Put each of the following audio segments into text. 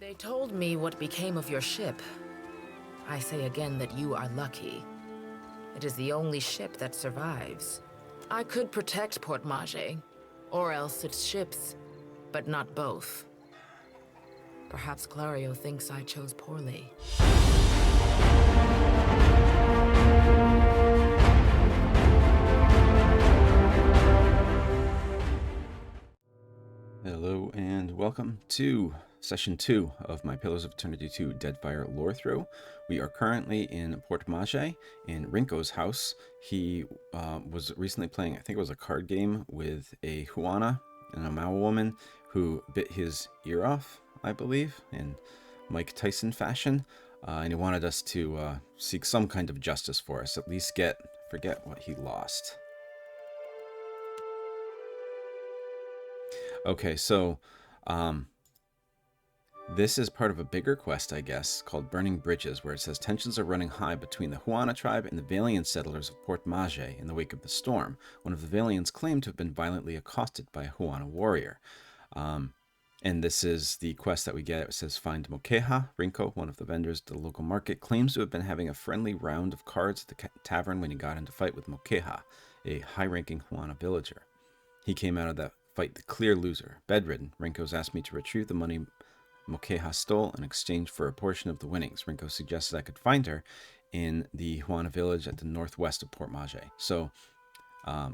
They told me what became of your ship. I say again that you are lucky. It is the only ship that survives. I could protect Port Maje, or else its ships, but not both. Perhaps Clario thinks I chose poorly. Hello and welcome to Session 2 of my Pillars of Eternity 2 Deadfire Lorethrough. We are currently in Port Maje, in Rinco's house. He was recently playing, I think it was a card game, with a Huana and a Maua woman who bit his ear off, I believe, in Mike Tyson fashion. And he wanted us to seek some kind of justice for us, at least forget what he lost. Okay, so this is part of a bigger quest, I guess, called Burning Bridges, where it says tensions are running high between the Huana tribe and the Valian settlers of Port Maje in the wake of the storm. One of the Valians claimed to have been violently accosted by a Huana warrior. And this is the quest that we get. It says find Mokeha. Rinco, one of the vendors at the local market, claims to have been having a friendly round of cards at the tavern when he got into fight with Mokeha, a high-ranking Huana villager. He came out of that fight the clear loser. Bedridden, Rinco's asked me to retrieve the money Mokeha stole in exchange for a portion of the winnings. Rinco suggested I could find her in the Huana village at the northwest of Port Maje. So, I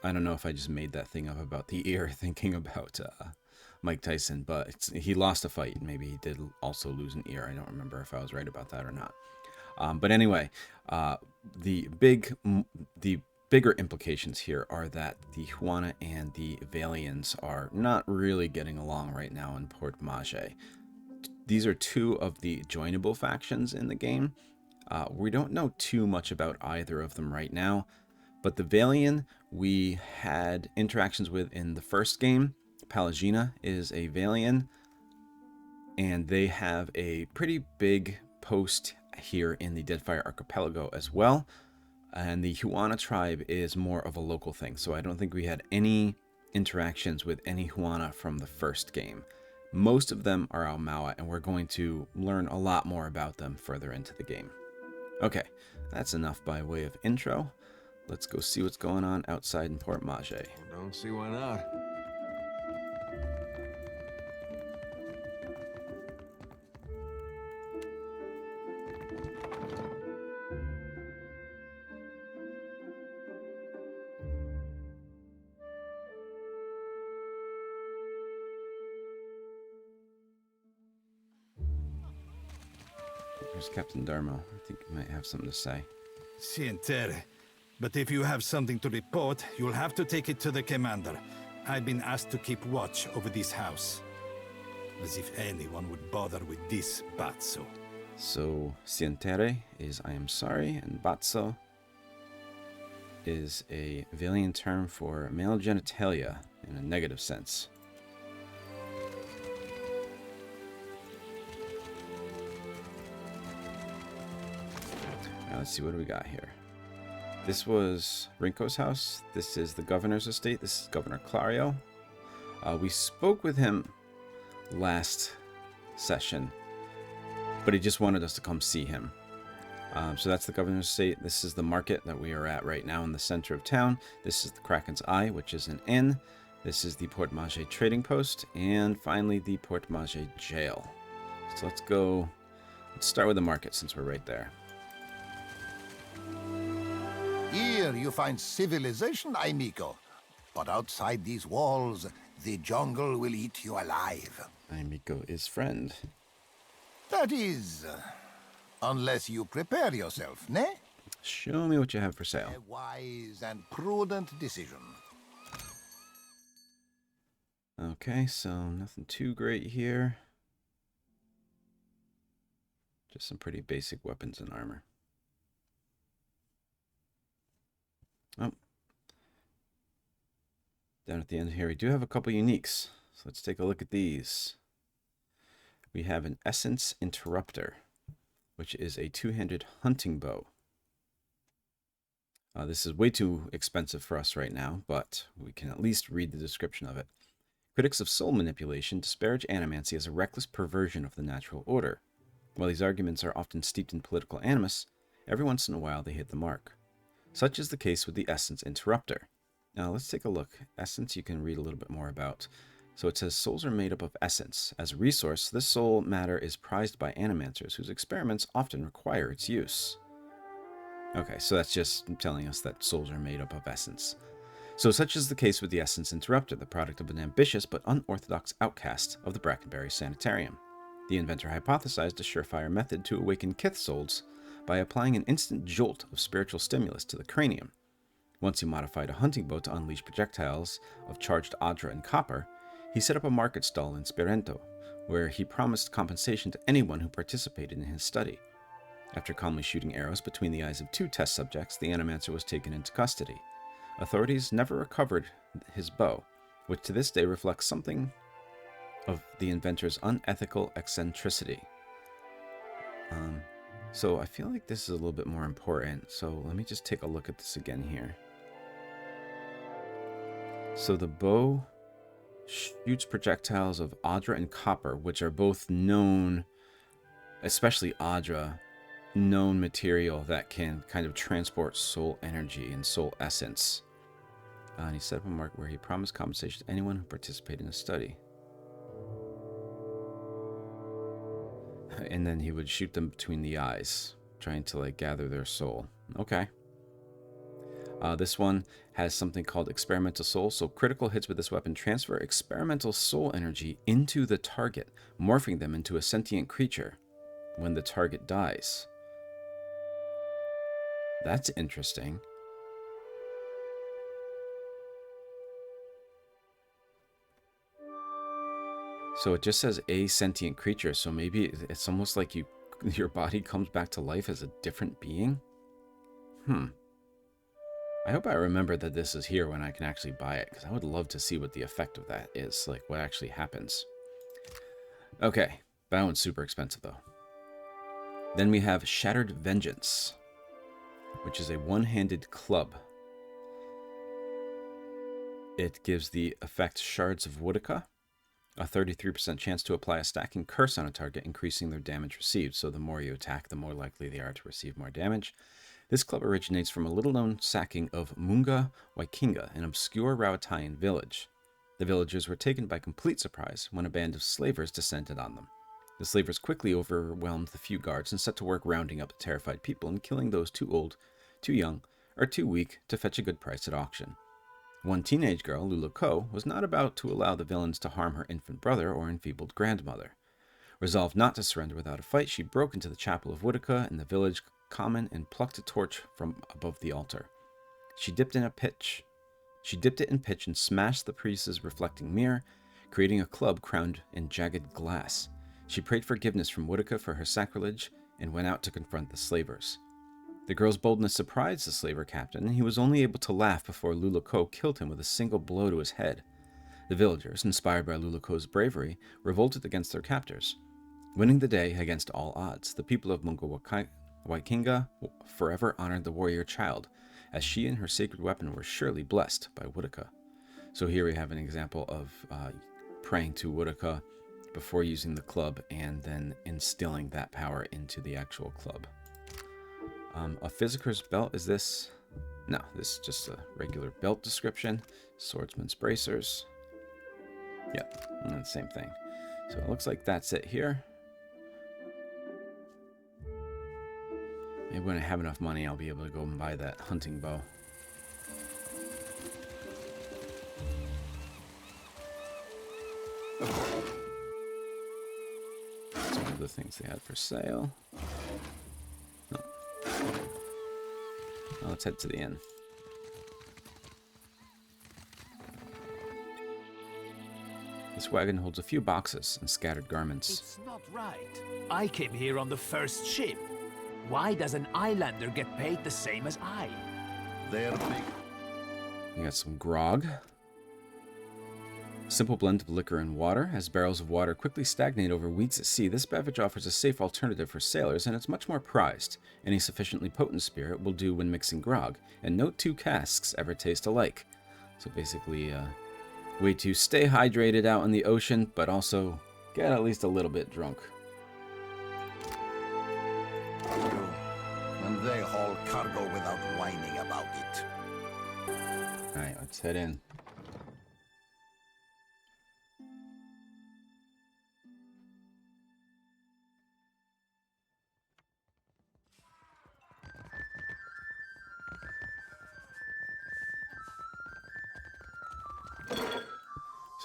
don't know if I just made that thing up about the ear thinking about Mike Tyson, but he lost a fight. Maybe he did also lose an ear. I don't remember if I was right about that or not. But anyway, the bigger implications here are that the Huana and the Valians are not really getting along right now in Port Maje. These are two of the joinable factions in the game. We don't know too much about either of them right now, but the Valian we had interactions with in the first game. Palagina is a Valian, and they have a pretty big post here in the Deadfire Archipelago as well. And the Huana tribe is more of a local thing, so I don't think we had any interactions with any Huana from the first game. Most of them are Aumaua, and we're going to learn a lot more about them further into the game. Okay, that's enough by way of intro. Let's go see what's going on outside in Port Maje. Don't see why not. Here's Captain Darmo. I think he might have something to say. Sientere. But if you have something to report, you'll have to take it to the commander. I've been asked to keep watch over this house. As if anyone would bother with this Batso. So, Sientere is I am sorry, and Batso is a Valian term for male genitalia in a negative sense. Now let's see, what do we got here? This was Rinco's house. This is the governor's estate. This is Governor Clario. We spoke with him last session, but he just wanted us to come see him. So that's the governor's estate. This is the market that we are at right now in the center of town. This is the Kraken's Eye, which is an inn. This is the Port Maje trading post. And finally, the Port Maje jail. So let's start with the market since we're right there. Here you find civilization, amigo. But outside these walls, the jungle will eat you alive. Amigo is friend. That is, unless you prepare yourself, ne? Show me what you have for sale. A wise and prudent decision. Okay, so nothing too great here. Just some pretty basic weapons and armor. Oh. Down at the end here, we do have a couple uniques. So let's take a look at these. We have an Essence Interrupter, which is a two-handed hunting bow. This is way too expensive for us right now, but we can at least read the description of it. Critics of soul manipulation disparage animancy as a reckless perversion of the natural order. While these arguments are often steeped in political animus, every once in a while they hit the mark. Such is the case with the Essence Interrupter. Now let's take a look. Essence you can read a little bit more about. So it says souls are made up of essence. As a resource, this soul matter is prized by animancers whose experiments often require its use. Okay, so that's just telling us that souls are made up of essence. So such is the case with the Essence Interrupter, the product of an ambitious but unorthodox outcast of the Brackenbury Sanitarium. The inventor hypothesized a surefire method to awaken Kith souls by applying an instant jolt of spiritual stimulus to the cranium. Once he modified a hunting bow to unleash projectiles of charged Adra and copper, he set up a market stall in Spirento, where he promised compensation to anyone who participated in his study. After calmly shooting arrows between the eyes of 2 test subjects, the Animancer was taken into custody. Authorities never recovered his bow, which to this day reflects something of the inventor's unethical eccentricity. So I feel like this is a little bit more important, so let me just take a look at this again here. So the bow shoots projectiles of Adra and copper, which are both known, especially Adra, known material that can kind of transport soul energy and soul essence. And he set up a mark where he promised compensation to anyone who participated in the study. And then he would shoot them between the eyes, trying to like gather their soul. Okay. This one has something called experimental soul. So critical hits with this weapon transfer experimental soul energy into the target, morphing them into a sentient creature when the target dies. That's interesting. So it just says a sentient creature, so maybe it's almost like your body comes back to life as a different being? I hope I remember that this is here when I can actually buy it, because I would love to see what the effect of that is, like what actually happens. Okay, that one's super expensive though. Then we have Shattered Vengeance, which is a one-handed club. It gives the effect Shards of Woodica, a 33% chance to apply a stacking curse on a target, increasing their damage received. So the more you attack, the more likely they are to receive more damage. This club originates from a little-known sacking of Munga Waikinga, an obscure Rawataian village. The villagers were taken by complete surprise when a band of slavers descended on them. The slavers quickly overwhelmed the few guards and set to work rounding up the terrified people and killing those too old, too young, or too weak to fetch a good price at auction. One teenage girl, Lula Ko, was not about to allow the villains to harm her infant brother or enfeebled grandmother. Resolved not to surrender without a fight, she broke into the chapel of Woodica in the village common and plucked a torch from above the altar. She dipped it in pitch and smashed the priest's reflecting mirror, creating a club crowned in jagged glass. She prayed forgiveness from Woodica for her sacrilege and went out to confront the slavers. The girl's boldness surprised the slaver captain, and he was only able to laugh before Lula Ko killed him with a single blow to his head. The villagers, inspired by Lula Ko's bravery, revolted against their captors. Winning the day against all odds, the people of Mungo Waikinga forever honored the warrior child, as she and her sacred weapon were surely blessed by Woodica. So here we have an example of praying to Woodica before using the club and then instilling that power into the actual club. A Physicker's belt is this? No, this is just a regular belt description. Swordsman's bracers. Yep, and the same thing. So it looks like that's it here. Maybe when I have enough money, I'll be able to go and buy that hunting bow. Some of the things they had for sale. No. Well, let's head to the inn. This wagon holds a few boxes and scattered garments. It's not right. I came here on the first ship. Why does an islander get paid the same as I? They're big. You got some grog. Simple blend of liquor and water. As barrels of water quickly stagnate over weeks at sea, this beverage offers a safe alternative for sailors, and it's much more prized. Any sufficiently potent spirit will do when mixing grog, and no two casks ever taste alike. So basically, Way to stay hydrated out in the ocean, but also get at least a little bit drunk. And they haul cargo without whining about it. Alright, let's head in.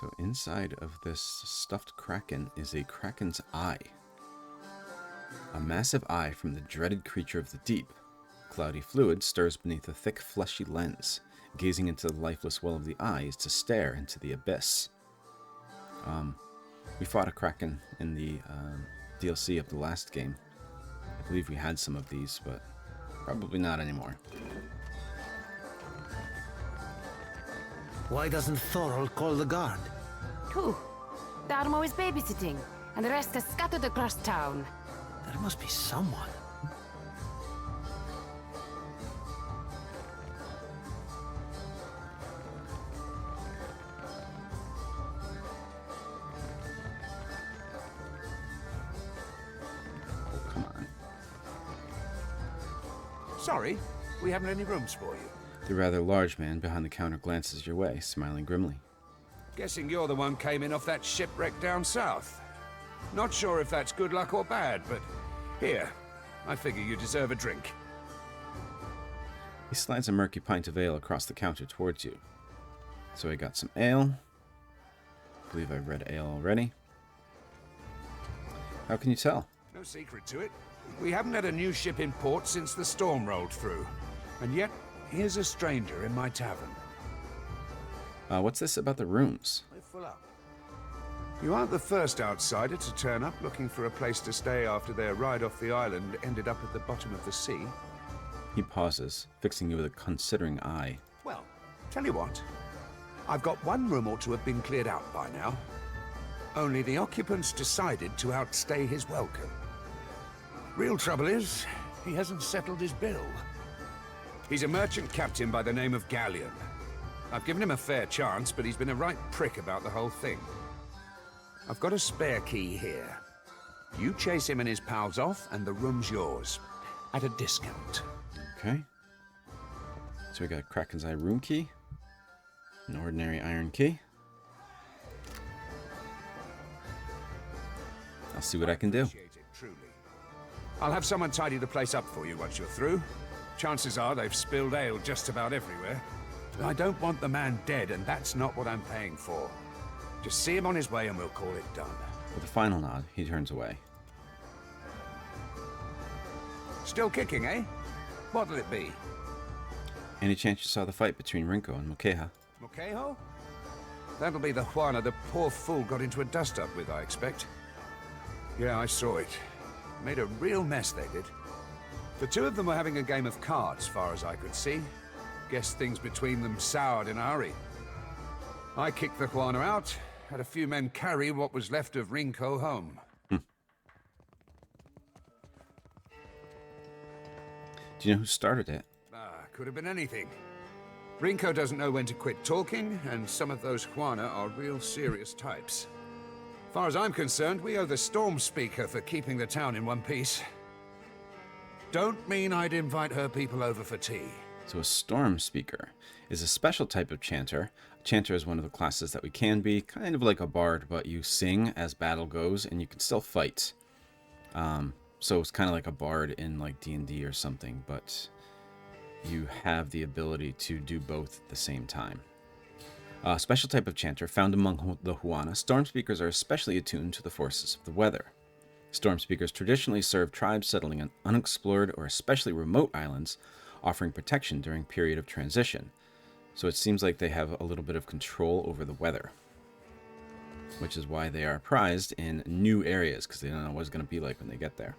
So inside of this stuffed kraken is a kraken's eye. A massive eye from the dreaded creature of the deep. Cloudy fluid stirs beneath a thick, fleshy lens. Gazing into the lifeless well of the eye is to stare into the abyss. We fought a kraken in the DLC of the last game. I believe we had some of these, but probably not anymore. Why doesn't Thorol call the guard? Who? Darmo is babysitting, and the rest are scattered across town. There must be someone. Oh, come on. Sorry, we haven't any rooms for you. The rather large man behind the counter glances your way, smiling grimly. Guessing you're the one came in off that shipwreck down south. Not sure if that's good luck or bad, but here, I figure you deserve a drink. He slides a murky pint of ale across the counter towards you. So I got some ale. I believe I've read ale already. How can you tell? No secret to it. We haven't had a new ship in port since the storm rolled through. And yet, here's a stranger in my tavern. What's this about the rooms? We're full up. You aren't the first outsider to turn up looking for a place to stay after their ride off the island ended up at the bottom of the sea. He pauses, fixing you with a considering eye. Well, tell you what. I've got one room ought to have been cleared out by now. Only the occupants decided to outstay his welcome. Real trouble is, he hasn't settled his bill. He's a merchant captain by the name of Galleon. I've given him a fair chance, but he's been a right prick about the whole thing. I've got a spare key here. You chase him and his pals off, and the room's yours. At a discount. Okay. So we got a Kraken's Eye room key. An ordinary iron key. I'll see what I can do. Appreciate it, truly. I'll have someone tidy the place up for you once you're through. Chances are they've spilled ale just about everywhere. I don't want the man dead, and that's not what I'm paying for. Just see him on his way and we'll call it done. With a final nod, he turns away. Still kicking, eh? What'll it be? Any chance you saw the fight between Rinco and Mokeha? Mokeha? That'll be the Juana the poor fool got into a dust-up with, I expect. Yeah, I saw it. Made a real mess, they did. The two of them were having a game of cards, far as I could see. Guess things between them soured in a hurry. I kicked the Juana out, had a few men carry what was left of Rinco home. Do you know who started it? Could have been anything. Rinco doesn't know when to quit talking, and some of those Juana are real serious types. Far as I'm concerned, we owe the Storm Speaker for keeping the town in one piece. Don't mean I'd invite her people over for tea. So a Storm Speaker is a special type of chanter. A chanter is one of the classes that we can be, kind of like a bard, but you sing as battle goes, and you can still fight. So it's kind of like a bard in like D&D or something, but you have the ability to do both at the same time. A special type of chanter found among the Juana, Storm Speakers are especially attuned to the forces of the weather. Storm Speakers traditionally serve tribes settling on unexplored or especially remote islands, offering protection during period of transition. So it seems like they have a little bit of control over the weather, which is why they are prized in new areas, because they don't know what it's going to be like when they get there.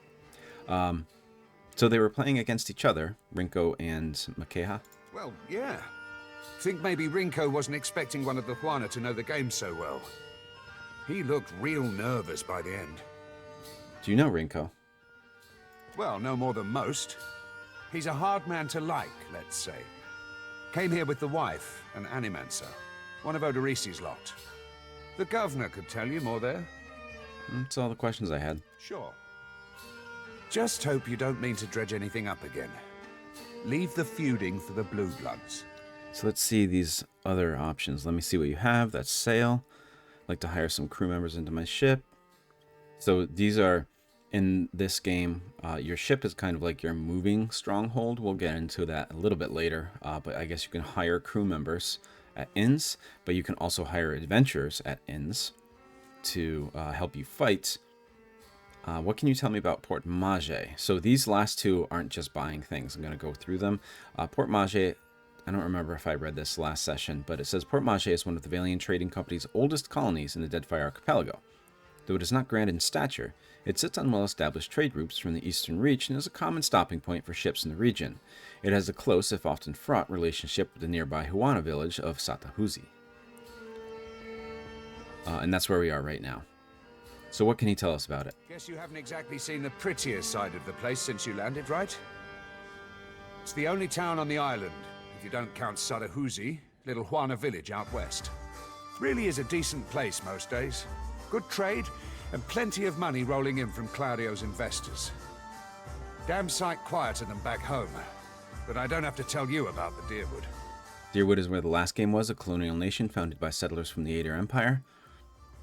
So they were playing against each other, Rinco and Mokeha. Well, yeah. Think maybe Rinco wasn't expecting one of the Juana to know the game so well. He looked real nervous by the end. Do you know Rinco? Well, no more than most. He's a hard man to like, let's say. Came here with the wife, an animancer. One of Odorisi's lot. The governor could tell you more there. That's all the questions I had. Sure. Just hope you don't mean to dredge anything up again. Leave the feuding for the Blue Bloods. So let's see these other options. Let me see what you have. That's sail. I'd like to hire some crew members into my ship. So these are, in this game, your ship is kind of like your moving stronghold. We'll get into that a little bit later. But I guess you can hire crew members at inns, but you can also hire adventurers at inns to help you fight. What can you tell me about Port Maje? So these last two aren't just buying things. I'm going to go through them. Port Maje, I don't remember if I read this last session, but it says Port Maje is one of the Valian Trading Company's oldest colonies in the Deadfire archipelago. Though it is not grand in stature, it sits on well-established trade routes from the Eastern Reach and is a common stopping point for ships in the region. It has a close, if often fraught, relationship with the nearby Huana village of Satahuzi. And that's where we are right now. So what can he tell us about it? Guess you haven't exactly seen the prettier side of the place since you landed, right? It's the only town on the island, if you don't count Satahuzi, little Huana village out west. Really is a decent place most days. Good trade, and plenty of money rolling in from Claudio's investors. Damn sight quieter than back home. But I don't have to tell you about the Deerwood. Deerwood is where the last game was, a colonial nation founded by settlers from the Aedir Empire.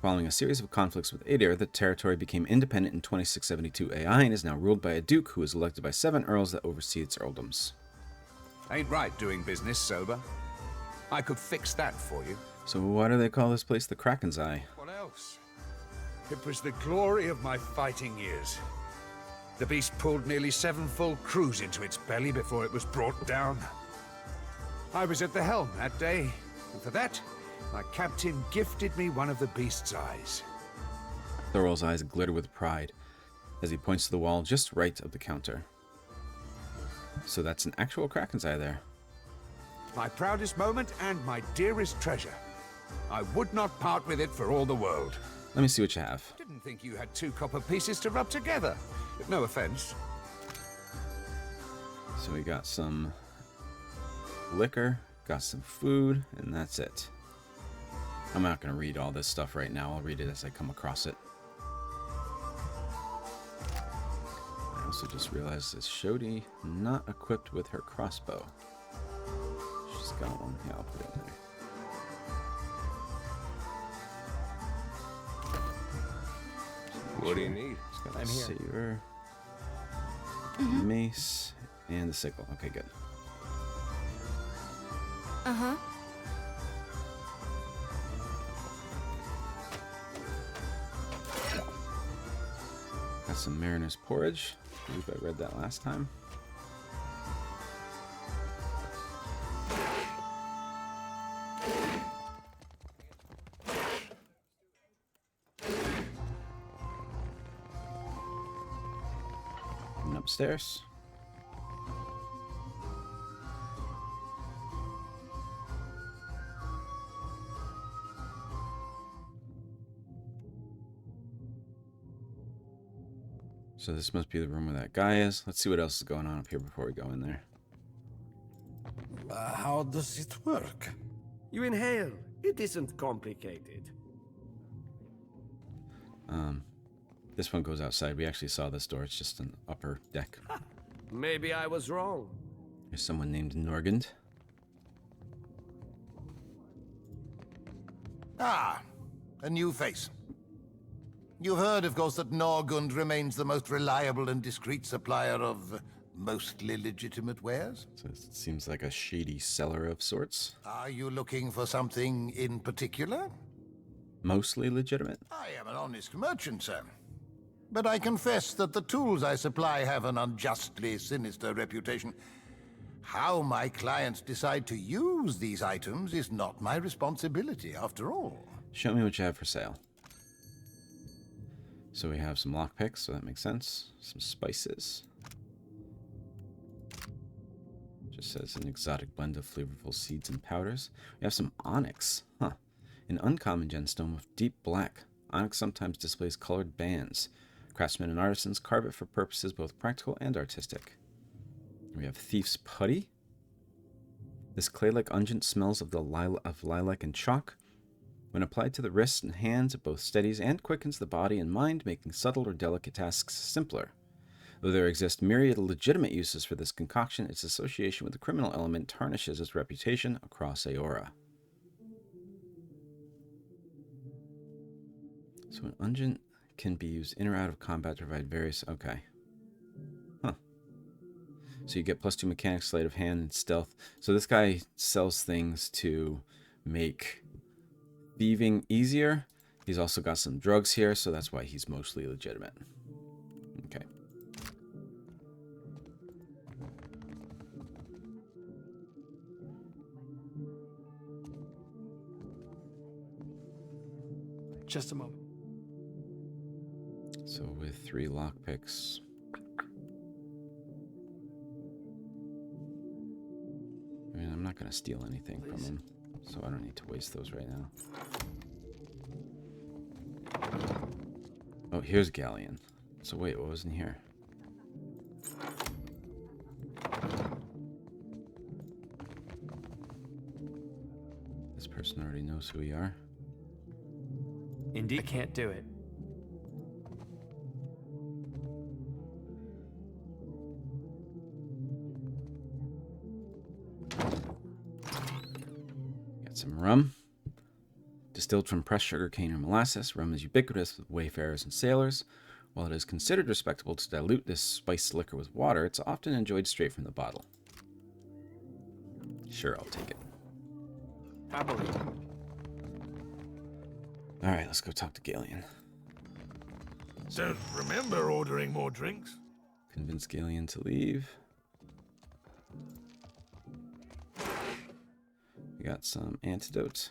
Following a series of conflicts with Aedir, the territory became independent in 2672 AI and is now ruled by a duke who is elected by 7 earls that oversee its earldoms. Ain't right doing business sober. I could fix that for you. So why do they call this place the Kraken's Eye? What else? It was the glory of my fighting years. The beast pulled nearly 7 full crews into its belly before it was brought down. I was at the helm that day, and for that, my captain gifted me one of the beast's eyes. Thorol's eyes glitter with pride as he points to the wall just right of the counter. So that's an actual Kraken's Eye there. My proudest moment and my dearest treasure. I would not part with it for all the world. Let me see what you have. Didn't think you had 2 copper pieces to rub together. No offense. So we got some liquor, got some food, and that's it. I'm not going to read all this stuff right now. I'll read it as I come across it. I also just realized that Shodi not equipped with her crossbow. She's got one. Yeah, I'll put it in there. What do you need? She's got a saber, mace, and the sickle. Okay, good. Uh-huh. Got some mariner's porridge. I believe I read that last time. And upstairs. So this must be the room where that guy is. Let's see what else is going on up here before we go in there. How does it work? You inhale. It isn't complicated. This one goes outside. We actually saw this door. It's just an upper deck. Maybe I was wrong. There's someone named Norgund. Ah, a new face. You've heard, of course, that Norgund remains the most reliable and discreet supplier of mostly legitimate wares. So it seems like a shady seller of sorts. Are you looking for something in particular? Mostly legitimate. I am an honest merchant, sir. But I confess that the tools I supply have an unjustly sinister reputation. How my clients decide to use these items is not my responsibility, after all. Show me what you have for sale. So we have some lockpicks, so that makes sense. Some spices. Just says an exotic blend of flavorful seeds and powders. We have some onyx. Huh. An uncommon gemstone with deep black. Onyx sometimes displays colored bands. Craftsmen and artisans carve it for purposes both practical and artistic. We have thief's putty. This clay-like unguent smells of lilac and chalk. When applied to the wrists and hands, it both steadies and quickens the body and mind, making subtle or delicate tasks simpler. Though there exist myriad legitimate uses for this concoction, its association with the criminal element tarnishes its reputation across Aora. So an unguent can be used in or out of combat to provide various... Okay. Huh. So you get +2 mechanics, sleight of hand, and stealth. So this guy sells things to make thieving easier. He's also got some drugs here, so that's why he's mostly legitimate. Okay. Just a moment. So with 3 lockpicks... I mean, I'm not going to steal anything from him, so I don't need to waste those right now. Oh, here's Galleon. So wait, what was in here? This person already knows who we are. Indeed. I can't do it. Got some rum. Distilled from pressed sugarcane or molasses, rum is ubiquitous with wayfarers and sailors. While it is considered respectable to dilute this spiced liquor with water, it's often enjoyed straight from the bottle. Sure, I'll take it. I believe it. Alright, let's go talk to Galleon. Don't remember ordering more drinks. Convince Galleon to leave. We got some antidotes.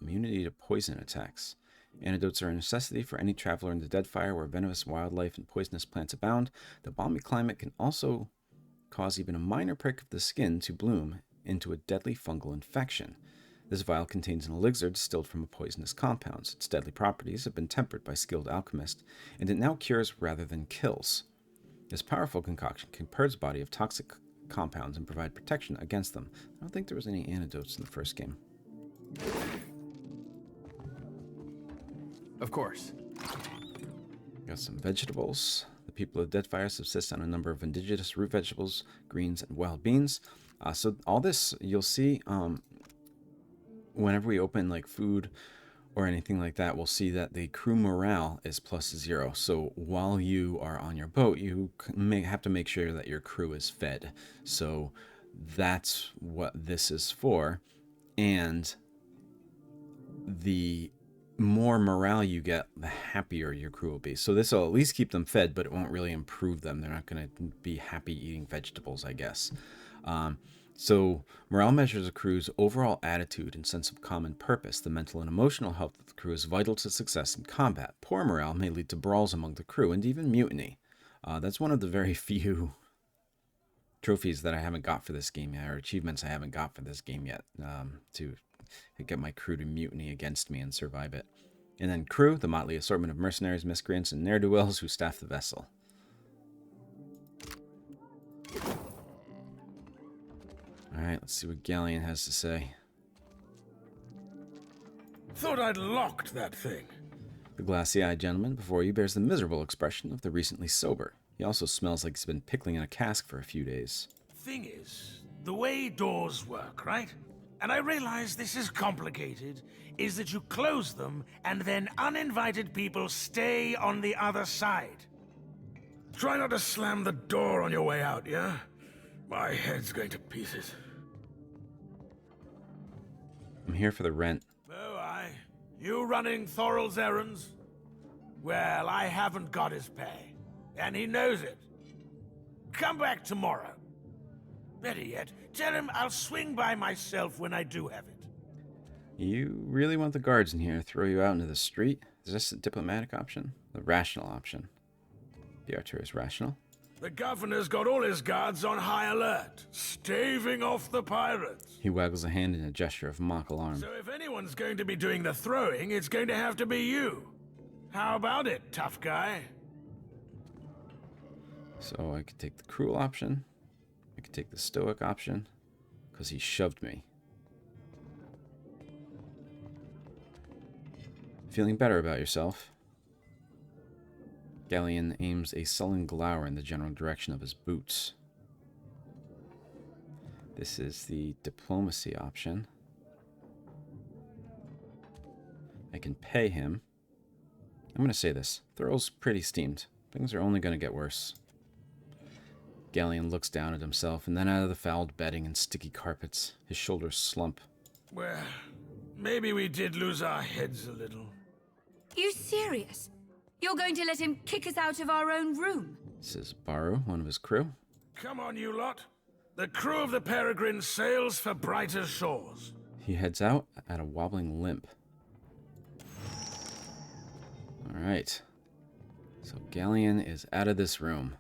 Immunity to poison attacks. Antidotes are a necessity for any traveler in the Deadfire where venomous wildlife and poisonous plants abound. The balmy climate can also cause even a minor prick of the skin to bloom into a deadly fungal infection. This vial contains an elixir distilled from a poisonous compound. Its deadly properties have been tempered by skilled alchemists, and it now cures rather than kills. This powerful concoction can purge the body of toxic compounds and provide protection against them. I don't think there was any antidotes in the first game. Of course. Got some vegetables. The people of Deadfire subsist on a number of indigenous root vegetables, greens, and wild beans. So all this, you'll see, whenever we open like food or anything like that, we'll see that the crew morale is +0. So while you are on your boat, you may have to make sure that your crew is fed. So that's what this is for. And the more morale you get, the happier your crew will be. So this will at least keep them fed, but it won't really improve them. They're not going to be happy eating vegetables, I guess. So morale measures a crew's overall attitude and sense of common purpose. The mental and emotional health of the crew is vital to success in combat. Poor morale may lead to brawls among the crew and even mutiny. That's one of the very few trophies that I haven't got for this game yet, or achievements I haven't got for this game yet, to get my crew to mutiny against me and survive it. And then crew, the motley assortment of mercenaries, miscreants, and ne'er-do-wells who staff the vessel. Alright, let's see what Galleon has to say. Thought I'd locked that thing. The glassy-eyed gentleman before you bears the miserable expression of the recently sober. He also smells like he's been pickling in a cask for a few days. Thing is, the way doors work, right? And I realize this is complicated, is that you close them and then uninvited people stay on the other side. Try not to slam the door on your way out, yeah? My head's going to pieces. I'm here for the rent. Oh, aye. You running Thorol's errands? Well, I haven't got his pay, and he knows it. Come back tomorrow. Better yet, tell him I'll swing by myself when I do have it. You really want the guards in here to throw you out into the street? Is this a diplomatic option? The rational option? The Artur is rational. The governor's got all his guards on high alert, staving off the pirates. He waggles a hand in a gesture of mock alarm. So if anyone's going to be doing the throwing, it's going to have to be you. How about it, tough guy? So I could take the cruel option. I could take the stoic option. because he shoved me. Feeling better about yourself? Galawain aims a sullen glower in the general direction of his boots. This is the diplomacy option. I can pay him. I'm going to say this. Thurl's pretty steamed. Things are only going to get worse. Galawain looks down at himself and then out of the fouled bedding and sticky carpets. His shoulders slump. Well, maybe we did lose our heads a little. You serious? You're going to let him kick us out of our own room? Says Baru, one of his crew. Come on, you lot. The crew of the Peregrine sails for brighter shores. He heads out at a wobbling limp. Alright. So Galawain is out of this room.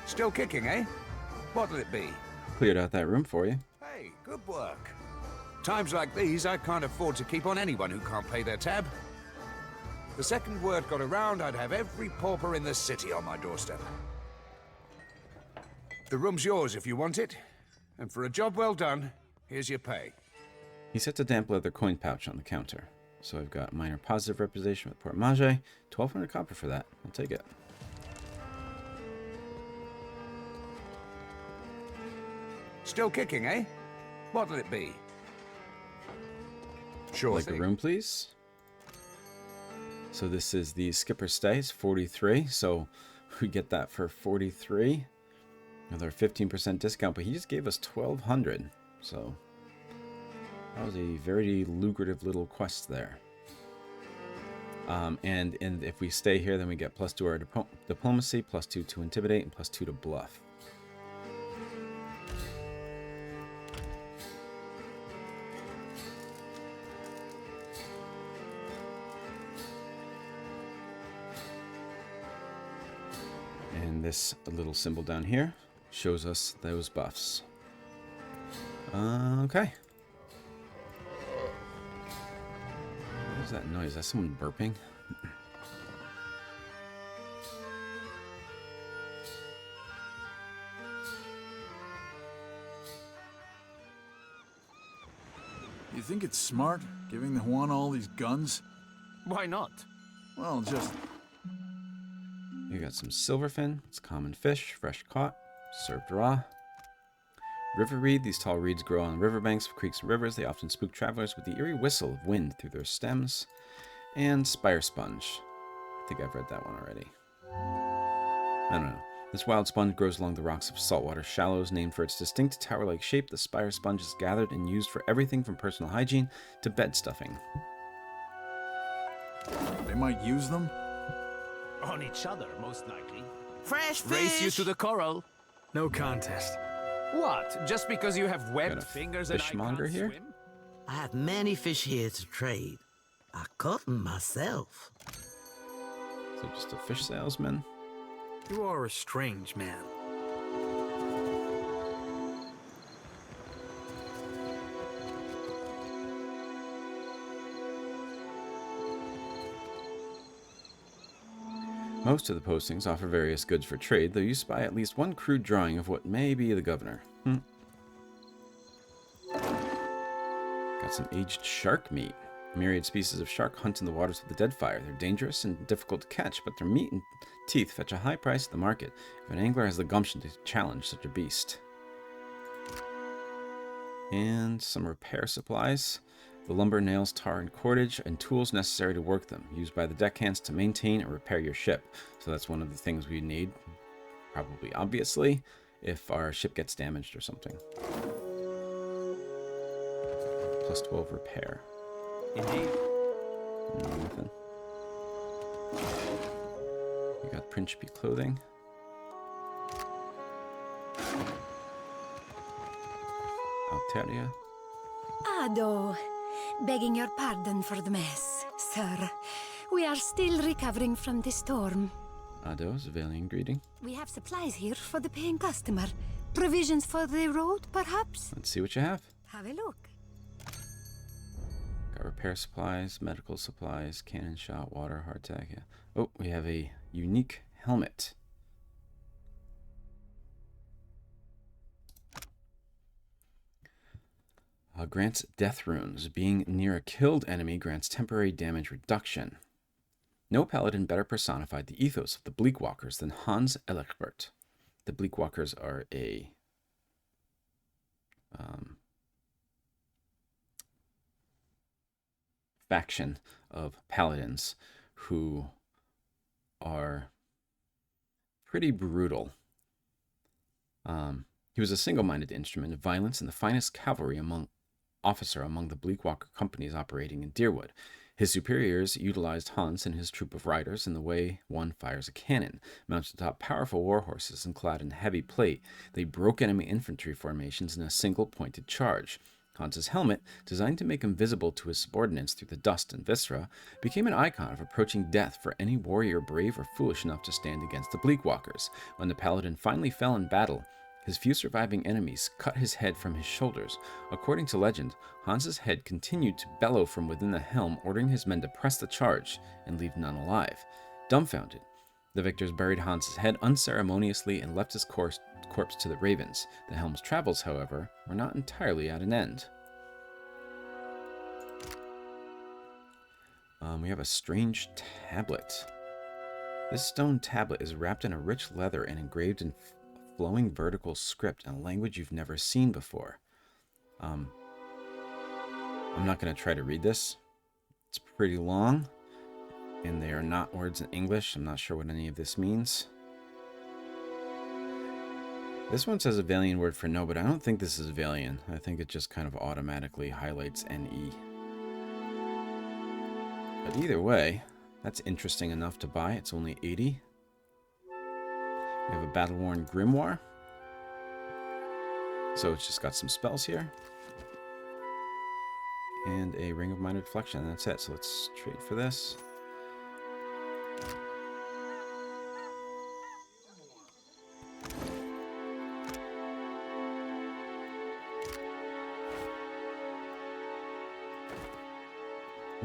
Still kicking, eh? What'll it be? Cleared out that room for you. Hey, good work. Times like these, I can't afford to keep on anyone who can't pay their tab. The second word got around, I'd have every pauper in the city on my doorstep. The room's yours if you want it. And for a job well done, here's your pay. He sets a damp leather coin pouch on the counter. So I've got minor positive representation with Port Maje. 1,200 copper for that. I'll take it. Still kicking, eh? What'll it be? Sure Like thing. a room, please. So this is the skipper's stay. It's 43. So we get that for 43. With our 15% discount. But he just gave us 1,200. So that was a very lucrative little quest there. And if we stay here, then we get +2 our diplomacy, +2 to intimidate, and +2 to bluff. And this little symbol down here shows us those buffs. Okay. What is that noise? Is that someone burping? You think it's smart, giving the Huan all these guns? Why not? Well, just... You got some silverfin. It's common fish, fresh caught, served raw. River reed. These tall reeds grow on riverbanks of creeks and rivers. They often spook travelers with the eerie whistle of wind through their stems. And spire sponge. I think I've read that one already. I don't know. This wild sponge grows along the rocks of saltwater shallows. Named for its distinct tower-like shape, the spire sponge is gathered and used for everything from personal hygiene to bed stuffing. They might use them? On each other, most likely. Fresh fish! Race you to the coral. No contest. What? Just because you have Got webbed a fingers and I fishmonger can't here? swim? I have many fish here to trade. I caught them myself. So just a fish salesman. You are a strange man. Most of the postings offer various goods for trade, though you spy at least one crude drawing of what may be the governor. Got some aged shark meat. Myriad species of shark hunt in the waters of the Deadfire. They're dangerous and difficult to catch, but their meat and teeth fetch a high price at the market if an angler has the gumption to challenge such a beast. And some repair supplies. The lumber, nails, tar, and cordage, and tools necessary to work them, used by the deckhands to maintain and repair your ship. So that's one of the things we need, probably obviously, if our ship gets damaged or something. +12 repair. Indeed. Nothing. We got Principe clothing. Alteria. Ado, begging your pardon for the mess, sir. We are still recovering from the storm. Ado, Zavalian greeting. We have supplies here for the paying customer. Provisions for the road, perhaps? Let's see what you have. Have a look. Got repair supplies, medical supplies, cannon shot, water, hardtack. Yeah. Oh, we have a unique helmet. Grants death runes. Being near a killed enemy grants temporary damage reduction. No paladin better personified the ethos of the Bleakwalkers than Hans Elechbert. The Bleakwalkers are a faction of paladins who are pretty brutal. He was a single-minded instrument of violence and the finest cavalry officer among the Bleakwalker companies operating in Deerwood. His superiors utilized Hans and his troop of riders in the way one fires a cannon. Mounted atop powerful war horses and clad in heavy plate, they broke enemy infantry formations in a single pointed charge. Hans's helmet, designed to make him visible to his subordinates through the dust and viscera, became an icon of approaching death for any warrior brave or foolish enough to stand against the Bleakwalkers. When the paladin finally fell in battle, his few surviving enemies cut his head from his shoulders. According to legend, Hans's head continued to bellow from within the helm, ordering his men to press the charge and leave none alive. Dumbfounded, the victors buried Hans's head unceremoniously and left his corpse to the ravens. The helm's travels, however, were not entirely at an end. We have a strange tablet. This stone tablet is wrapped in a rich leather and engraved in flowing vertical script in a language you've never seen before. I'm not going to try to read this. It's pretty long, and they are not words in English. I'm not sure what any of this means. This one says a Valian word for no, but I don't think this is Valian. I think it just kind of automatically highlights NE. But either way, that's interesting enough to buy. It's only 80. We have a battle-worn grimoire. So it's just got some spells here. And a ring of minor deflection. That's it. So let's trade for this.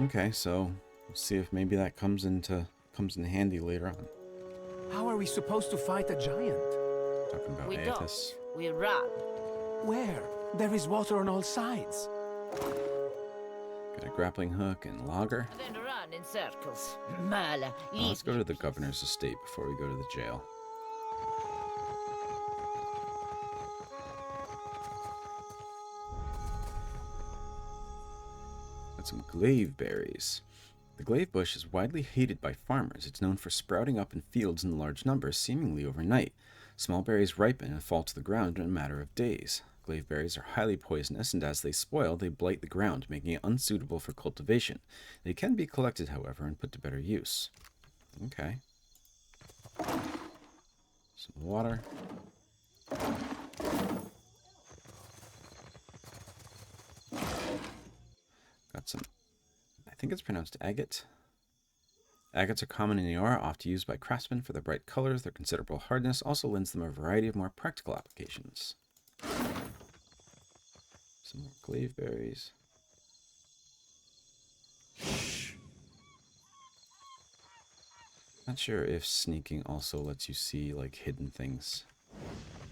Okay, so we'll see if maybe that comes in handy later on. How are we supposed to fight a giant? Talking about We Aethys. don't. We run. Where? There is water on all sides. Got a grappling hook and logger. Then run in circles. Mala, Let's go to the governor's estate before we go to the jail. Got some glaive berries. The glaive bush is widely hated by farmers. It's known for sprouting up in fields in large numbers, seemingly overnight. Small berries ripen and fall to the ground in a matter of days. Glaive berries are highly poisonous, and as they spoil, they blight the ground, making it unsuitable for cultivation. They can be collected, however, and put to better use. Okay. Some water. Got some, I think it's pronounced agate. Agates are common in Eora, often used by craftsmen for their bright colors. Their considerable hardness also lends them a variety of more practical applications. Some more glaive berries. Not sure if sneaking also lets you see like hidden things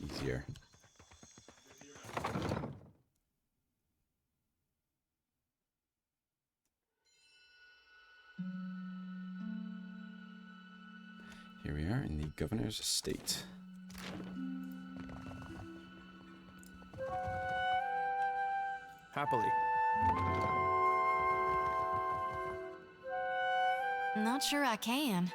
easier. Here we are in the governor's estate. Happily. Not sure I can.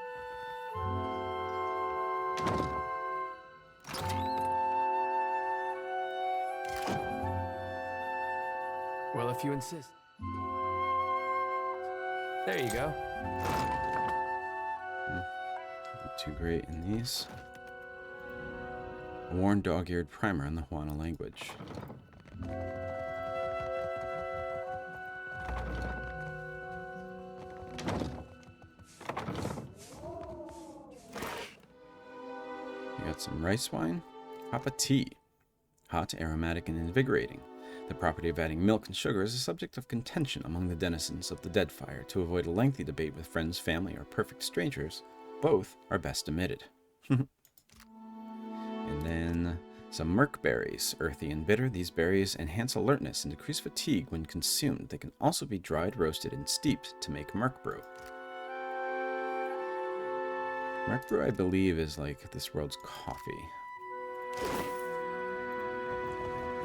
Well, if you insist. There you go. Not too great in these. A worn dog-eared primer in the Huana language. got some rice wine. Hapa tea. Hot, aromatic, and invigorating. The property of adding milk and sugar is a subject of contention among the denizens of the Deadfire. To avoid a lengthy debate with friends, family, or perfect strangers, both are best omitted. And then some murk berries. Earthy and bitter, these berries enhance alertness and decrease fatigue when consumed. They can also be dried, roasted, and steeped to make murk brew. Murk brew, I believe, is like this world's coffee.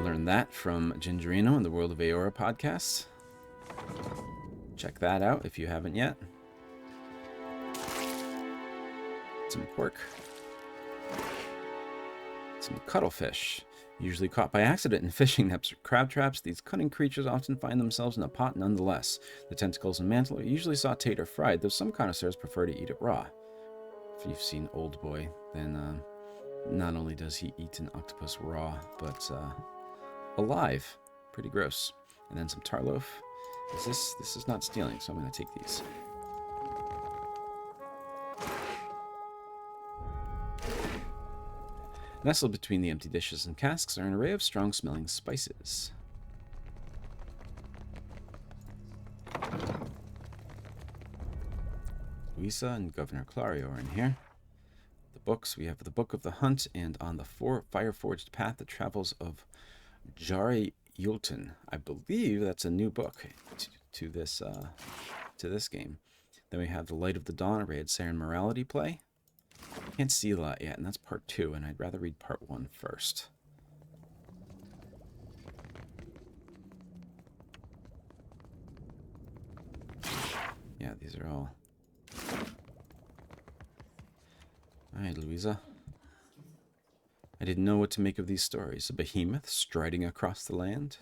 Learned that from Gingerino in the World of Aora podcast. Check that out if you haven't yet. Some pork. Some cuttlefish. Usually caught by accident in fishing nets or crab traps, these cunning creatures often find themselves in a pot nonetheless. The tentacles and mantle are usually sautéed or fried, though some connoisseurs prefer to eat it raw. If you've seen Old Boy, then not only does he eat an octopus raw, but alive. Pretty gross. And then some tarloaf. This is not stealing, so I'm going to take these. Nestled between the empty dishes and casks are an array of strong-smelling spices. Luisa and Governor Clario are in here. The books, we have the Book of the Hunt and On the Fire-Forged Path, The Travels of Yltan. I believe that's a new book to this game. Then we have The Light of the Dawn, a Raid Saren morality play. Can't see a lot yet, and that's part 2, and I'd rather read part 1 first. Yeah, these are all... Alright, Louisa. I didn't know what to make of these stories. A behemoth striding across the land?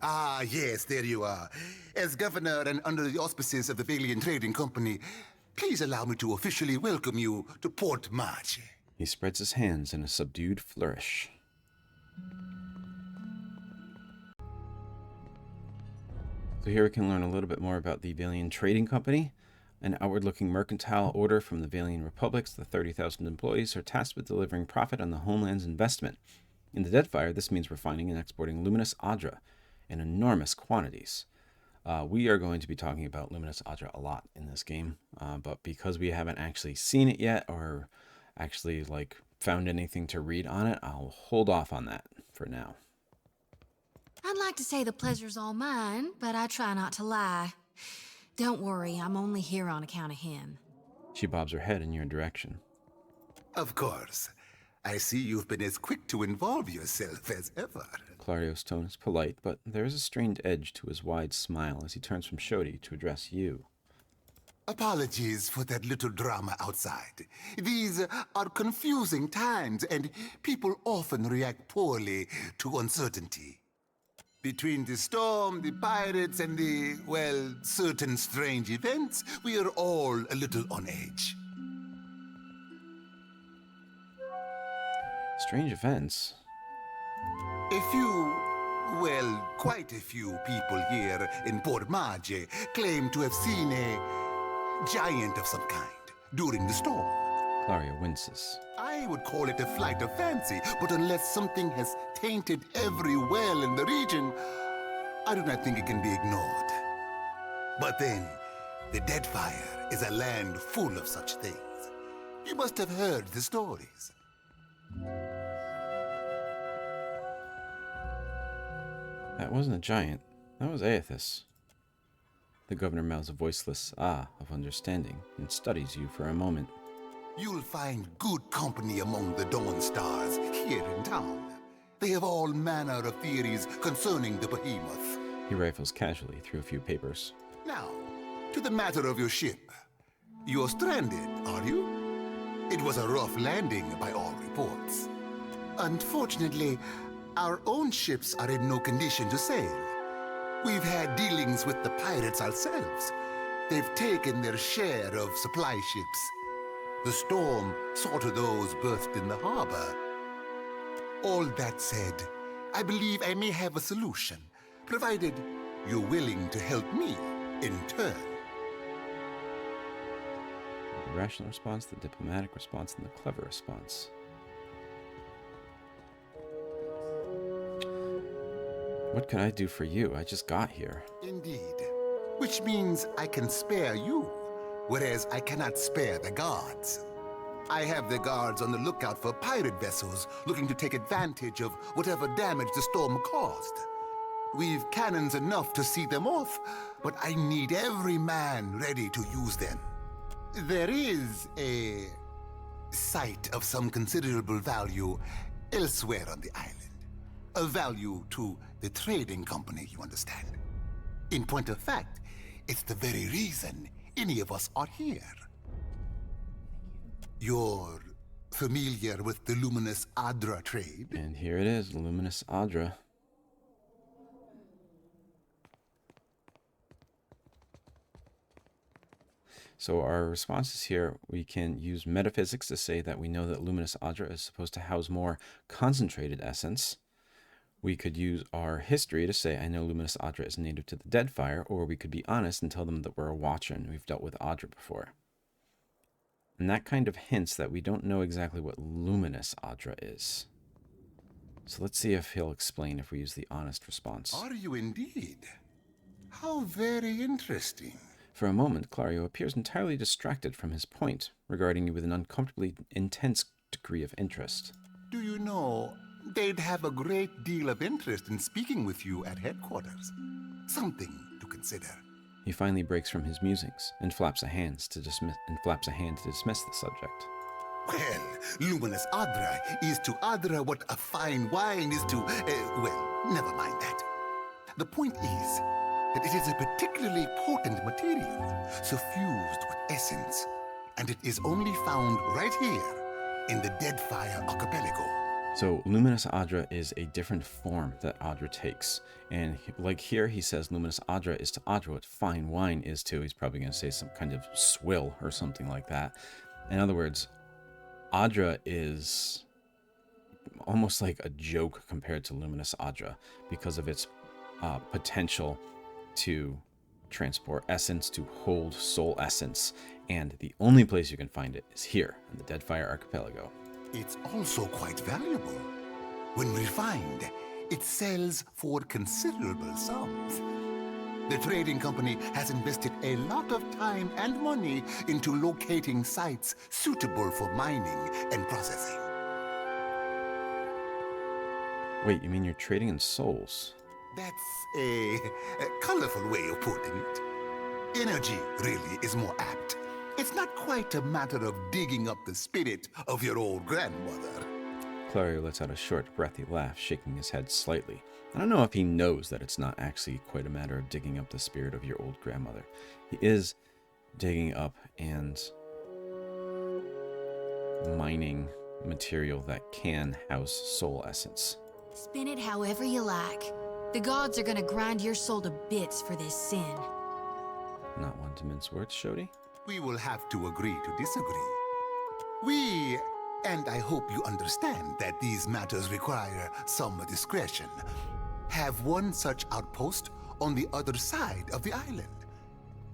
Ah, yes, there you are. As governor and under the auspices of the Valiant Trading Company, please allow me to officially welcome you to Port Maje. He spreads his hands in a subdued flourish. So here we can learn a little bit more about the Valiant Trading Company. An outward-looking mercantile order from the Valiant Republics. The 30,000 employees are tasked with delivering profit on the homeland's investment. In the Deadfire, this means refining and exporting luminous adra in enormous quantities. We are going to be talking about luminous adra a lot in this game, but because we haven't actually seen it yet or actually found anything to read on it, I'll hold off on that for now. I'd like to say the pleasure's all mine, but I try not to lie. Don't worry, I'm only here on account of him. She bobs her head in your direction. Of course. I see you've been as quick to involve yourself as ever. Clario's tone is polite, but there is a strained edge to his wide smile as he turns from Shodi to address you. Apologies for that little drama outside. These are confusing times, and people often react poorly to uncertainty. Between the storm, the pirates, and the, well, certain strange events, we are all a little on edge. Strange events? A few, well, quite a few people here in Port Maje claim to have seen a giant of some kind during the storm. Clario winces. I would call it a flight of fancy, but unless something has tainted every well in the region, I do not think it can be ignored. But then, the Deadfire is a land full of such things. You must have heard the stories. That wasn't a giant. That was Aethys. The governor mouths a voiceless ah of understanding and studies you for a moment. You'll find good company among the Dawn Stars here in town. They have all manner of theories concerning the behemoth. He rifles casually through a few papers. Now, to the matter of your ship. You're stranded, are you? It was a rough landing by all reports. Unfortunately, our own ships are in no condition to sail. We've had dealings with the pirates ourselves. They've taken their share of supply ships. The storm saw to those berthed in the harbor. All that said, I believe I may have a solution, provided you're willing to help me in turn. The rational response, the diplomatic response, and the clever response. What can I do for you? I just got here. Indeed. Which means I can spare you, whereas I cannot spare the guards. I have the guards on the lookout for pirate vessels looking to take advantage of whatever damage the storm caused. We've cannons enough to see them off, but I need every man ready to use them. There is a site of some considerable value elsewhere on the island. A value to the trading company, you understand. In point of fact, it's the very reason any of us are here. You're familiar with the Luminous Adra trade? And here it is, Luminous Adra. So our responses here, we can use metaphysics to say that we know that Luminous Adra is supposed to house more concentrated essence. We could use our history to say, I know Luminous Adra is native to the Deadfire, or we could be honest and tell them that we're a watcher and we've dealt with Adra before. And that kind of hints that we don't know exactly what Luminous Adra is. So let's see if he'll explain if we use the honest response. Are you indeed? How very interesting. For a moment, Clario appears entirely distracted from his point, regarding you with an uncomfortably intense degree of interest. Do you know, they'd have a great deal of interest in speaking with you at headquarters. Something to consider. He finally breaks from his musings and flaps a hand to dismiss the subject. Well, Luminous Adra is to Adra what a fine wine is to, well, never mind that. The point is that it is a particularly potent material, suffused with essence, and it is only found right here in the Deadfire archipelago. So Luminous Adra is a different form that Adra takes. And like here, he says Luminous Adra is to Adra what fine wine is to. He's probably going to say some kind of swill or something like that. In other words, Adra is almost like a joke compared to Luminous Adra because of its potential to transport essence, to hold soul essence. And the only place you can find it is here in the Deadfire archipelago. It's also quite valuable. When refined, it sells for considerable sums. The trading company has invested a lot of time and money into locating sites suitable for mining and processing. Wait, you mean you're trading in souls? That's a colorful way of putting it. Energy, really, is more apt. It's not quite a matter of digging up the spirit of your old grandmother. Clario lets out a short, breathy laugh, shaking his head slightly. I don't know if he knows that it's not actually quite a matter of digging up the spirit of your old grandmother. He is digging up and mining material that can house soul essence. Spin it however you like. The gods are gonna grind your soul to bits for this sin. Not one to mince words, Shodi. We will have to agree to disagree. We, and I hope you understand that these matters require some discretion, have one such outpost on the other side of the island.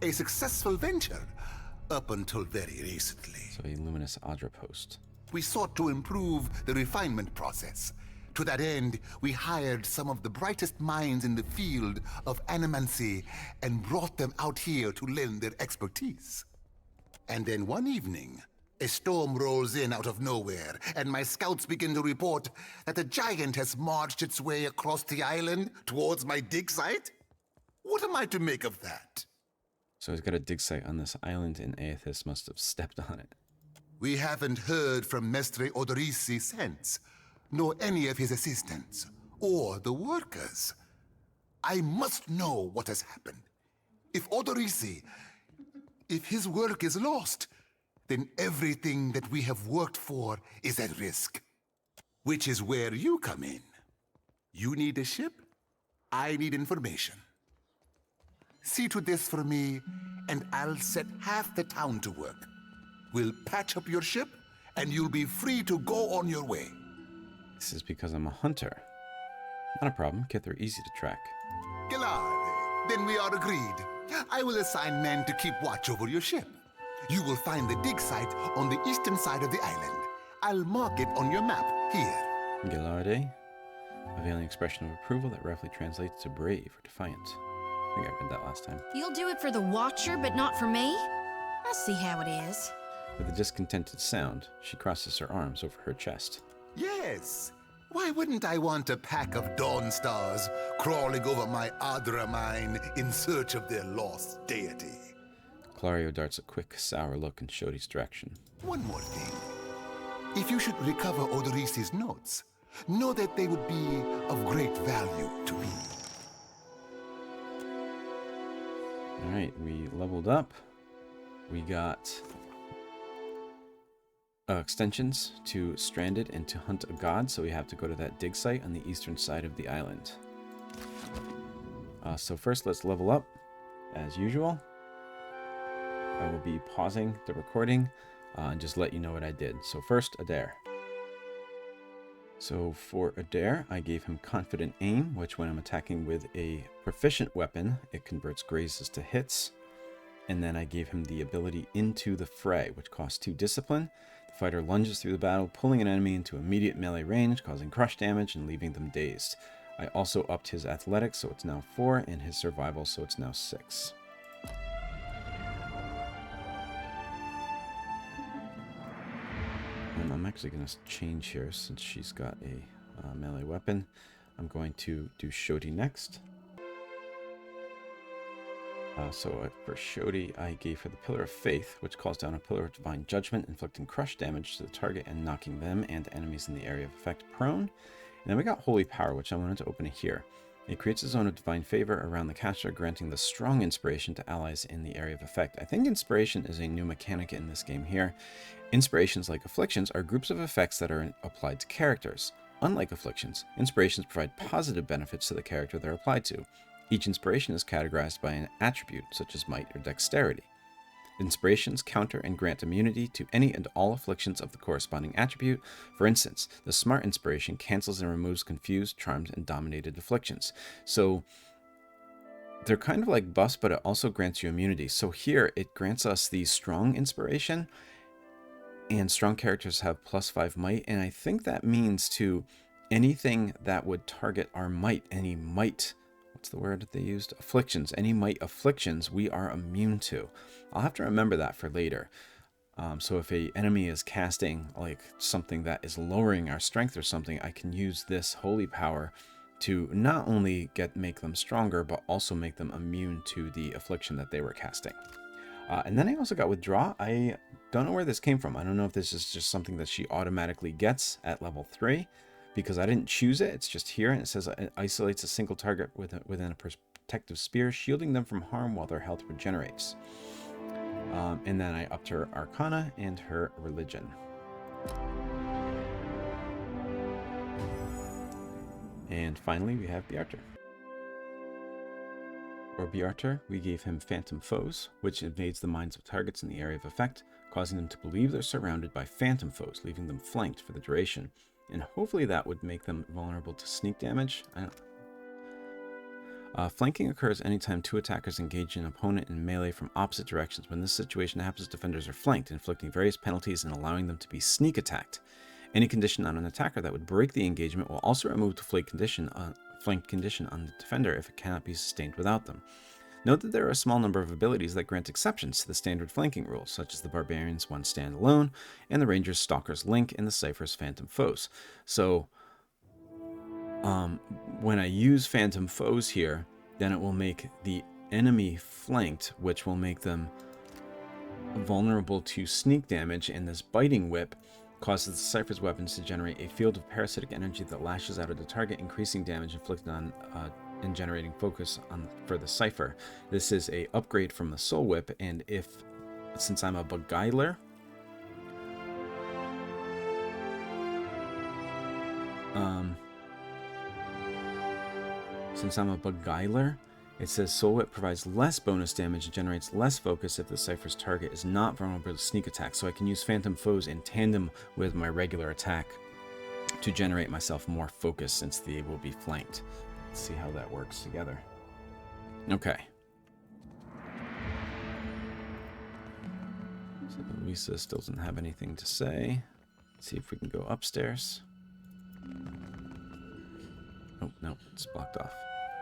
A successful venture, up until very recently. So a Luminous Adra post. We sought to improve the refinement process. To that end, we hired some of the brightest minds in the field of animancy and brought them out here to lend their expertise. And then one evening, a storm rolls in out of nowhere, and my scouts begin to report that a giant has marched its way across the island towards my dig site. What am I to make of that? So he's got a dig site on this island, and Aethys must have stepped on it. We haven't heard from Mestre Odorisi since, nor any of his assistants, or the workers. I must know what has happened. If Odorisi, if his work is lost, then everything that we have worked for is at risk. Which is where you come in. You need a ship, I need information. See to this for me, and I'll set half the town to work. We'll patch up your ship, and you'll be free to go on your way. This is because I'm a hunter. Not a problem, Kith are easy to track. Gillard, then we are agreed. I will assign men to keep watch over your ship. You will find the dig site on the eastern side of the island. I'll mark it on your map here. Galawain, a veiling expression of approval that roughly translates to brave or defiant. I think I read that last time. You'll do it for the Watcher, but not for me? I see how it is. With a discontented sound, she crosses her arms over her chest. Yes. Why wouldn't I want a pack of Dawn Stars crawling over my Adra mine in search of their lost deity? Clario darts a quick, sour look in Shodi's direction. One more thing. If you should recover Odorise's notes, know that they would be of great value to me. Alright, we leveled up. We got extensions to Stranded and to Hunt a God, so we have to go to that dig site on the eastern side of the island. So first, let's level up, as usual. I will be pausing the recording and just let you know what I did. So first, Adair. So for Adair, I gave him Confident Aim, which when I'm attacking with a proficient weapon, it converts grazes to hits. And then I gave him the ability Into the Fray, which costs 2 discipline. The fighter lunges through the battle, pulling an enemy into immediate melee range, causing crush damage and leaving them dazed. I also upped his athletics, so it's now 4, and his survival, so it's now 6. And I'm actually going to change here since she's got a melee weapon. I'm going to do Shodi next. So for Shodi, I gave her the Pillar of Faith, which calls down a Pillar of Divine Judgment, inflicting crush damage to the target and knocking them and enemies in the area of effect prone. And then we got Holy Power, which I wanted to open here. It creates a zone of divine favor around the caster, granting the strong inspiration to allies in the area of effect. I think inspiration is a new mechanic in this game here. Inspirations, like afflictions, are groups of effects that are applied to characters. Unlike afflictions, inspirations provide positive benefits to the character they're applied to. Each inspiration is categorized by an attribute, such as might or dexterity. Inspirations counter and grant immunity to any and all afflictions of the corresponding attribute. For instance, the Smart Inspiration cancels and removes confused, charmed, and dominated afflictions. So they're kind of like buffs, but it also grants you immunity. So here, it grants us the Strong Inspiration, and strong characters have +5 might, and I think that means to anything that would target our might, any might, what's the word that they used? Afflictions. Any might afflictions we are immune to. I'll have to remember that for later. So if a enemy is casting like something that is lowering our strength or something, I can use this holy power to not only make them stronger, but also make them immune to the affliction that they were casting. And then I also got Withdraw. I don't know where this came from. I don't know if this is just something that she automatically gets at level 3. Because I didn't choose it, it's just here, and it says it isolates a single target within a protective spear, shielding them from harm while their health regenerates. And then I upped her Arcana and her Religion. And finally, we have Gjarc. For Gjarc, we gave him Phantom Foes, which invades the minds of targets in the area of effect, causing them to believe they're surrounded by phantom foes, leaving them flanked for the duration. And hopefully that would make them vulnerable to sneak damage. I don't know. Flanking occurs anytime 2 attackers engage an opponent in melee from opposite directions. When this situation happens, defenders are flanked, inflicting various penalties and allowing them to be sneak attacked. Any condition on an attacker that would break the engagement will also remove the flanked condition on the defender if it cannot be sustained without them. Note that there are a small number of abilities that grant exceptions to the standard flanking rules, such as the Barbarian's One Stand Alone, and the Ranger's Stalker's Link, and the Cypher's Phantom Foes. So, when I use Phantom Foes here, then it will make the enemy flanked, which will make them vulnerable to sneak damage, and this Biting Whip causes the Cypher's weapons to generate a field of parasitic energy that lashes out at the target, increasing damage inflicted on and generating focus for the Cypher. This is a upgrade from the Soul Whip, and since I'm a Beguiler, it says Soul Whip provides less bonus damage and generates less focus if the Cypher's target is not vulnerable to sneak attack. So I can use Phantom Foes in tandem with my regular attack to generate myself more focus since they will be flanked. Let's see how that works together. Okay. So Luisa still doesn't have anything to say. Let's see if we can go upstairs. Oh, no, it's blocked off.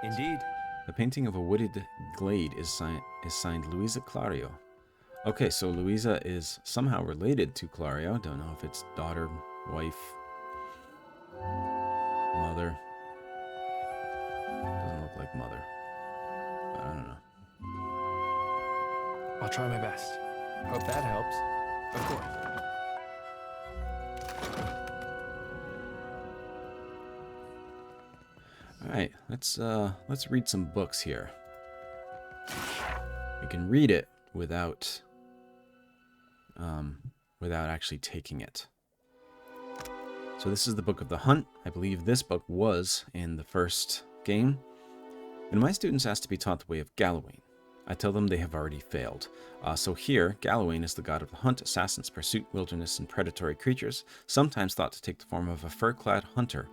Indeed. The painting of a wooded glade is signed Luisa Clario. Okay, so Luisa is somehow related to Clario. Don't know if it's daughter, wife, mother. Doesn't look like mother. But I don't know. I'll try my best. Hope that helps. Of course. All right, let's read some books here. We can read it without actually taking it. So this is the Book of the Hunt. I believe this book was in the first game. When my students ask to be taught the way of Galawain, I tell them they have already failed. So here, Galawain is the god of the hunt, assassins, pursuit, wilderness, and predatory creatures, sometimes thought to take the form of a fur-clad hunter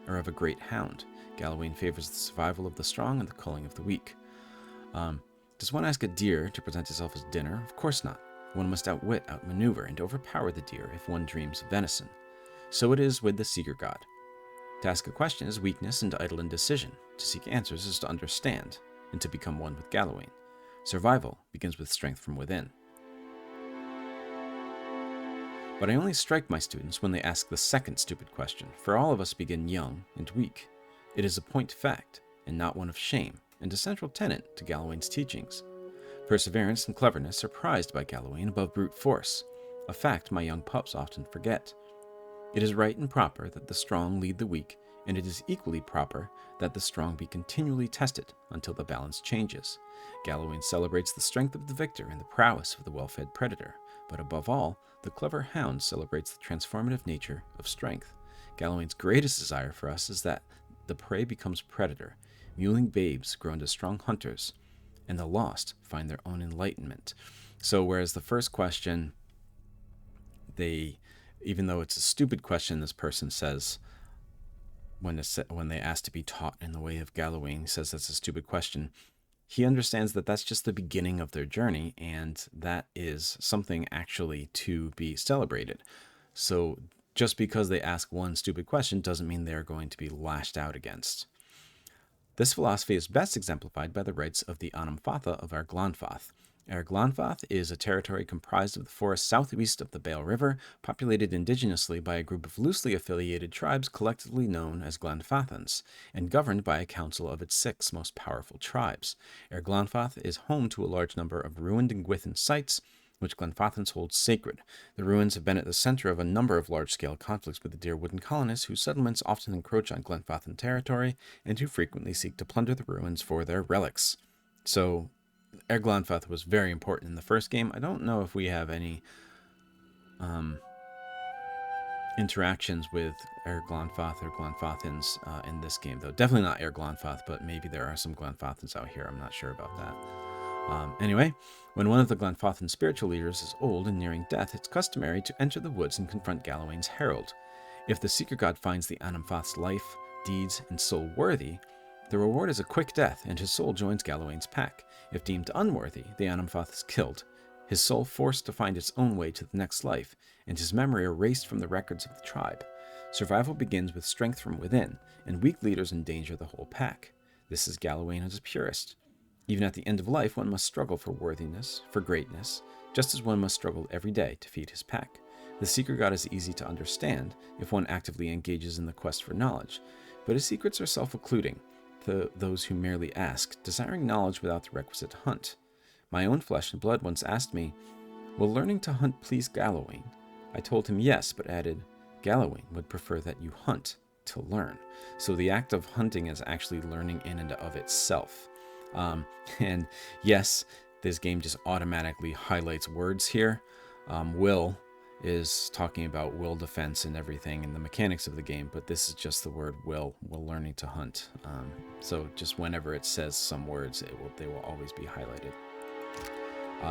or of a great hound. Galawain favors the survival of the strong and the culling of the weak. Does one ask a deer to present itself as dinner? Of course not. One must outwit, outmaneuver, and overpower the deer if one dreams of venison. So it is with the seeker god. To ask a question is weakness and idle indecision. To seek answers is to understand, and to become one with Galawain. Survival begins with strength from within. But I only strike my students when they ask the second stupid question, for all of us begin young and weak. It is a point fact, and not one of shame, and a central tenet to Galawain's teachings. Perseverance and cleverness are prized by Galawain above brute force, a fact my young pups often forget. It is right and proper that the strong lead the weak, and it is equally proper that the strong be continually tested until the balance changes. Galawain celebrates the strength of the victor and the prowess of the well-fed predator, but above all, the clever hound celebrates the transformative nature of strength. Galawain's greatest desire for us is that the prey becomes predator, mewling babes grow into strong hunters, and the lost find their own enlightenment. So whereas the first question, even though it's a stupid question, this person says, when they ask to be taught in the way of Galawain, he says that's a stupid question. He understands that that's just the beginning of their journey, and that is something actually to be celebrated. So just because they ask one stupid question doesn't mean they're going to be lashed out against. This philosophy is best exemplified by the rites of the Anamfatha of Erglanfath. Erglanfath is a territory comprised of the forest southeast of the Bale River, populated indigenously by a group of loosely affiliated tribes collectively known as Glanfathans, and governed by a council of its 6 most powerful tribes. Erglanfath is home to a large number of ruined Engwithan sites, which Glanfathans hold sacred. The ruins have been at the center of a number of large-scale conflicts with the Deerwooden colonists, whose settlements often encroach on Glanfathan territory, and who frequently seek to plunder the ruins for their relics. So Erglanfath was very important in the first game. I don't know if we have any interactions with Erglanfath or Glanfathans in this game, though. Definitely not Erglanfath, but maybe there are some Glanfathans out here. I'm not sure about that. Anyway, when one of the Glanfathan spiritual leaders is old and nearing death, it's customary to enter the woods and confront Galawain's herald. If the seeker god finds the Anamfath's life, deeds, and soul worthy, the reward is a quick death, and his soul joins Galawain's pack. If deemed unworthy, the Anamfath is killed, his soul forced to find its own way to the next life, and his memory erased from the records of the tribe. Survival begins with strength from within, and weak leaders endanger the whole pack. This is Galawain at his purest. Even at the end of life, one must struggle for worthiness, for greatness, just as one must struggle every day to feed his pack. The seeker god is easy to understand if one actively engages in the quest for knowledge, but his secrets are self-occluding to those who merely ask, desiring knowledge without the requisite hunt. My own flesh and blood once asked me, "Will learning to hunt please Galawain?" I told him yes, but added, "Galawain would prefer that you hunt to learn." So the act of hunting is actually learning in and of itself. And yes, this game just automatically highlights words here. Will is talking about will defense and everything and the mechanics of the game, but this is just the word will learning to hunt. So just whenever it says some words, they will always be highlighted.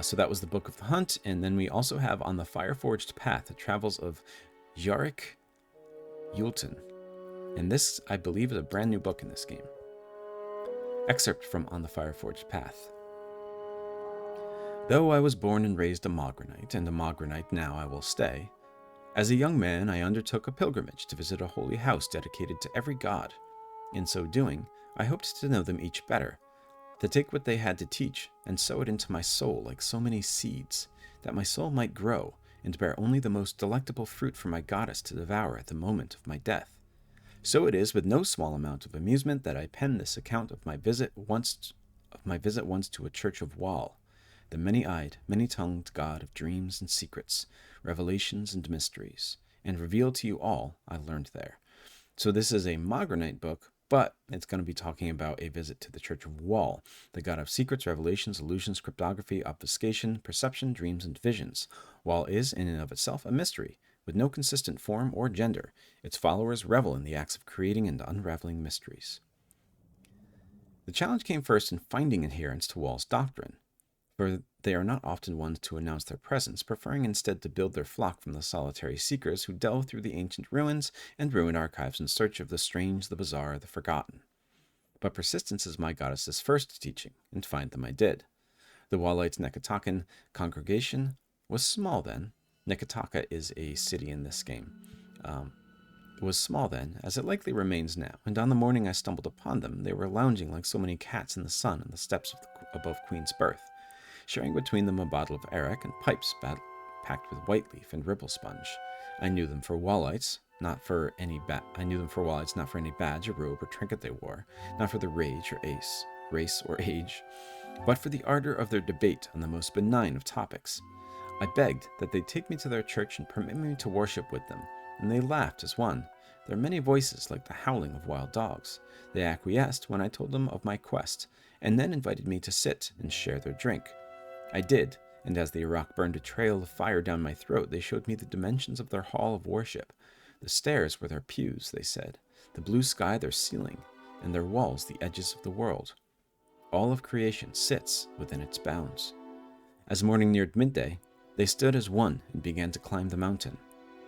So that was the Book of the Hunt, and then we also have On the Fire-Forged Path, the Travels of Gjarc Yltan. And this, I believe, is a brand new book in this game. Excerpt from On the Fire-Forged Path. Though I was born and raised a Mogranite, and a Mogranite now I will stay, as a young man I undertook a pilgrimage to visit a holy house dedicated to every god. In so doing, I hoped to know them each better, to take what they had to teach and sow it into my soul like so many seeds, that my soul might grow and bear only the most delectable fruit for my goddess to devour at the moment of my death. So it is with no small amount of amusement that I pen this account of my visit once to a church of Wall, the many-eyed, many-tongued god of dreams and secrets, revelations and mysteries, and reveal to you all I learned there. So this is a Mogranite book, but it's going to be talking about a visit to the Church of Wall, the god of secrets, revelations, illusions, cryptography, obfuscation, perception, dreams, and visions. Wall is, in and of itself, a mystery, with no consistent form or gender. Its followers revel in the acts of creating and unraveling mysteries. The challenge came first in finding adherents to Wall's doctrine, for they are not often ones to announce their presence, preferring instead to build their flock from the solitary seekers who delve through the ancient ruins and ruined archives in search of the strange, the bizarre, the forgotten. But persistence is my goddess's first teaching, and find them I did. The Wallites' Nekatakan congregation was small then. Nekataka is a city in this game. It was small then, as it likely remains now, and on the morning I stumbled upon them, they were lounging like so many cats in the sun on the steps above Queen's Berth, sharing between them a bottle of arrack and pipes packed with white leaf and ripple sponge. I knew them for Wallites, not for any badge or robe or trinket they wore, not for the race or age, but for the ardor of their debate on the most benign of topics. I begged that they take me to their church and permit me to worship with them, and they laughed as one, their many voices like the howling of wild dogs. They acquiesced when I told them of my quest, and then invited me to sit and share their drink. I did, and as the Iraq burned a trail of fire down my throat, they showed me the dimensions of their hall of worship. The stairs were their pews, they said, the blue sky their ceiling, and their walls the edges of the world. All of creation sits within its bounds. As morning neared midday, they stood as one and began to climb the mountain.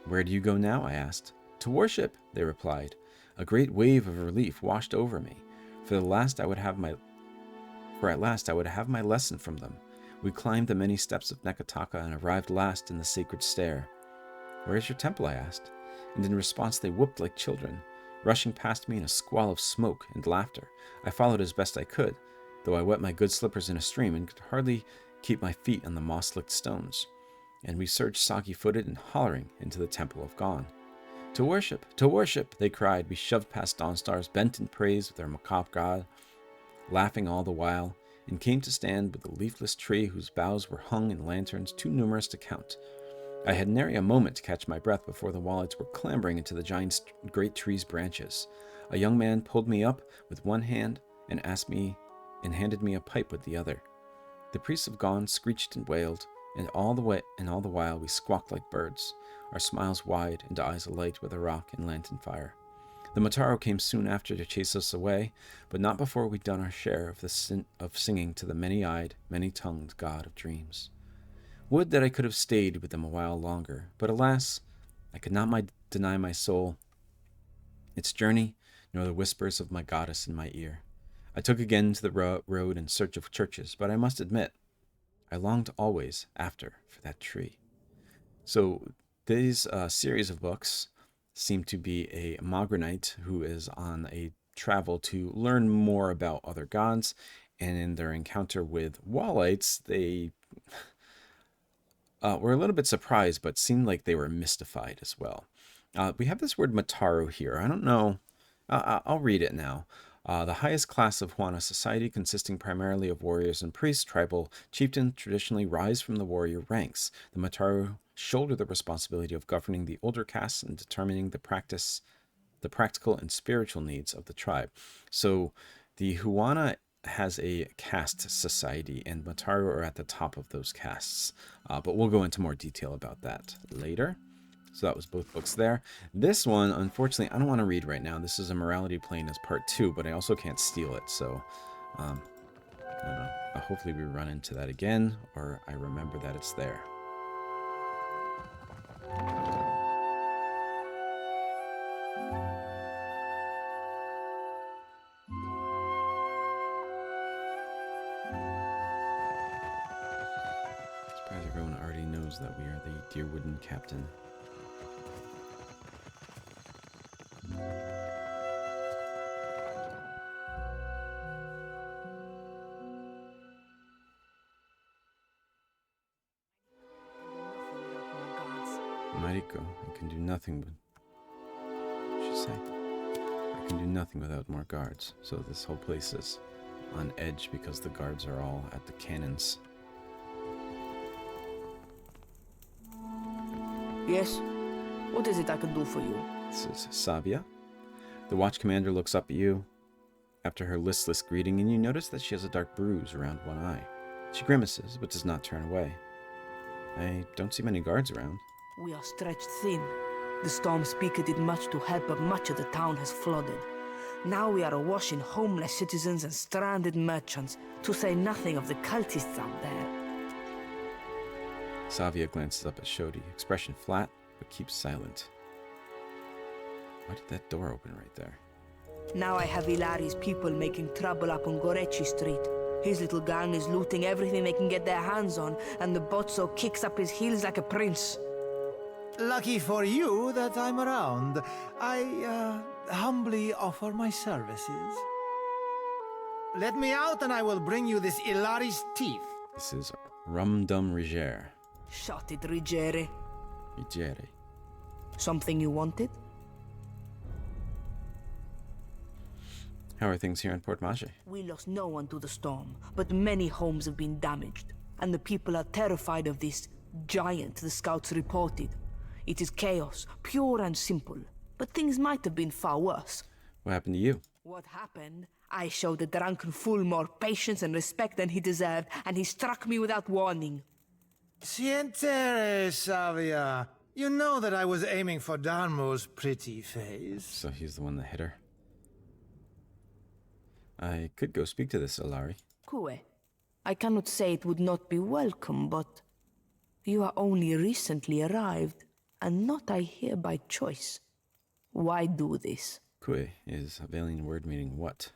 Where do you go now? I asked. To worship, they replied. A great wave of relief washed over me, for at last I would have my lesson from them. We climbed the many steps of Nekataka and arrived last in the sacred stair. Where is your temple? I asked, and in response they whooped like children, rushing past me in a squall of smoke and laughter. I followed as best I could, though I wet my good slippers in a stream and could hardly keep my feet on the moss-licked stones, and we surged soggy-footed and hollering into the Temple of Gon. To worship, they cried. We shoved past Dawnstars, bent in praise of their macabre god, laughing all the while, and came to stand with the leafless tree whose boughs were hung in lanterns too numerous to count. I had nary a moment to catch my breath before the Wallites were clambering into the giant great tree's branches. A young man pulled me up with one hand and handed me a pipe with the other. The priests of Gon screeched and wailed, and all the while we squawked like birds, our smiles wide and eyes alight with Iraq and lantern fire. The Mataro came soon after to chase us away, but not before we'd done our share of singing to the many-eyed, many-tongued god of dreams. Would that I could have stayed with them a while longer, but alas, I could not deny my soul its journey, nor the whispers of my goddess in my ear. I took again to the road in search of churches, but I must admit, I longed always after for that tree. So these series of books seem to be a Mogranite who is on a travel to learn more about other gods, and in their encounter with Wallites, they were a little bit surprised, but seemed like they were mystified as well. We have this word Mataru here. I don't know. I'll read it now. The highest class of Huana society, consisting primarily of warriors and priests, tribal chieftains traditionally rise from the warrior ranks. The Mataru shoulder the responsibility of governing the older castes and determining the practical and spiritual needs of the tribe. So the Huana has a caste society, and Mataru are at the top of those castes. But we'll go into more detail about that later. So that was both books there. This one, unfortunately, I don't want to read right now. This is a morality plane as part 2, but I also can't steal it. So, I don't know. Hopefully we run into that again, or I remember that it's there. knows that we are the dear wooden captain. Mariko, I can do nothing but... She said, I can do nothing without more guards. So this whole place is on edge because the guards are all at the cannons. Yes? What is it I can do for you? This is Savia. The watch commander looks up at you after her listless greeting, and you notice that she has a dark bruise around one eye. She grimaces, but does not turn away. I don't see many guards around. We are stretched thin. The storm speaker did much to help, but much of the town has flooded. Now we are awash in homeless citizens and stranded merchants, to say nothing of the cultists out there. Savia glances up at Shodi, expression flat, but keeps silent. Why did that door open right there? Now I have Ilari's people making trouble up on Gorecci Street. His little gang is looting everything they can get their hands on, and the Bozzo kicks up his heels like a prince. Lucky for you that I'm around. I humbly offer my services. Let me out and I will bring you this Ilari's teeth. This is Rumdum Rigere. Shut it, Rigere. Rigere. Something you wanted? How are things here in Port Maje? We lost no one to the storm, but many homes have been damaged, and the people are terrified of this giant the scouts reported. It is chaos, pure and simple, but things might have been far worse. What happened to you? What happened? I showed the drunken fool more patience and respect than he deserved, and he struck me without warning. Sientere, Savia. You know that I was aiming for Darmo's pretty face. So he's the one that hit her. I could go speak to this Ilari. Kue, I cannot say it would not be welcome, but you are only recently arrived, and not I here by choice. Why do this? Kue is a Valian word meaning what?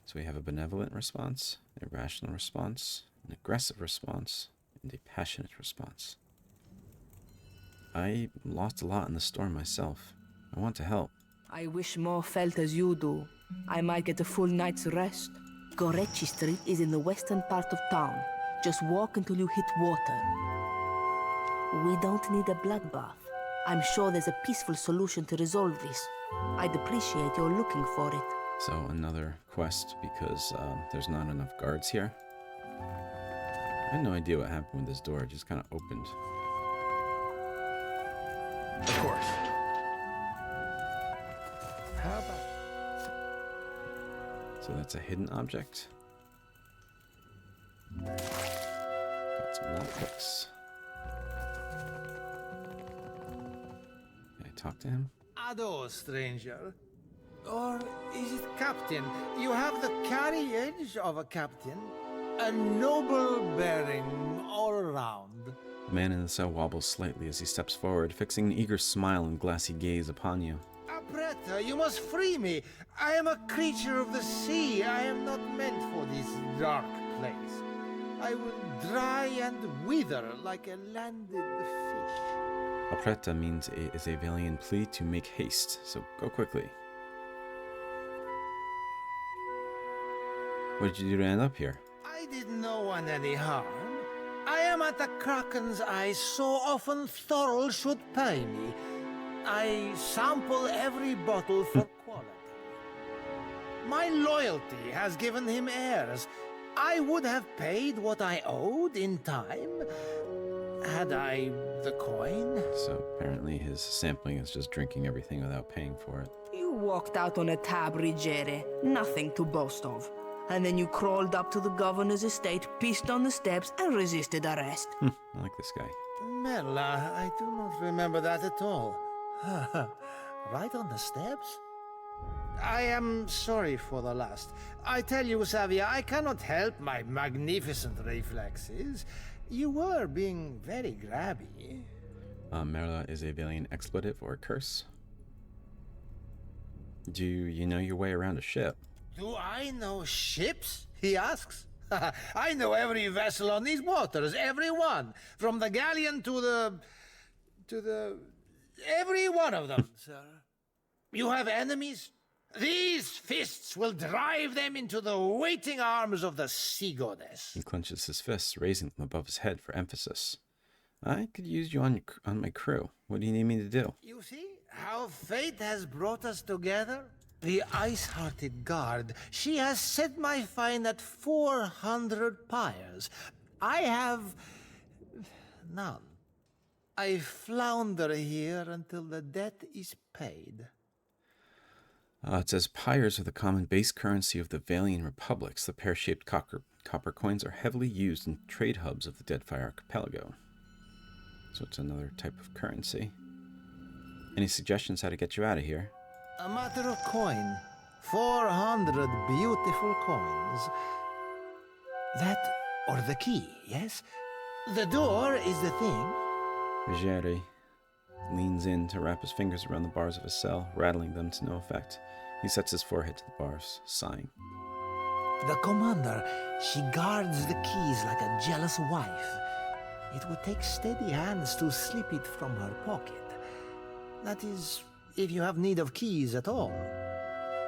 So we have a benevolent response, a rational response, an aggressive response, and a passionate response. I lost a lot in the storm myself. I want to help. I wish more felt as you do. I might get a full night's rest. Gorecci Street is in the western part of town. Just walk until you hit water. We don't need a bloodbath. I'm sure there's a peaceful solution to resolve this. I'd appreciate your looking for it. So another quest because there's not enough guards here. I had no idea what happened with this door. It just kind of opened. Of course. How about... So that's a hidden object. Got some lockpicks. Can I talk to him? Ado, stranger. Or is it captain? You have the carriage of a captain. A noble bearing all around. The man in the cell wobbles slightly as he steps forward, fixing an eager smile and glassy gaze upon you. Apretta, you must free me. I am a creature of the sea. I am not meant for this dark place. I will dry and wither like a landed fish. Apretta means is a Valian plea to make haste, so go quickly. What did you do to end up here? I did no one any harm. I am at the Kraken's eyes so often Thorol should pay me. I sample every bottle for quality. My loyalty has given him heirs. I would have paid what I owed in time, had I the coin. So apparently his sampling is just drinking everything without paying for it. You walked out on a tab, Rigere. Nothing to boast of. And then you crawled up to the governor's estate, pissed on the steps, and resisted arrest. I like this guy. Merla, I do not remember that at all. Right on the steps? I am sorry for the last. I tell you, Savia, I cannot help my magnificent reflexes. You were being very grabby. Merla is a Valian expletive or curse. Do you know your way around a ship? Do I know ships? He asks. I know every vessel on these waters, every one. From the galleon to the... every one of them, sir. You have enemies? These fists will drive them into the waiting arms of the sea goddess. He clenches his fists, raising them above his head for emphasis. I could use you on my crew. What do you need me to do? You see how fate has brought us together? The ice-hearted guard, she has set my fine at 400 pyres. I have none. I flounder here until the debt is paid. It says pyres are the common base currency of the Valian republics. The pear-shaped copper coins are heavily used in trade hubs of the Deadfire archipelago. So it's another type of currency. Any suggestions how to get you out of here? A matter of coin. 400 beautiful coins. That or the key, yes? The door is the thing. Gjarc leans in to wrap his fingers around the bars of his cell, rattling them to no effect. He sets his forehead to the bars, sighing. The commander, she guards the keys like a jealous wife. It would take steady hands to slip it from her pocket. That is, if you have need of keys at all.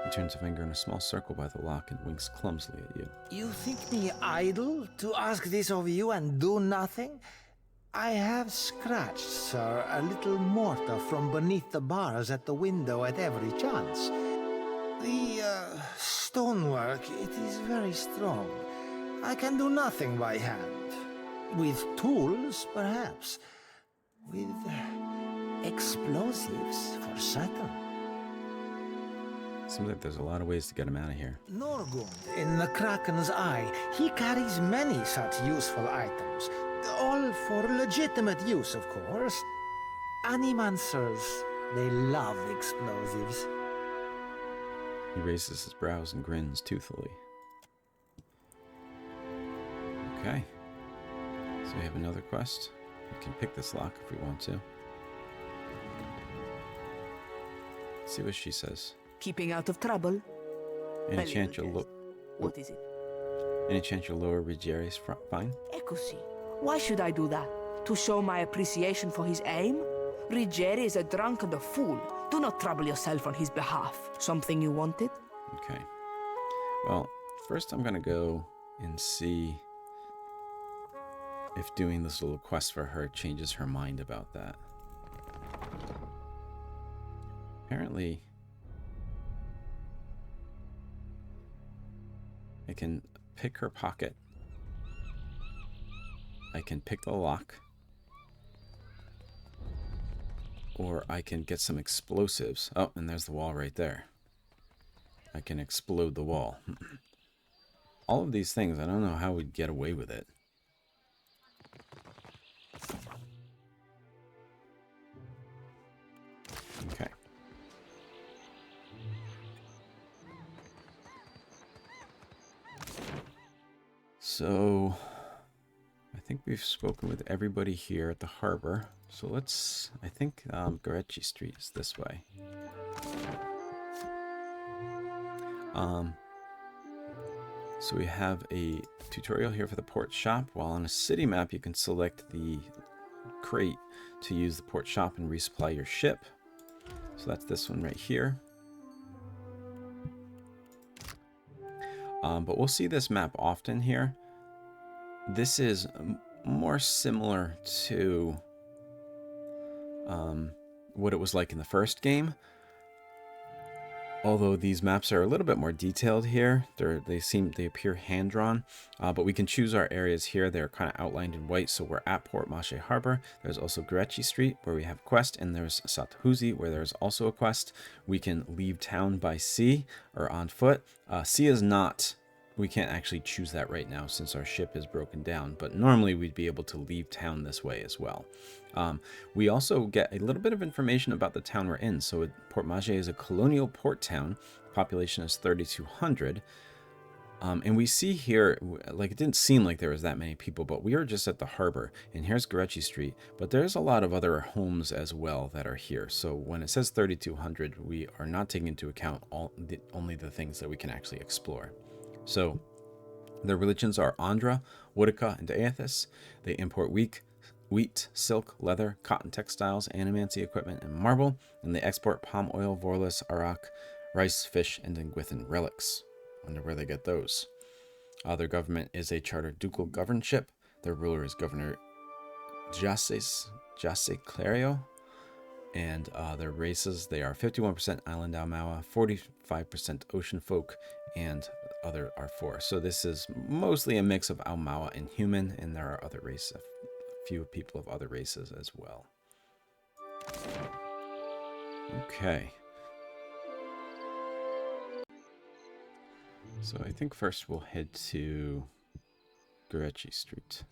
He turns a finger in a small circle by the lock and winks clumsily at you. You think me idle to ask this of you and do nothing? I have scratched, sir, a little mortar from beneath the bars at the window at every chance. The stonework, it is very strong. I can do nothing by hand. With tools, perhaps. With explosives, for certain. Seems like there's a lot of ways to get him out of here. Norgund, in the Kraken's eye, he carries many such useful items. All for legitimate use, of course. Animancers, they love explosives. He raises his brows and grins toothily. Okay. So we have another quest. We can pick this lock if we want to. Let's see what she says. Keeping out of trouble. Any chance you'll What is it? Any chance you'll lower Gjarc's fine? Eccoci. Why should I do that? To show my appreciation for his aim? Gjarc is a drunk and a fool. Do not trouble yourself on his behalf. Something you wanted? Okay. Well, first I'm gonna go and see if doing this little quest for her changes her mind about that. Apparently, I can pick her pocket. I can pick the lock. Or I can get some explosives. Oh, and there's the wall right there. I can explode the wall. All of these things, I don't know how we'd get away with it. Okay. So, I think we've spoken with everybody here at the harbor. So let's, I think Gorecci Street is this way. So we have a tutorial here for the port shop. While on a city map, you can select the crate to use the port shop and resupply your ship. So that's this one right here. But we'll see this map often here. This is more similar to what it was like in the first game. Although these maps are a little bit more detailed here. They appear hand-drawn, but we can choose our areas here. They're kind of outlined in white, so we're at Port Maje Harbor. There's also Gorecci Street, where we have a quest, and there's Satahuzi, where there's also a quest. We can leave town by sea or on foot. Sea is not... We can't actually choose that right now since our ship is broken down, but normally we'd be able to leave town this way as well. We also get a little bit of information about the town we're in. So Port Maje is a colonial port town. The population is 3,200. And we see here, like, it didn't seem like there was that many people, but we are just at the harbor. And here's Gorecci Street. But there's a lot of other homes as well that are here. So when it says 3,200, we are not taking into account only the things that we can actually explore. So Their religions are Andhra, Woodica, and Aethys. They import wheat, silk, leather, cotton textiles, animancy equipment, and marble, and they export palm oil, vorlis, arak, rice, fish, and Engwithan relics. Wonder where they get those. Their government is a chartered ducal governorship. Their ruler is Governor Jase Clario. And their races, they are 51% Island Aumaua, 45% Ocean Folk, and other are 4. So this is mostly a mix of Aumaua and human, and there are other races, a few people of other races as well. Okay. So I think first we'll head to Gorecci Street.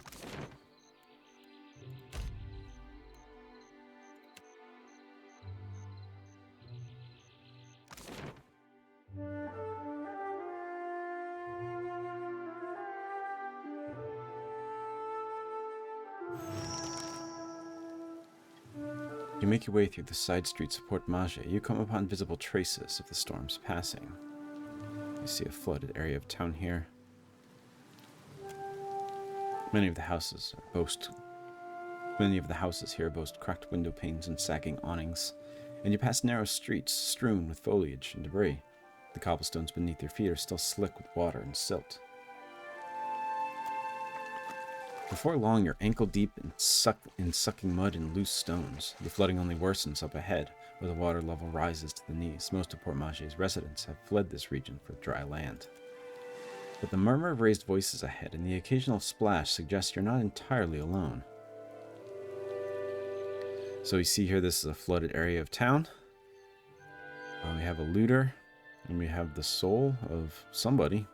You make your way through the side streets of Port Maje. You come upon visible traces of the storm's passing. You see a flooded area of town here. Many of the houses here boast cracked window panes and sagging awnings, and you pass narrow streets strewn with foliage and debris. The cobblestones beneath your feet are still slick with water and silt. Before long, you're ankle deep in sucking mud and loose stones. The flooding only worsens up ahead, where the water level rises to the knees. Most of Port Maje's residents have fled this region for dry land. But the murmur of raised voices ahead and the occasional splash suggests you're not entirely alone. So you see here, this is a flooded area of town. We have a looter, and we have the soul of somebody.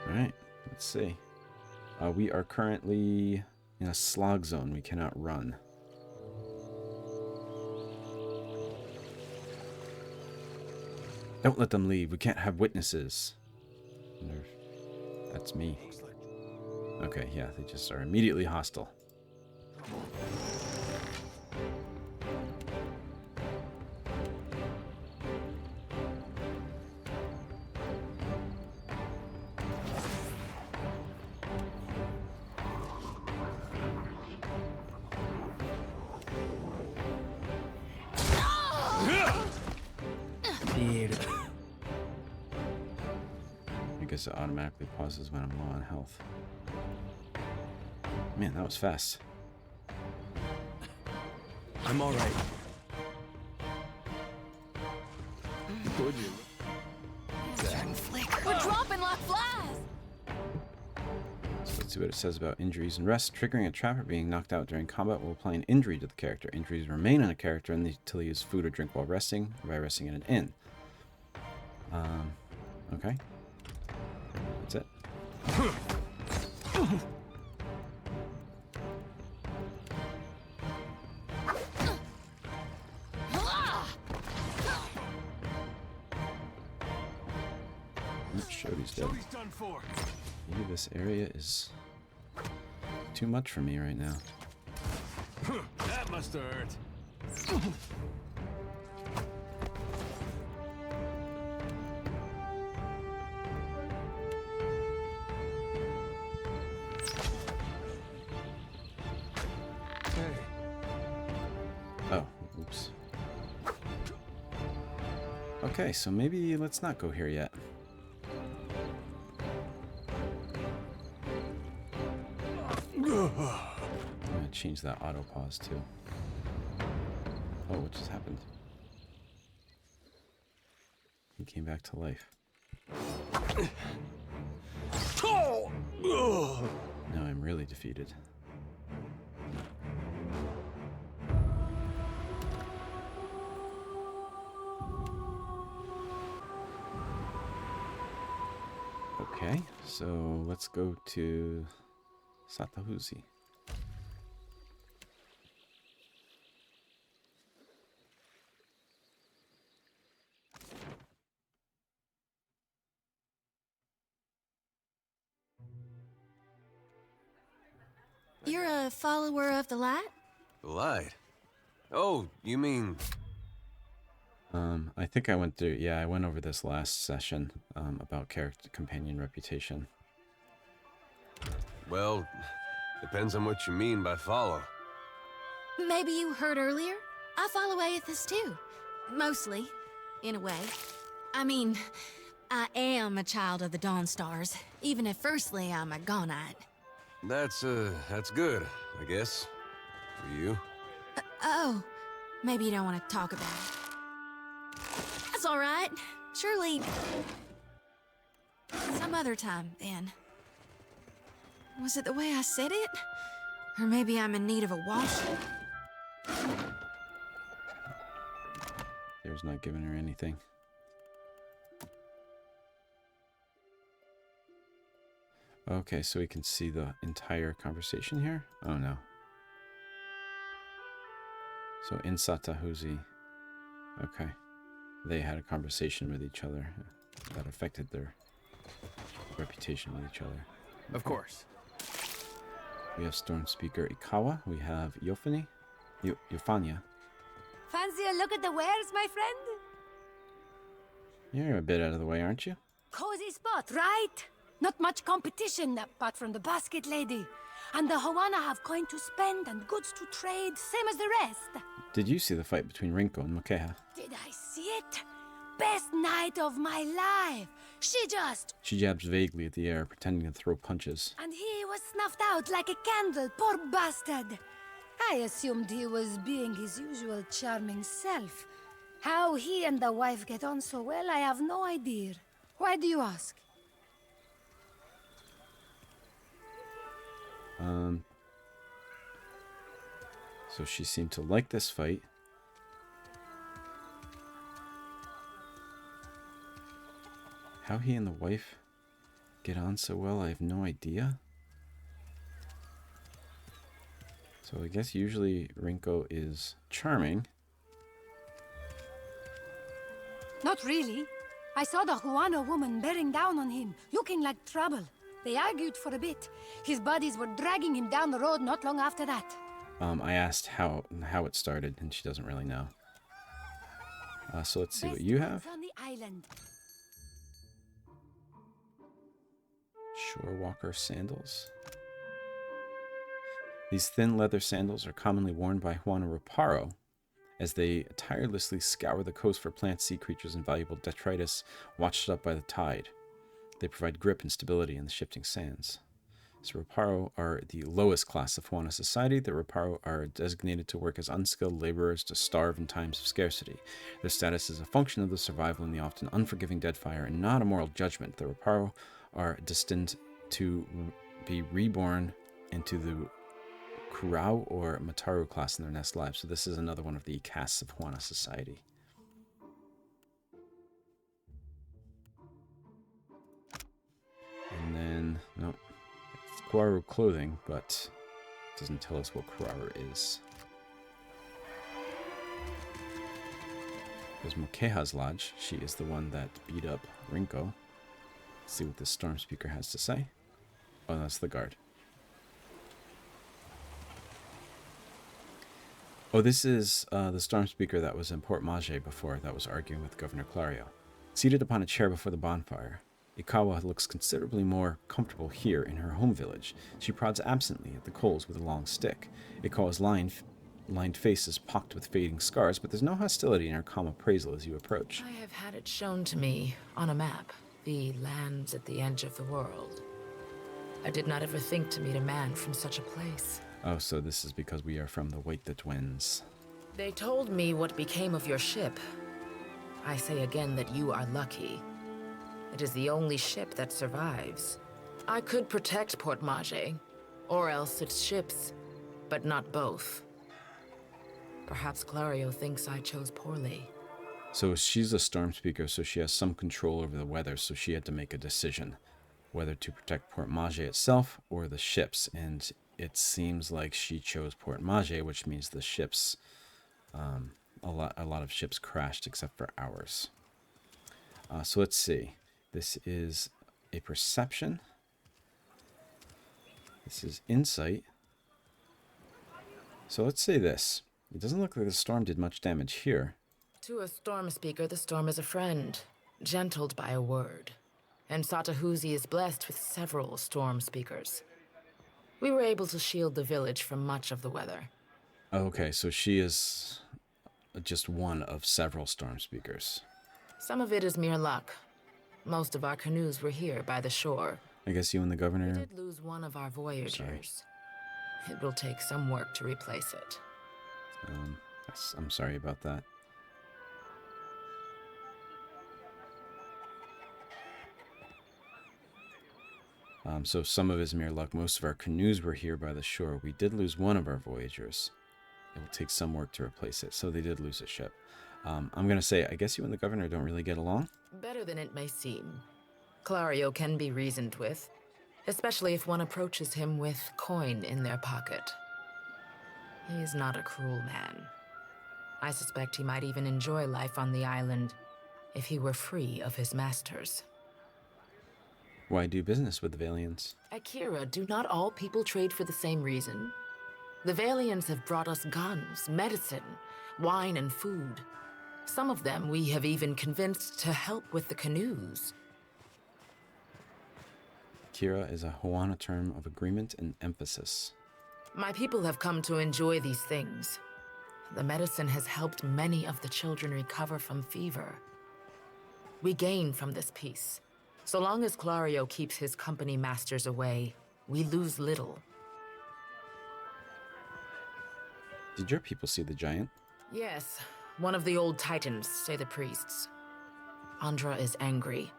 Alright, let's see. We are currently in a slog zone. We cannot run. Don't let them leave. We can't have witnesses. That's me. Okay, yeah, they just are immediately hostile. It automatically pauses when I'm low on health. Man, that was fast. I'm all right. Told you. We're dropping like flies! So let's see what it says about injuries and rest. Triggering a trap or being knocked out during combat will apply an injury to the character. Injuries remain on a character until he uses food or drink while resting, or by resting in an inn. Okay. That's it. Shody's dead. Maybe this area is too much for me right now. That must have hurt. Oh, oops. Okay, so maybe let's not go here yet. I'm gonna change that auto pause too. Oh, what just happened? He came back to life. Now I'm really defeated. Okay, so let's go to Satahuzi. You're a follower of the light? The light? Oh, you mean... I think I went through, yeah, I went over this last session, about character companion reputation. Well, depends on what you mean by follow. Maybe you heard earlier? I follow Aethys too. Mostly, in a way. I mean, I am a child of the Dawnstars, even if firstly I'm a Gaunite. That's good, I guess. For you. Oh, maybe you don't want to talk about it. That's all right. Surely, some other time, then. Was it the way I said it? Or maybe I'm in need of a wash? There's not giving her anything. Okay, so we can see the entire conversation here? Oh no. So in Satahuzi, okay, they had a conversation with each other that affected their reputation with each other. Of course. We have Storm Speaker Ikawha. We have Yofani, Yofania. Fancy a look at the wares, my friend? You're a bit out of the way, aren't you? Cozy spot, right? Not much competition apart from the basket lady. And the Huana have coin to spend and goods to trade, same as the rest. Did you see the fight between Rinco and Mokeha? Did I see it? Best night of my life. She jabs vaguely at the air, pretending to throw punches. And he was snuffed out like a candle, poor bastard. I assumed he was being his usual charming self. How he and the wife get on so well, I have no idea. Why do you ask? So she seemed to like this fight. How he and the wife get on so well, I have no idea. So I guess usually Rinco is charming. Not really. I saw the Huana woman bearing down on him, looking like trouble. They argued for a bit. His buddies were dragging him down the road not long after that. I asked how it started, and she doesn't really know. So let's see what you have. On the island. Shorewalker sandals. These thin leather sandals are commonly worn by Juana Reparo as they tirelessly scour the coast for plants, sea creatures, and valuable detritus washed up by the tide. They provide grip and stability in the shifting sands. So Reparo are the lowest class of Juana society. The Reparo are designated to work as unskilled laborers to starve in times of scarcity. Their status is a function of the survival in the often unforgiving Deadfire and not a moral judgment. The Reparo are destined to be reborn into the Kurau or Mataru class in their next life. So this is another one of the castes of Juana society. And then, no, it's Kwaru clothing, but it doesn't tell us what Kwaru is. There's Mokeha's lodge. She is the one that beat up Rinco. Let's see what this Storm Speaker has to say. Oh, that's the guard. Oh, this is the Storm Speaker that was in Port Maje before, that was arguing with Governor Clario. Seated upon a chair before the bonfire, Ikawha looks considerably more comfortable here in her home village. She prods absently at the coals with a long stick. Ikawha's lined face is pocked with fading scars, but there's no hostility in her calm appraisal as you approach. I have had it shown to me on a map, the lands at the edge of the world. I did not ever think to meet a man from such a place. Oh, so this is because we are from the Wake the Twins. They told me what became of your ship. I say again that you are lucky. It is the only ship that survives. I could protect Port Maje, or else its ships, but not both. Perhaps Clario thinks I chose poorly. So she's a Storm Speaker, so she has some control over the weather, so she had to make a decision whether to protect Port Maje itself or the ships, and it seems like she chose Port Maje, which means the ships, a lot of ships crashed except for ours. So let's see. This is a perception. This is insight. So let's say this. It doesn't look like the storm did much damage here. To a Storm Speaker, the storm is a friend, gentled by a word. And Satahuzi is blessed with several Storm Speakers. We were able to shield the village from much of the weather. Okay, so she is just one of several storm speakers. Some of it is mere luck. Most of our canoes were here by the shore. I guess you and the governor... We did lose one of our voyagers. Sorry. It will take some work to replace it. I'm sorry about that. So some of it is mere luck. Most of our canoes were here by the shore. We did lose one of our voyagers. It will take some work to replace it. So they did lose a ship. I'm going to say, I guess you and the governor don't really get along? Better than it may seem. Clario can be reasoned with, especially if one approaches him with coin in their pocket. He is not a cruel man. I suspect he might even enjoy life on the island if he were free of his masters. Why do business with the Valians? Akira, do not all people trade for the same reason? The Valians have brought us guns, medicine, wine, and food. Some of them we have even convinced to help with the canoes. Kira is a Huana term of agreement and emphasis. My people have come to enjoy these things. The medicine has helped many of the children recover from fever. We gain from this peace. So long as Clario keeps his company masters away, we lose little. Did your people see the giant? Yes, one of the old titans, say the priests. Andra is angry,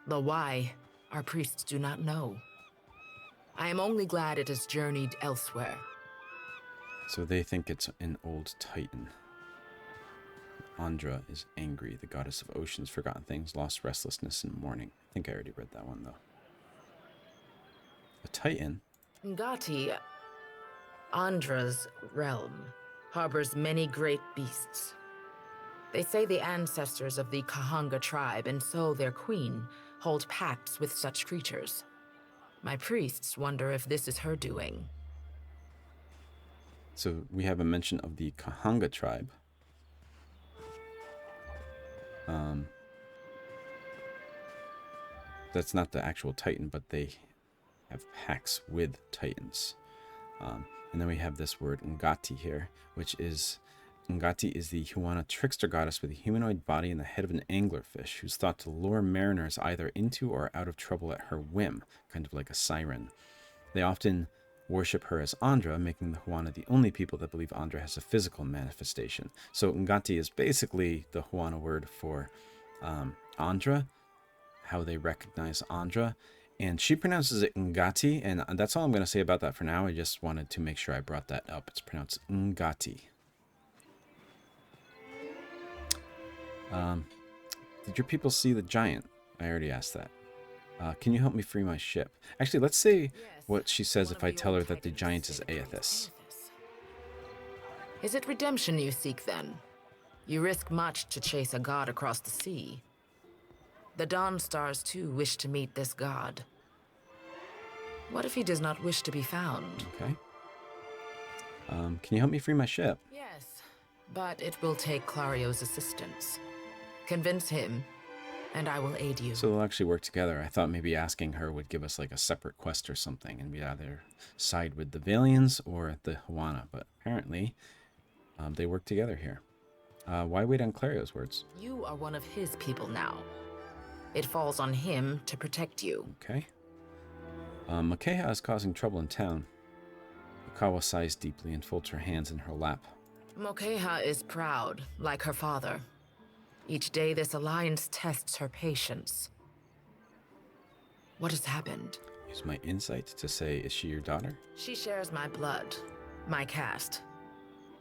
though why, our priests do not know. I am only glad it has journeyed elsewhere. So they think it's an old titan. Andra is angry, the goddess of oceans, forgotten things, lost restlessness, and mourning. I think I already read that one, though. A titan? Ngati, Andra's realm, harbors many great beasts. They say the ancestors of the Kahanga tribe, and so their queen, hold pacts with such creatures. My priests wonder if this is her doing. So we have a mention of the Kahanga tribe. That's not the actual titan, but they have pacts with titans. And then we have this word Ngati here, which is... Ngati is the Huana trickster goddess with a humanoid body and the head of an anglerfish, who's thought to lure mariners either into or out of trouble at her whim, kind of like a siren. They often worship her as Andra, making the Huana the only people that believe Andra has a physical manifestation. So Ngati is basically the Huana word for Andra, how they recognize Andra. And she pronounces it Ngati, and that's all I'm going to say about that for now. I just wanted to make sure I brought that up. It's pronounced Ngati. Did your people see the giant? I already asked that. Can you help me free my ship? Actually, let's see what she says if I tell her that the giant is Aethys. Is it redemption you seek, then? You risk much to chase a god across the sea. The Dawn Stars, too, wish to meet this god. What if he does not wish to be found? Okay. Can you help me free my ship? Yes, but it will take Clario's assistance. Convince him, and I will aid you. So they'll actually work together. I thought maybe asking her would give us like a separate quest or something, and we'd either side with the Valians or the Huana, but apparently they work together here. Why wait on Clario's words? You are one of his people now. It falls on him to protect you. Okay. Mokeha is causing trouble in town. Ikawha sighs deeply and folds her hands in her lap. Mokeha is proud, like her father. Each day this alliance tests her patience. What has happened? Use my insight to say, is she your daughter? She shares my blood, my caste,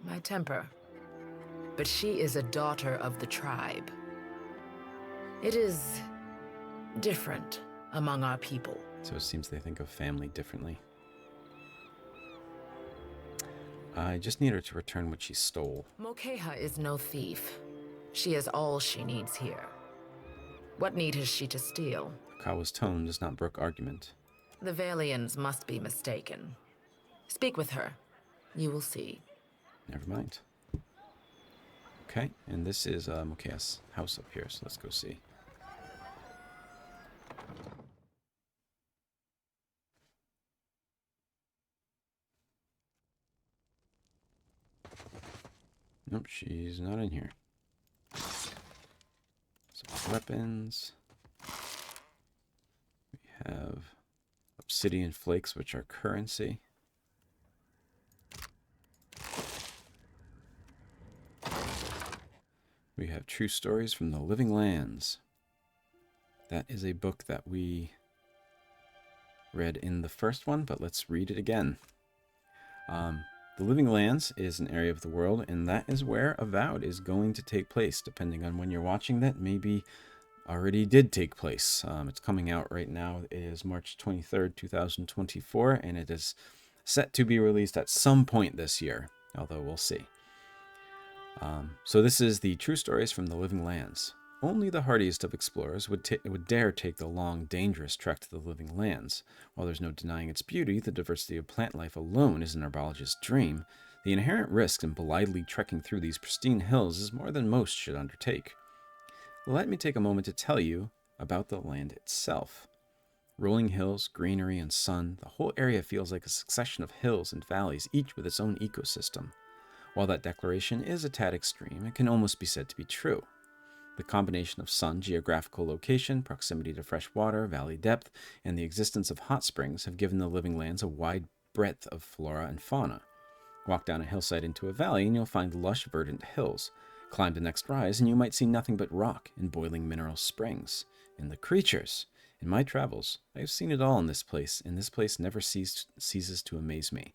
my temper. But she is a daughter of the tribe. It is different among our people. So it seems they think of family differently. I just need her to return what she stole. Mokeha is no thief. She has all she needs here. What need has she to steal? Ikawha's tone does not brook argument. The Valians must be mistaken. Speak with her. You will see. Never mind. Okay, and this is Mokeha's house up here, so let's go see. Nope, she's not in here. Some weapons. We have obsidian flakes, which are currency. We have True Stories from the Living Lands. That is a book that we read in the first one, but let's read it again. The Living Lands is an area of the world, and that is where Avowed is going to take place. Depending on when you're watching that, maybe already did take place. It's coming out right now. It is March 23rd, 2024, and it is set to be released at some point this year, although we'll see. So this is the True Stories from the Living Lands. Only the hardiest of explorers would dare take the long, dangerous trek to the Living Lands. While there's no denying its beauty, the diversity of plant life alone is an herbologist's dream. The inherent risk in blithely trekking through these pristine hills is more than most should undertake. Let me take a moment to tell you about the land itself. Rolling hills, greenery, and sun, the whole area feels like a succession of hills and valleys, each with its own ecosystem. While that declaration is a tad extreme, it can almost be said to be true. The combination of sun, geographical location, proximity to fresh water, valley depth, and the existence of hot springs have given the Living Lands a wide breadth of flora and fauna. Walk down a hillside into a valley and you'll find lush, verdant hills. Climb the next rise and you might see nothing but rock and boiling mineral springs. And the creatures! In my travels, I have seen it all in this place, and this place never ceases to amaze me.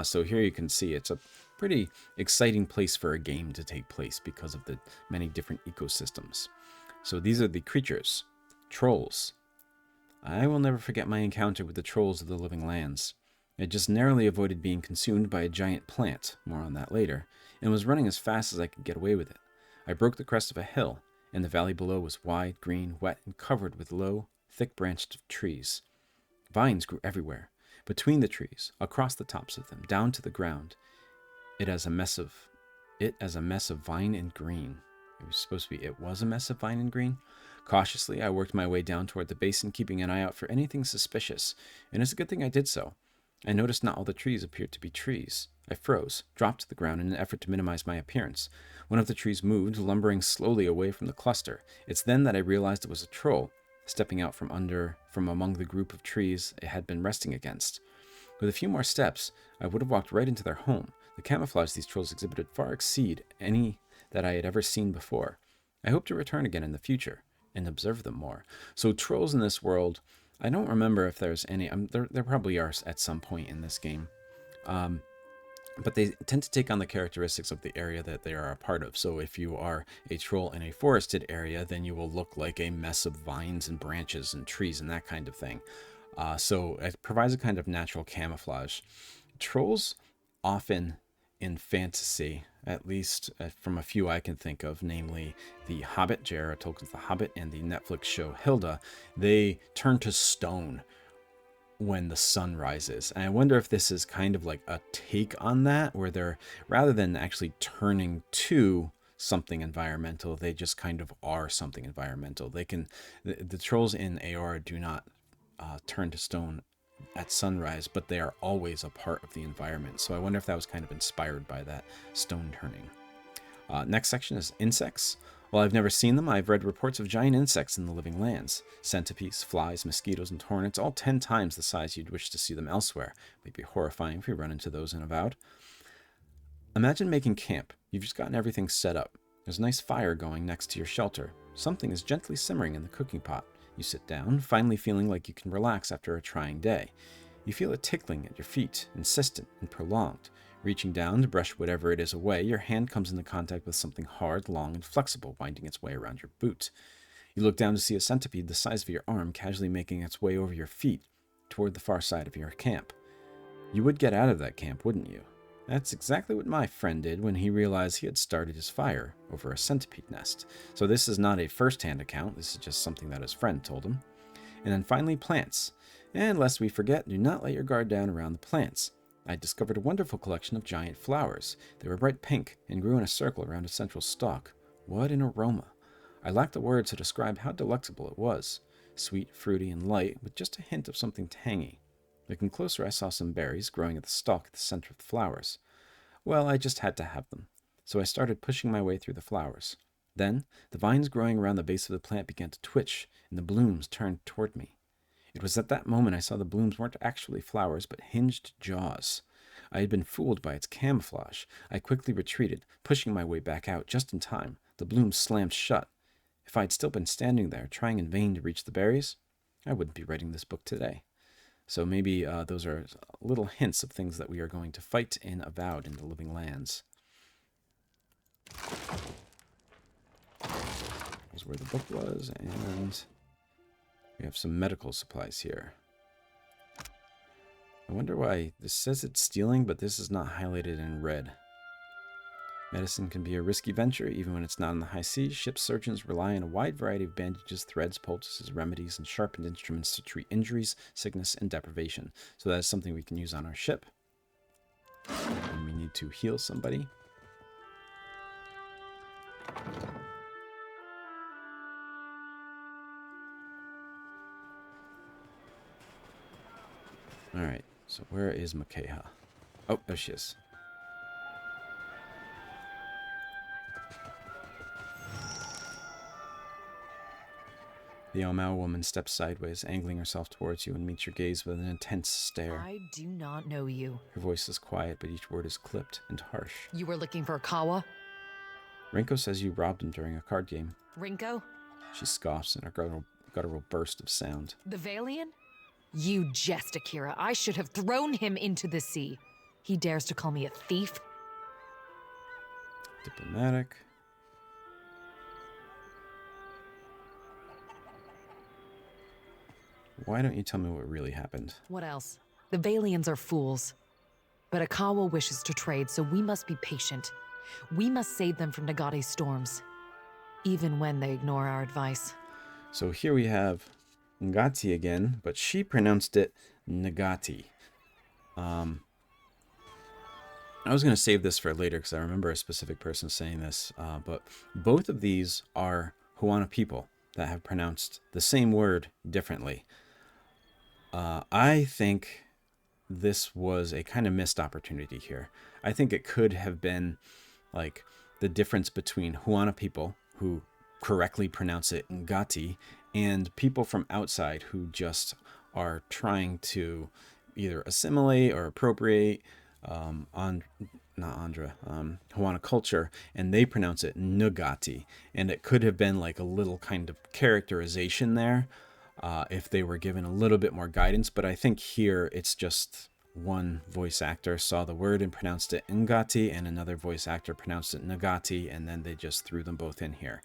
So here you can see it's a pretty exciting place for a game to take place because of the many different ecosystems. So these are the creatures. Trolls. I will never forget my encounter with the trolls of the Living Lands. I just narrowly avoided being consumed by a giant plant, more on that later, and was running as fast as I could get away with it. I broke the crest of a hill, and the valley below was wide, green, wet, and covered with low, thick-branched trees. Vines grew everywhere, between the trees, across the tops of them, down to the ground. It as a mess of vine and green. It was a mess of vine and green. Cautiously, I worked my way down toward the basin, keeping an eye out for anything suspicious, and it's a good thing I did so. I noticed not all the trees appeared to be trees. I froze, dropped to the ground in an effort to minimize my appearance. One of the trees moved, lumbering slowly away from the cluster. It's then that I realized it was a troll, stepping out from among the group of trees it had been resting against. With a few more steps, I would have walked right into their home. The camouflage these trolls exhibited far exceed any that I had ever seen before. I hope to return again in the future and observe them more. So trolls in this world, I don't remember if there's any. There probably are at some point in this game. But they tend to take on the characteristics of the area that they are a part of. So if you are a troll in a forested area, then you will look like a mess of vines and branches and trees and that kind of thing. So it provides a kind of natural camouflage. Trolls often in fantasy, at least from a few I can think of, namely The Hobbit, J.R.R. Tolkien's The Hobbit, and the Netflix show Hilda, they turn to stone when the sun rises. And I wonder if this is kind of like a take on that, where they're, rather than actually turning to something environmental, they just kind of are something environmental. They can, the trolls in AR do not turn to stone at sunrise, but they are always a part of the environment. So I wonder if that was kind of inspired by that stone turning. Next section is insects. While I've never seen them, I've read reports of giant insects in the Living Lands. Centipedes, flies, mosquitoes, and hornets, all 10 times the size you'd wish to see them elsewhere. It may be horrifying if you run into those in Avowed. Imagine making camp. You've just gotten everything set up. There's a nice fire going next to your shelter. Something is gently simmering in the cooking pot. You sit down, finally feeling like you can relax after a trying day. You feel it tickling at your feet, insistent and prolonged. Reaching down to brush whatever it is away, your hand comes into contact with something hard, long, and flexible, winding its way around your boot. You look down to see a centipede the size of your arm casually making its way over your feet toward the far side of your camp. You would get out of that camp, wouldn't you? That's exactly what my friend did when he realized he had started his fire over a centipede nest. So this is not a first-hand account, this is just something that his friend told him. And then finally, plants. And lest we forget, do not let your guard down around the plants. I discovered a wonderful collection of giant flowers. They were bright pink and grew in a circle around a central stalk. What an aroma! I lacked the words to describe how delectable it was. Sweet, fruity, and light, with just a hint of something tangy. Looking closer, I saw some berries growing at the stalk at the center of the flowers. Well, I just had to have them. so I started pushing my way through the flowers. Then, the vines growing around the base of the plant began to twitch, and the blooms turned toward me. It was at that moment I saw the blooms weren't actually flowers, but hinged jaws. I had been fooled by its camouflage. I quickly retreated, pushing my way back out just in time. The blooms slammed shut. If I had still been standing there, trying in vain to reach the berries, I wouldn't be writing this book today. So maybe those are little hints of things that we are going to fight in Avowed in the Living Lands. That's where the book was, and we have some medical supplies here. I wonder why this says it's stealing, but this is not highlighted in red. Medicine can be a risky venture, even when it's not on the high seas. Ship surgeons rely on a wide variety of bandages, threads, poultices, remedies, and sharpened instruments to treat injuries, sickness, and deprivation. So that is something we can use on our ship. And we need to heal somebody. Alright, so where is Mokeha? Oh, there she is. The Omao woman steps sideways, angling herself towards you, and meets your gaze with an intense stare. I do not know you. Her voice is quiet, but each word is clipped and harsh. You were looking for Ikawha? Rinco says you robbed him during a card game. Rinco? She scoffs in a guttural burst of sound. The Valian? You jest, Akira. I should have thrown him into the sea. He dares to call me a thief? Diplomatic. Why don't you tell me what really happened? What else? The Valians are fools. But Ikawha wishes to trade, so we must be patient. We must save them from Nagate's storms, even when they ignore our advice. So here we have Ngati again, but she pronounced it Nagati. I was going to save this for later because I remember a specific person saying this, but both of these are Huana people that have pronounced the same word differently. I think this was a kind of missed opportunity here. I think it could have been like the difference between Huana people who correctly pronounce it Ngati and people from outside who just are trying to either assimilate or appropriate Huana culture, and they pronounce it Nugati. And it could have been like a little kind of characterization there if they were given a little bit more guidance. But I think here it's just one voice actor saw the word and pronounced it Ngati, and another voice actor pronounced it Nagati, and then they just threw them both in here.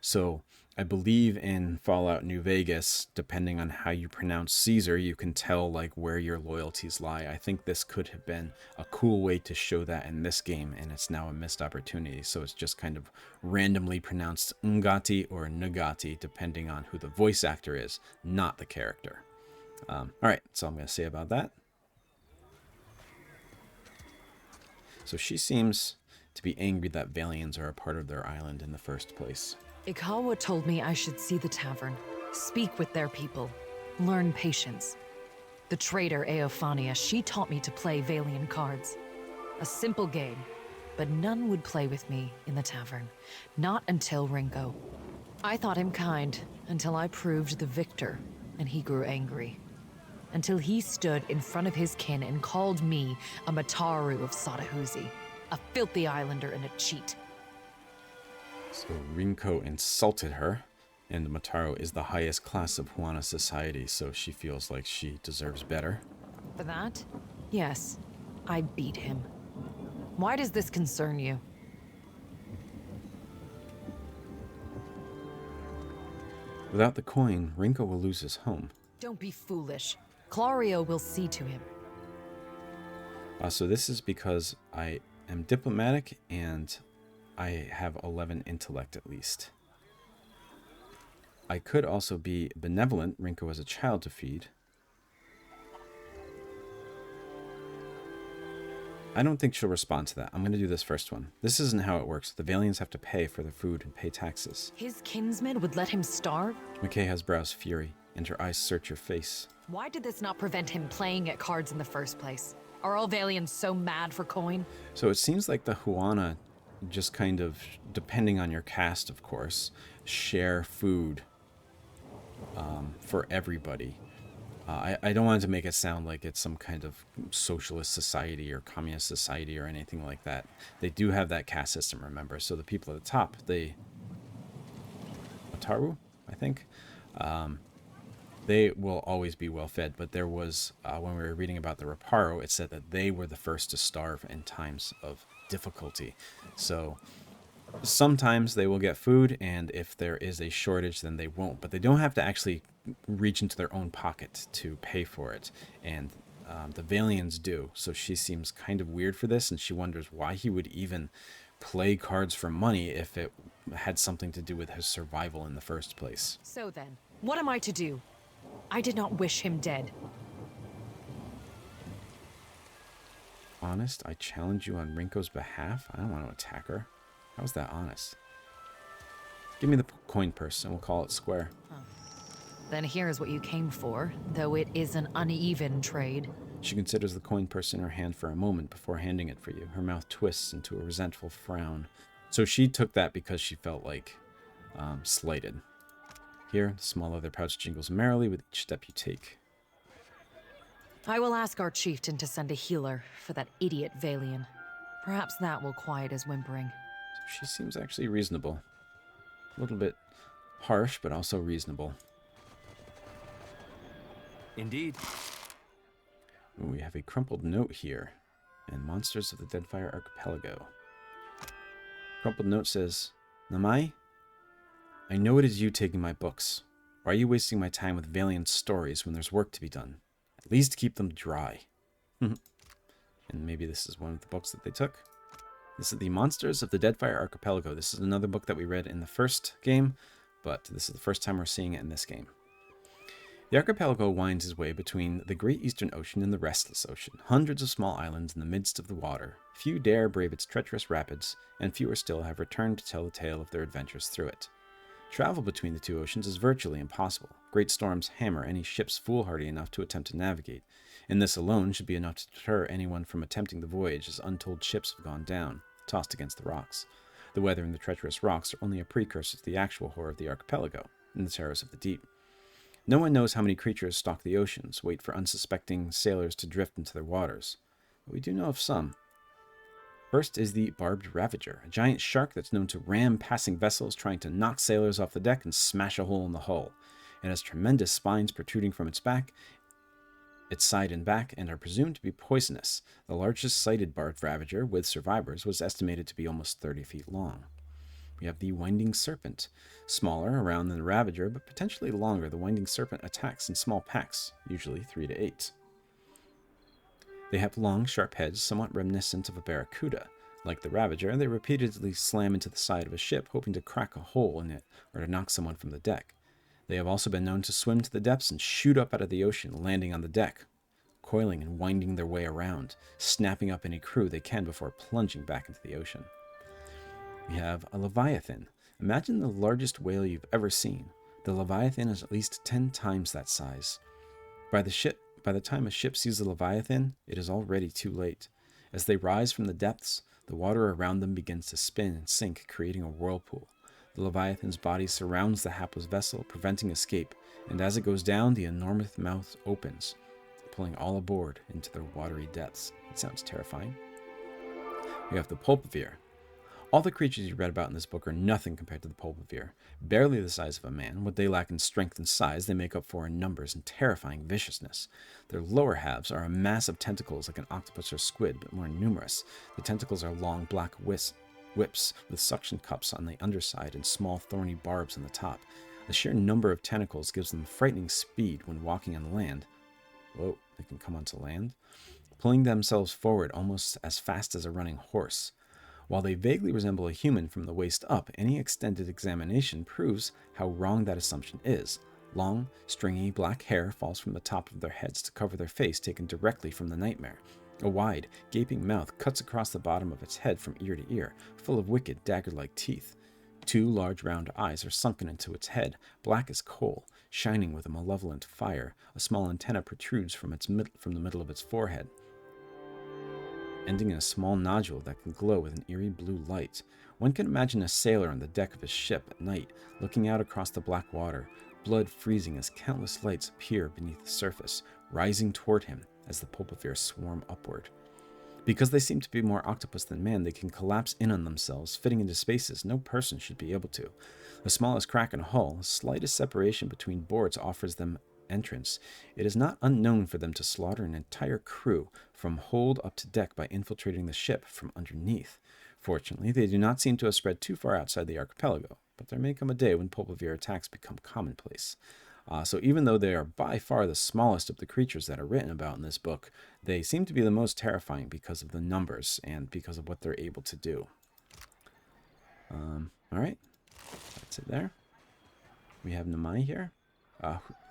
So I believe in Fallout New Vegas, depending on how you pronounce Caesar, you can tell like where your loyalties lie. I think this could have been a cool way to show that in this game, and it's now a missed opportunity. So it's just kind of randomly pronounced Ngati or Nagati, depending on who the voice actor is, not the character. All right, that's all I'm going to say about that. So she seems to be angry that Valians are a part of their island in the first place. Ikawha told me I should see the tavern, speak with their people, learn patience. The trader Eophania, she taught me to play Valian cards. A simple game, but none would play with me in the tavern. Not until Rinco. I thought him kind until I proved the victor, and he grew angry. Until he stood in front of his kin and called me a Mataru of Satahuzi, a filthy islander and a cheat. So Rinco insulted her, and Mataru is the highest class of Huana society, so she feels like she deserves better. For that? Yes, I beat him. Why does this concern you? Without the coin, Rinco will lose his home. Don't be foolish. Clario will see to him. So this is because I am diplomatic and I have 11 intellect at least. I could also be benevolent. Rinco has a child to feed. I don't think she'll respond to that. I'm going to do this first one. This isn't how it works. The Valians have to pay for their food and pay taxes. His kinsmen would let him starve? Mokeha's brows fury, and her eyes search your face. Why did this not prevent him playing at cards in the first place? Are all Valians so mad for coin? So it seems like the Huana just kind of, depending on your caste, of course, share food for everybody. I don't want to make it sound like it's some kind of socialist society or communist society or anything like that. They do have that caste system, remember. So the people at the top, they... Ataru, I think. They will always be well fed. But there was, when we were reading about the Reparo, it said that they were the first to starve in times of difficulty. So sometimes they will get food, and if there is a shortage, then they won't. But they don't have to actually reach into their own pocket to pay for it. And the Valians do. So she seems kind of weird for this, and she wonders why he would even play cards for money if it had something to do with his survival in the first place. So then, what am I to do? I did not wish him dead. Honest, I challenge you on Rinco's behalf? I don't want to attack her. How's that honest? Give me the coin purse and we'll call it square. Huh. Then here's what you came for, though it is an uneven trade. She considers the coin purse in her hand for a moment before handing it for you. Her mouth twists into a resentful frown. So she took that because she felt like slighted. Here, the small leather pouch jingles merrily with each step you take. I will ask our chieftain to send a healer for that idiot Valian. Perhaps that will quiet his whimpering. So she seems actually reasonable. A little bit harsh, but also reasonable. Indeed. Ooh, we have a crumpled note here. And Monsters of the Deadfire Archipelago. Crumpled note says, Namai, I know it is you taking my books. Why are you wasting my time with Valiant stories when there's work to be done? At least keep them dry. And maybe this is one of the books that they took. This is the Monsters of the Deadfire Archipelago. This is another book that we read in the first game, but this is the first time we're seeing it in this game. The archipelago winds his way between the Great Eastern Ocean and the Restless Ocean, hundreds of small islands in the midst of the water. Few dare brave its treacherous rapids, and fewer still have returned to tell the tale of their adventures through it. Travel between the two oceans is virtually impossible. Great storms hammer any ships foolhardy enough to attempt to navigate, and this alone should be enough to deter anyone from attempting the voyage, as untold ships have gone down, tossed against the rocks. The weather and the treacherous rocks are only a precursor to the actual horror of the archipelago, and the terrors of the deep. No one knows how many creatures stalk the oceans, wait for unsuspecting sailors to drift into their waters, but we do know of some. First is the Barbed Ravager, a giant shark that's known to ram passing vessels trying to knock sailors off the deck and smash a hole in the hull. It has tremendous spines protruding from its back, its side and back, and are presumed to be poisonous. The largest sighted Barbed Ravager, with survivors, was estimated to be almost 30 feet long. We have the Winding Serpent. Smaller around than the Ravager, but potentially longer, the Winding Serpent attacks in small packs, usually 3 to 8. They have long, sharp heads, somewhat reminiscent of a barracuda. Like the Ravager, they repeatedly slam into the side of a ship, hoping to crack a hole in it or to knock someone from the deck. They have also been known to swim to the depths and shoot up out of the ocean, landing on the deck, coiling and winding their way around, snapping up any crew they can before plunging back into the ocean. We have a Leviathan. Imagine the largest whale you've ever seen. The Leviathan is at least 10 times that size. By the time a ship sees the Leviathan, it is already too late. As they rise from the depths, the water around them begins to spin and sink, creating a whirlpool. The Leviathan's body surrounds the hapless vessel, preventing escape, and as it goes down, the enormous mouth opens, pulling all aboard into their watery depths. It sounds terrifying. We have the Pulpivir. All the creatures you read about in this book are nothing compared to the Pulpivir. Barely the size of a man, what they lack in strength and size, they make up for in numbers and terrifying viciousness. Their lower halves are a mass of tentacles like an octopus or squid, but more numerous. The tentacles are long black whips with suction cups on the underside and small thorny barbs on the top. The sheer number of tentacles gives them frightening speed when walking on land. Whoa, they can come onto land. Pulling themselves forward almost as fast as a running horse. While they vaguely resemble a human from the waist up, any extended examination proves how wrong that assumption is. Long, stringy black hair falls from the top of their heads to cover their face, taken directly from the nightmare. A wide, gaping mouth cuts across the bottom of its head from ear to ear, full of wicked, dagger-like teeth. 2 large round eyes are sunken into its head, black as coal, shining with a malevolent fire. A small antenna protrudes from the middle of its forehead. ending in a small nodule that can glow with an eerie blue light. One can imagine a sailor on the deck of his ship at night, looking out across the black water, blood freezing as countless lights appear beneath the surface, rising toward him as the pulpavir swarm upward. Because they seem to be more octopus than man, they can collapse in on themselves, fitting into spaces no person should be able to. The smallest crack in a hull, the slightest separation between boards offers them entrance. It is not unknown for them to slaughter an entire crew from hold up to deck by infiltrating the ship from underneath. Fortunately, they do not seem to have spread too far outside the archipelago, but there may come a day when pulpavir attacks become commonplace. So even though they are by far the smallest of the creatures that are written about in this book, they seem to be the most terrifying because of the numbers and because of what they're able to do. All right, that's it there. We have Namai here.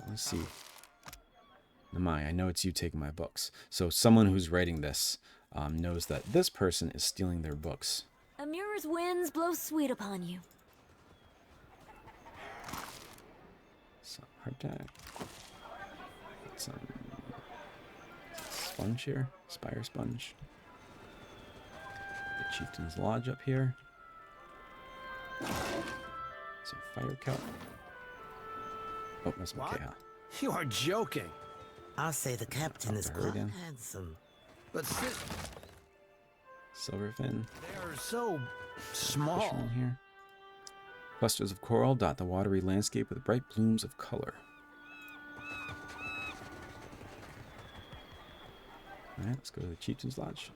Let's see. Namai, I know it's you taking my books. So someone who's writing this knows that this person is stealing their books. Amura's winds blow sweet upon you. Some hardtack. Some sponge here. Spire sponge. The Chieftain's Lodge up here. Some fire kelp. Oh, that's Mokeha. You are joking. I say the captain is quite again. handsome. But Silverfin. they are so small. Fisherman here. Clusters of coral dot the watery landscape with bright blooms of color. Alright, let's go to the Chieftain's Lodge.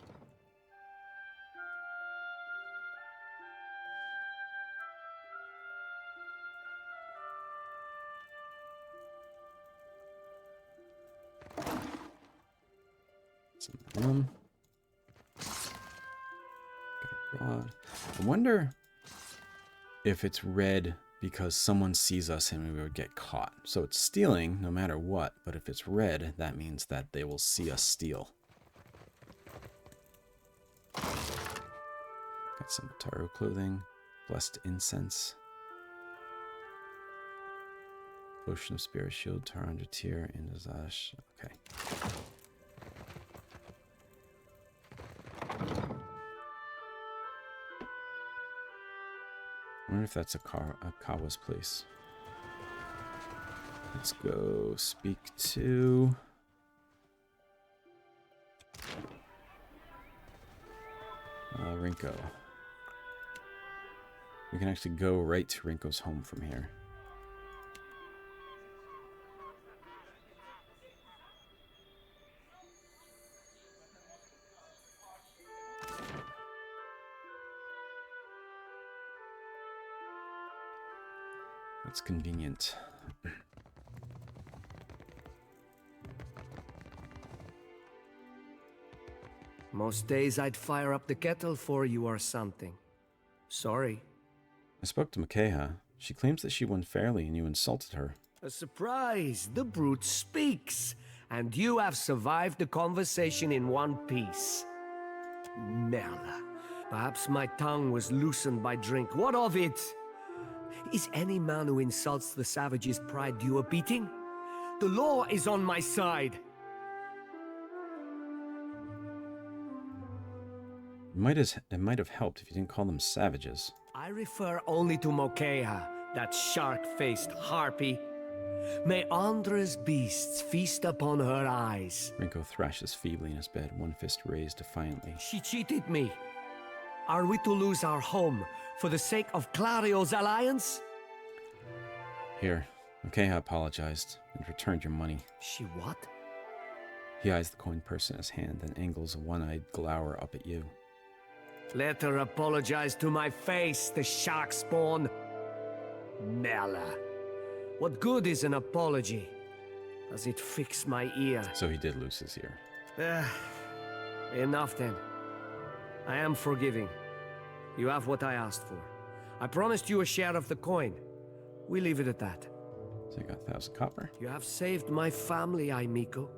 Some rum. Got a rod. I wonder if it's red because someone sees us and we would get caught. So it's stealing no matter what, but if it's red, that means that they will see us steal. Got some Taro clothing, blessed incense, potion of spirit shield, Taron Jatir, Indazash. Okay. I wonder if that's Ikawha's place. Let's go speak to... Rinco. We can actually go right to Rinco's home from here. That's convenient. Most days I'd fire up the kettle for you or something. Sorry. I spoke to Mokeha. She claims that she won fairly and you insulted her. A surprise! The brute speaks! And you have survived the conversation in one piece. Merla. Perhaps my tongue was loosened by drink. What of it? Is any man who insults the savage's pride due a beating? The law is on my side. It might have helped if you didn't call them savages. I refer only to Mokeha, that shark-faced harpy. May Andra's beasts feast upon her eyes. Rinco thrashes feebly in his bed, one fist raised defiantly. She cheated me. Are we to lose our home for the sake of Clario's alliance? Here, Mokeha apologized and returned your money. She what? He eyes the coin purse in his hand, then angles a one-eyed glower up at you. Let her apologize to my face, the shark spawn. Merla. What good is an apology? Does it fix my ear? So he did lose his ear. Enough then. I am forgiving. You have what I asked for. I promised you a share of the coin. We leave it at that. So you got 1,000 copper. You have saved my family, Aimiko.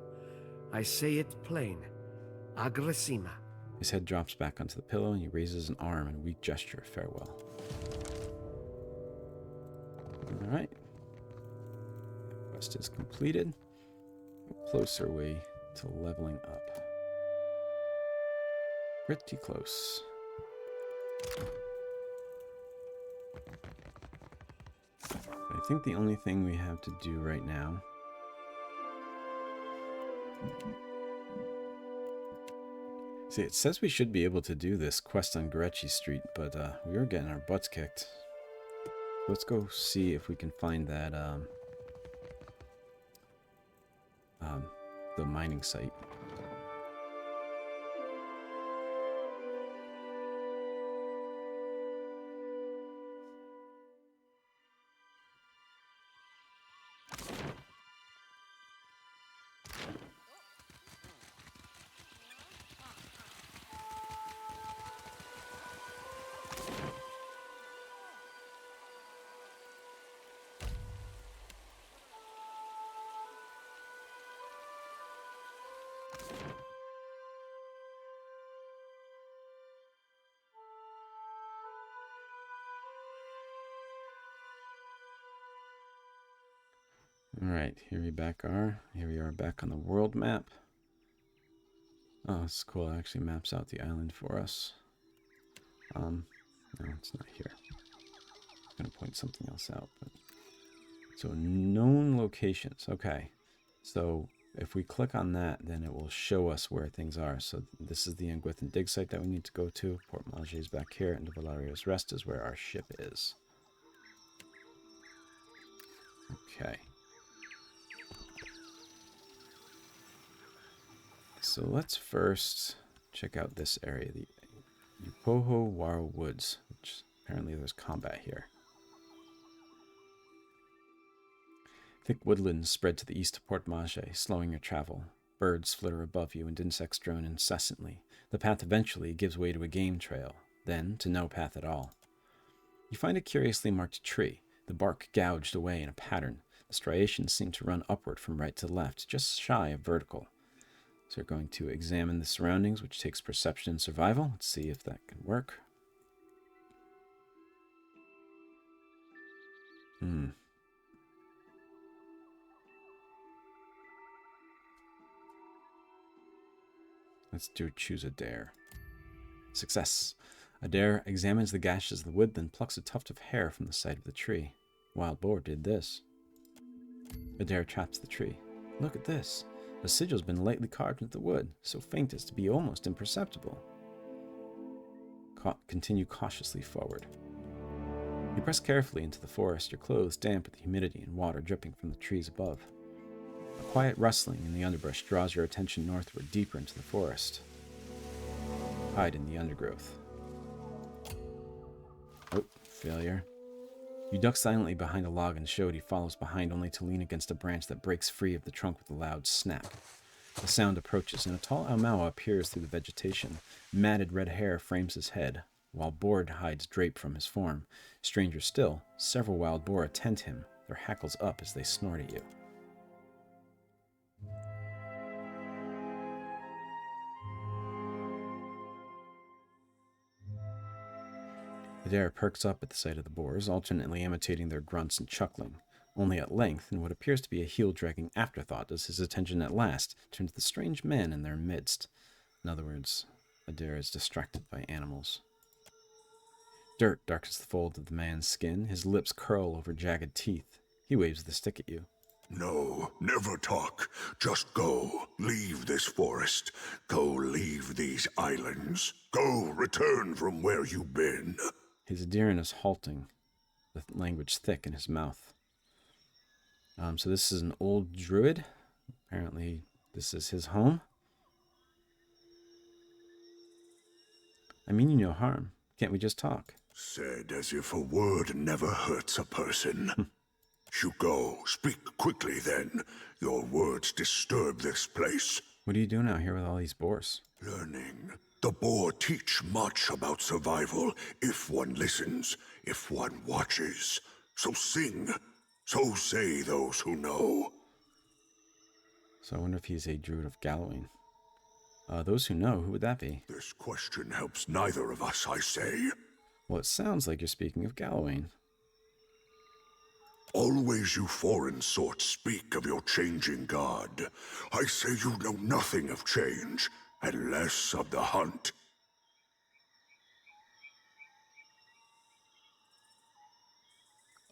I say it plain. Aggressima. His head drops back onto the pillow and he raises an arm in a weak gesture of farewell. Alright. Quest is completed. A closer way to leveling up. Pretty close. I think the only thing we have to do right now see, it says we should be able to do this quest on Gorecci Street, but we are getting our butts kicked. Let's go see if we can find that the mining site. Alright, here we are back on the world map. Oh, it's cool. It actually maps out the island for us. No, it's not here. I'm going to point something else out. But... So, known locations. Okay. So, if we click on that, then it will show us where things are. So, this is the Engwithan Digsite that we need to go to. Port Maje is back here, and Valario's Rest is where our ship is. Okay. So let's first check out this area, the Ikawha Woods, which apparently there's combat here. Thick woodlands spread to the east of Port Maje, slowing your travel. Birds flitter above you and insects drone incessantly. The path eventually gives way to a game trail, then to no path at all. You find a curiously marked tree, the bark gouged away in a pattern. The striations seem to run upward from right to left, just shy of vertical. So we're going to examine the surroundings, which takes perception and survival. Let's see if that can work. Let's choose a dare. Success. A dare examines the gashes of the wood, then plucks a tuft of hair from the side of the tree. Wild boar did this. A dare traps the tree. Look at this. A sigil's been lightly carved into the wood, so faint as to be almost imperceptible. Continue cautiously forward. You press carefully into the forest, your clothes damp with the humidity and water dripping from the trees above. A quiet rustling in the underbrush draws your attention northward, deeper into the forest. Hide in the undergrowth. Oh, failure. You duck silently behind a log and Shodi follows behind, only to lean against a branch that breaks free of the trunk with a loud snap. The sound approaches, and a tall Aumaua appears through the vegetation. Matted red hair frames his head, while boar hides drape from his form. Stranger still, several wild boar attend him, their hackles up as they snort at you. The dare perks up at the sight of the boars, alternately imitating their grunts and chuckling. Only at length, in what appears to be a heel-dragging afterthought, does his attention at last turn to the strange man in their midst. In other words, Adair is distracted by animals. Dirt darkens the fold of the man's skin, his lips curl over jagged teeth. He waves the stick at you. No, never talk. Just go. Leave this forest. Go leave these islands. Go return from where you've been. His Adiran is halting, the language thick in his mouth. So this is an old druid. Apparently this is his home. I mean you no harm. Can't we just talk? Said as if a word never hurts a person. You go. Speak quickly then. Your words disturb this place. What are you doing out here with all these boars? Learning. The boar teach much about survival if one listens, if one watches. So sing. So say those who know. So I wonder if he's a druid of Galawain. Those who know, who would that be? This question helps neither of us, I say. Well, it sounds like you're speaking of Galawain. Always you foreign sorts speak of your changing god. I say you know nothing of change, and less of the hunt.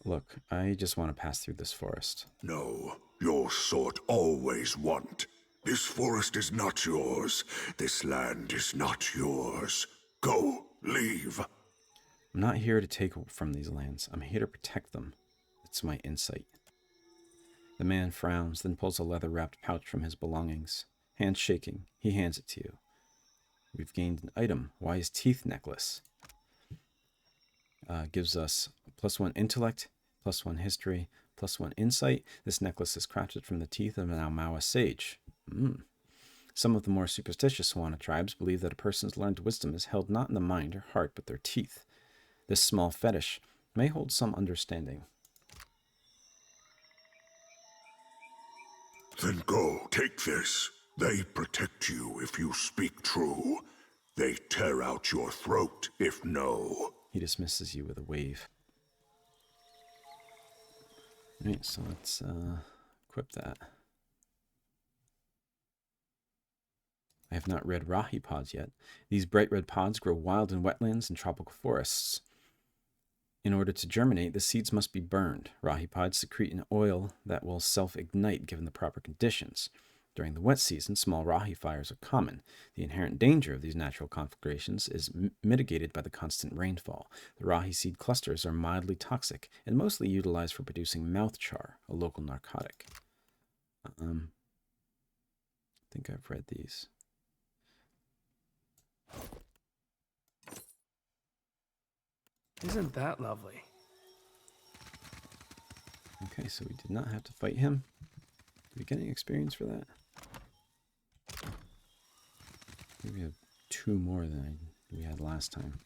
Look, I just want to pass through this forest. No, your sort always want. This forest is not yours. This land is not yours. Go, leave. I'm not here to take from these lands. I'm here to protect them. It's my insight. The man frowns, then pulls a leather-wrapped pouch from his belongings. Hands shaking, he hands it to you. We've gained an item, Wise Teeth Necklace. Gives us +1 intellect, +1 history, +1 insight. This necklace is crafted from the teeth of an Aumaua sage. Some of the more superstitious Huana tribes believe that a person's learned wisdom is held not in the mind or heart, but their teeth. This small fetish may hold some understanding. Then go, take this. They protect you if you speak true. They tear out your throat if no. He dismisses you with a wave. Alright, so let's equip that. I have not read Rahi pods yet. These bright red pods grow wild in wetlands and tropical forests. In order to germinate, the seeds must be burned. Rahi pods secrete an oil that will self-ignite given the proper conditions. During the wet season, small Rahi fires are common. The inherent danger of these natural conflagrations is mitigated by the constant rainfall. The Rahi seed clusters are mildly toxic and mostly utilized for producing mouth char, a local narcotic. I think I've read these. Isn't that lovely? Okay, so we did not have to fight him. Did we get any experience for that? Maybe we have 2 more than we had last time.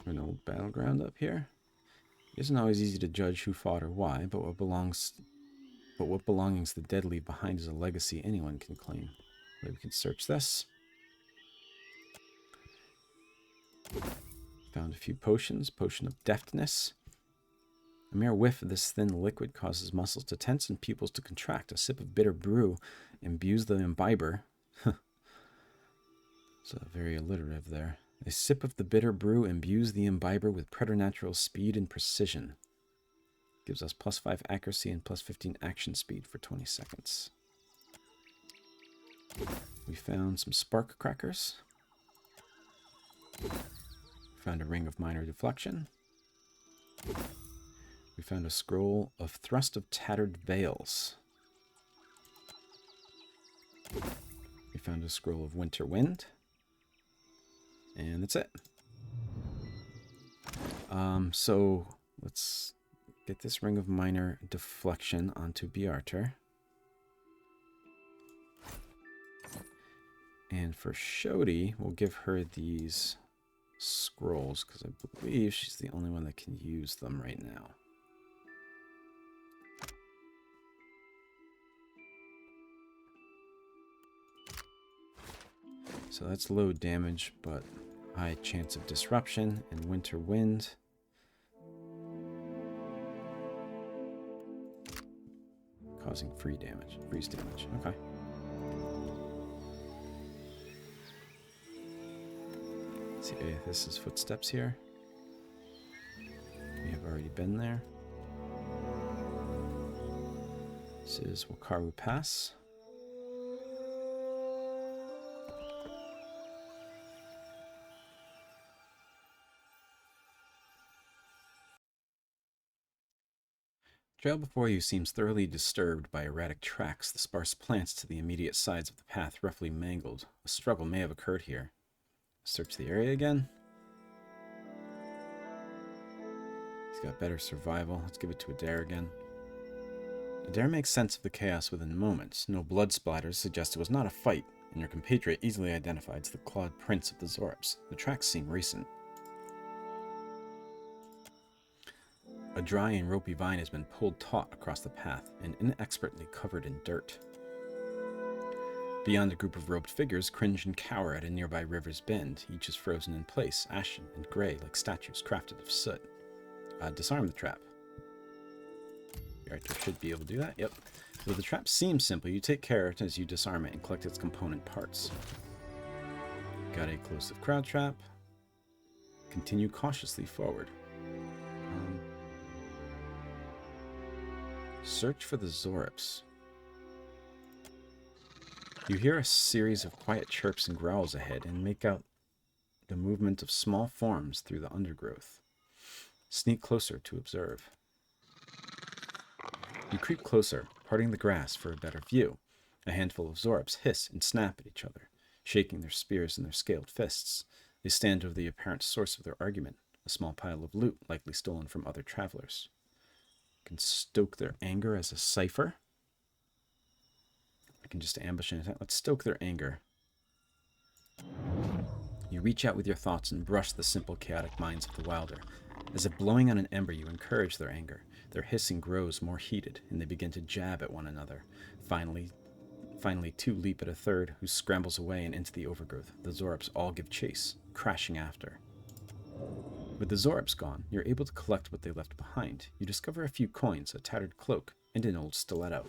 An old battleground up here. It isn't always easy to judge who fought or why, but what belongings the dead leave behind is a legacy anyone can claim. Maybe we can search this. Found a few potions. Potion of deftness. A mere whiff of this thin liquid causes muscles to tense and pupils to contract. A sip of bitter brew imbues the imbiber. It's very alliterative there. A sip of the bitter brew imbues the imbiber with preternatural speed and precision. Gives us +5 accuracy and +15 action speed for 20 seconds. We found some spark crackers. Found a ring of minor deflection. We found a scroll of thrust of tattered veils. We found a scroll of winter wind. And that's it. So let's get this ring of minor deflection onto Gjarc. And for Shodi, we'll give her these scrolls because I believe she's the only one that can use them right now. So that's low damage, but high chance of disruption and winter wind. Causing freeze damage. Okay. Let's see, this is footsteps here. We have already been there. This is Wakaru Pass. The trail before you seems thoroughly disturbed by erratic tracks, the sparse plants to the immediate sides of the path roughly mangled. A struggle may have occurred here. Search the area again. He's got better survival. Let's give it to Adair again. Adair makes sense of the chaos within moments. No blood splatters suggest it was not a fight, and your compatriot easily identifies the clawed prints of the Zorps. The tracks seem recent. A dry and ropey vine has been pulled taut across the path and inexpertly covered in dirt. Beyond, a group of robed figures cringe and cower at a nearby river's bend. Each is frozen in place, ashen and gray like statues crafted of soot. Disarm the trap. Gjarc should be able to do that. Yep. Though the trap seems simple, you take care as you disarm it and collect its component parts. Got a corrosive crowd trap. Continue cautiously forward. Search for the Zorips. You hear a series of quiet chirps and growls ahead and make out the movement of small forms through the undergrowth. Sneak closer to observe. You creep closer, parting the grass for a better view. A handful of Zorips hiss and snap at each other, shaking their spears in their scaled fists. They stand over the apparent source of their argument, a small pile of loot likely stolen from other travelers. You can stoke their anger as a cipher. I can just ambush and attack. Let's stoke their anger. You reach out with your thoughts and brush the simple, chaotic minds of the wilder. As if blowing on an ember, you encourage their anger. Their hissing grows more heated, and they begin to jab at one another. Finally, two leap at a third, who scrambles away and into the overgrowth. The Zorips all give chase, crashing after. With the Zorips gone, you're able to collect what they left behind. You discover a few coins, a tattered cloak, and an old stiletto.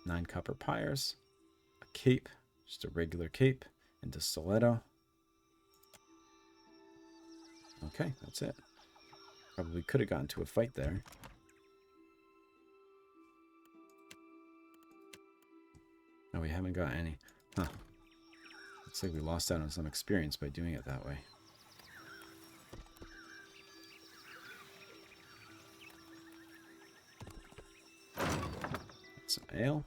9 copper pyres, a cape, just a regular cape, and a stiletto. Okay, that's it. Probably could have gotten to a fight there. No, we haven't got any. Huh. Looks like we lost out on some experience by doing it that way. Some ale.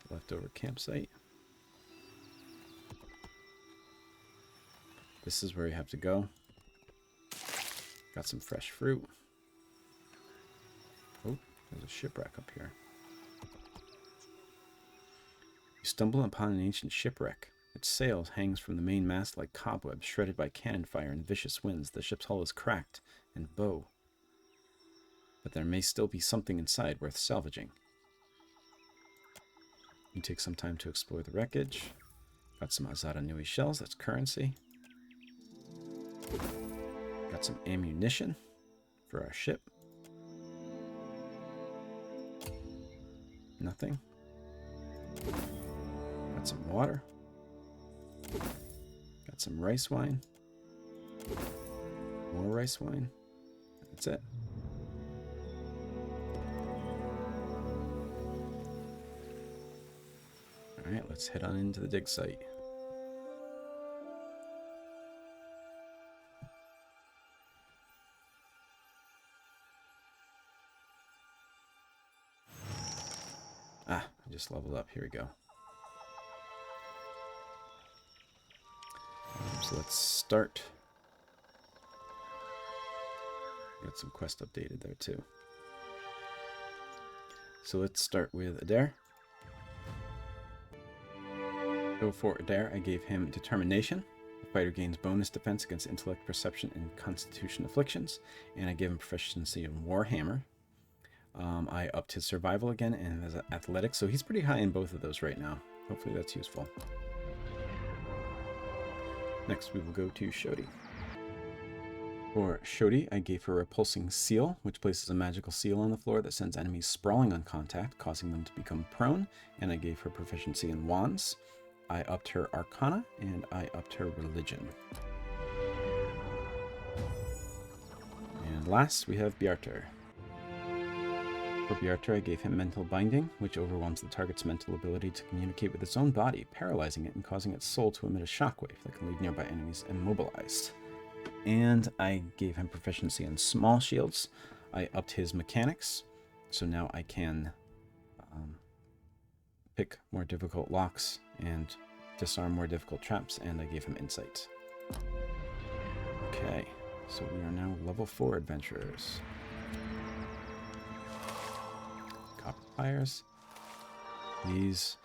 Leftover campsite. This is where you have to go. Got some fresh fruit. Oh, there's a shipwreck up here. You stumble upon an ancient shipwreck. Its sail hangs from the main mast like cobwebs shredded by cannon fire and vicious winds. The ship's hull is cracked and bow. But there may still be something inside worth salvaging. You take some time to explore the wreckage. Got some Azara Nui shells, that's currency. Got some ammunition for our ship. Nothing. Got some water. Got some rice wine. More rice wine. That's it. Alright, let's head on into the dig site. Ah, I just leveled up. Here we go. So let's start. Got some quest updated there too. So let's start with Adair. So for Adair, I gave him Determination. The fighter gains bonus defense against intellect, perception, and constitution afflictions. And I gave him proficiency in Warhammer. I upped his survival again and his athletics, so he's pretty high in both of those right now. Hopefully that's useful. Next we will go to Shodi. For Shodi, I gave her Repulsing Seal, which places a magical seal on the floor that sends enemies sprawling on contact, causing them to become prone, and I gave her proficiency in Wands. I upped her Arcana, and I upped her Religion. And last, we have Gjarc. For Gjarc, I gave him Mental Binding, which overwhelms the target's mental ability to communicate with its own body, paralyzing it and causing its soul to emit a shockwave that can leave nearby enemies immobilized. And I gave him proficiency in Small Shields. I upped his Mechanics, so now I can pick more difficult locks and disarm more difficult traps, and I gave him Insight. Okay, so we are now level 4 adventurers. Copper pyres. These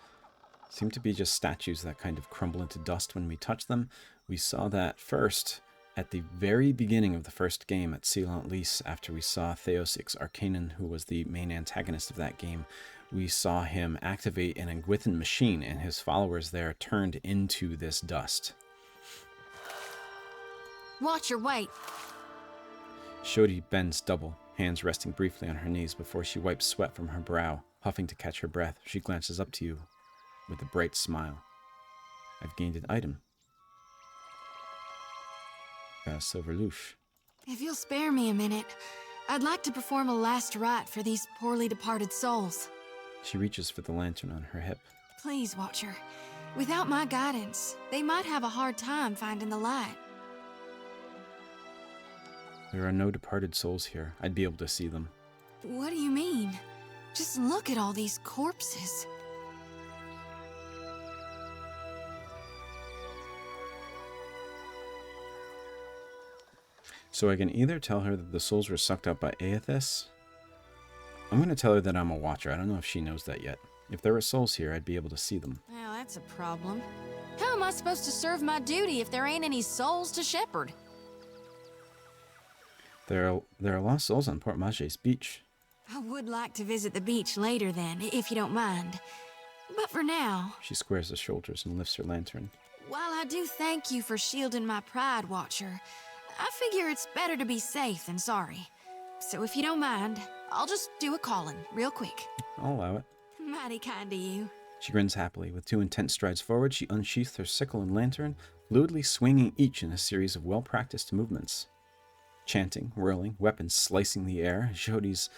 seem to be just statues that kind of crumble into dust when we touch them. We saw that first at the very beginning of the first game at Sealant Lys, after we saw Theosix Arcanon, who was the main antagonist of that game. we saw him activate an Engwithan machine, and his followers there turned into this dust. Watch your weight. Shodi bends double, hands resting briefly on her knees before she wipes sweat from her brow. Huffing to catch her breath, she glances up to you with a bright smile. I've gained an item. Got a silver louche. If you'll spare me a minute, I'd like to perform a last rite for these poorly departed souls. She reaches for the lantern on her hip. Please, Watcher. Without my guidance, they might have a hard time finding the light. There are no departed souls here. I'd be able to see them. What do you mean? Just look at all these corpses. So I can either tell her that the souls were sucked up by Aethys. I'm going to tell her that I'm a watcher. I don't know if she knows that yet. If there were souls here, I'd be able to see them. Well, that's a problem. How am I supposed to serve my duty if there ain't any souls to shepherd? There are lost souls on Port Maje's beach. I would like to visit the beach later then, if you don't mind. But for now... She squares her shoulders and lifts her lantern. While I do thank you for shielding my pride, Watcher, I figure it's better to be safe than sorry. So if you don't mind, I'll just do a calling, real quick. I'll allow it. Mighty kind of you. She grins happily. With 2 intense strides forward, she unsheathed her sickle and lantern, fluidly swinging each in a series of well-practiced movements. Chanting, whirling, weapons slicing the air, Shodi's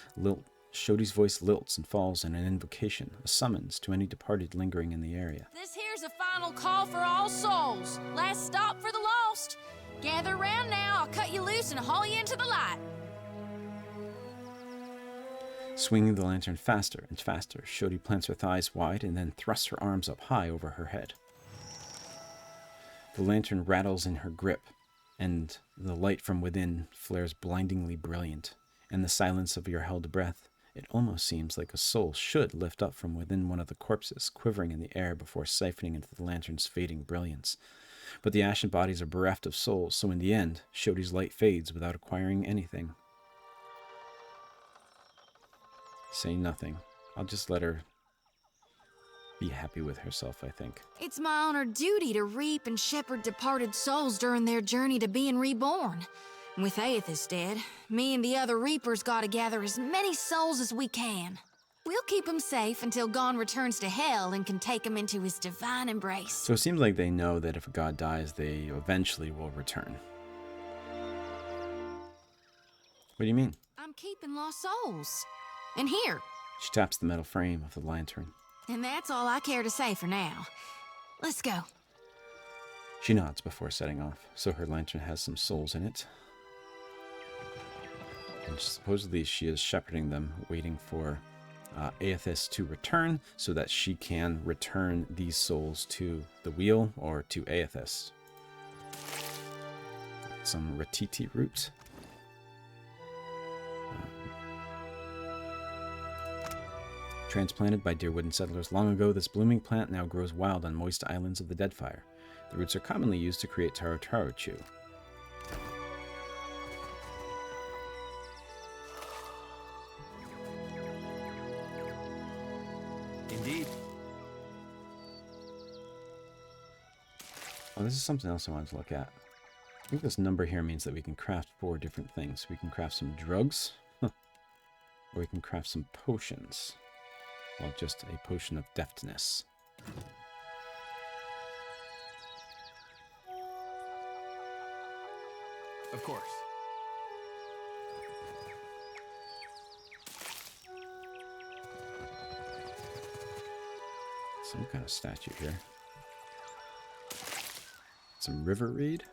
voice lilts and falls in an invocation, a summons to any departed lingering in the area. This here's a final call for all souls. Last stop for the lost. Gather round now, I'll cut you loose and haul you into the light. Swinging the lantern faster and faster, Shodi plants her thighs wide and then thrusts her arms up high over her head. The lantern rattles in her grip, and the light from within flares blindingly brilliant. In the silence of your held breath, it almost seems like a soul should lift up from within one of the corpses, quivering in the air before siphoning into the lantern's fading brilliance. But the ashen bodies are bereft of souls, so in the end, Shodi's light fades without acquiring anything. Say nothing. I'll just let her be happy with herself, I think. It's my honored duty to reap and shepherd departed souls during their journey to being reborn. With Aethys dead, me and the other reapers gotta gather as many souls as we can. We'll keep them safe until Gon returns to hell and can take them into his divine embrace. So it seems like they know that if a god dies, they eventually will return. What do you mean? I'm keeping lost souls. And here. She taps the metal frame of the lantern. And that's all I care to say for now. Let's go. She nods before setting off, so her lantern has some souls in it. And supposedly she is shepherding them, waiting for Aethys to return so that she can return these souls to the wheel or to Aethys. Some Ratiti root. Transplanted by dear wooden settlers long ago, this blooming plant now grows wild on moist islands of the Deadfire. The roots are commonly used to create taro chew. Indeed. Oh, this is something else I wanted to look at. I think this number here means that we can craft 4 different things. We can craft some drugs, or we can craft some potions. Well, just a potion of deftness. Of course. Some kind of statue here. Some river reed.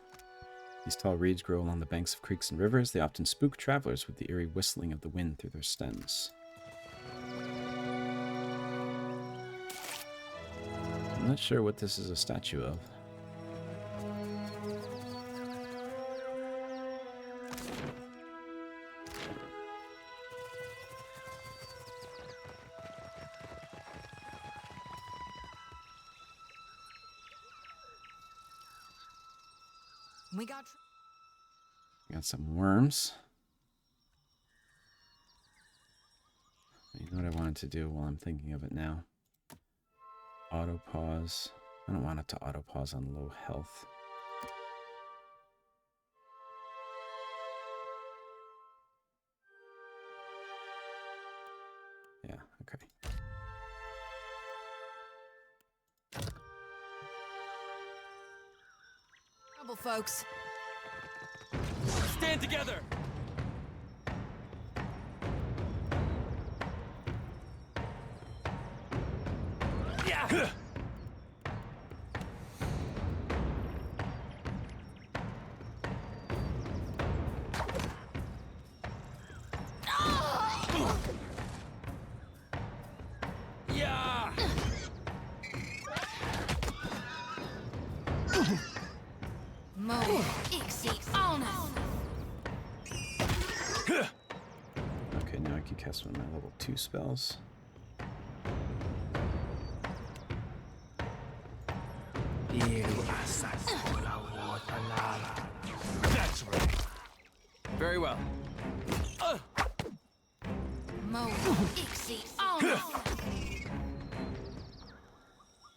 These tall reeds grow along the banks of creeks and rivers. They often spook travelers with the eerie whistling of the wind through their stems. I'm not sure what this is a statue of. We got Some worms. You what I wanted to do while I'm thinking of it now. Auto pause. I don't want it to auto pause on low health. Yeah, okay. Trouble, folks. Stand together! Yeah! Yeah! Mo, Ixie, on us! Okay, now I can cast one of my level 2 spells. That's right. Very well. Mo, Ixie, on us!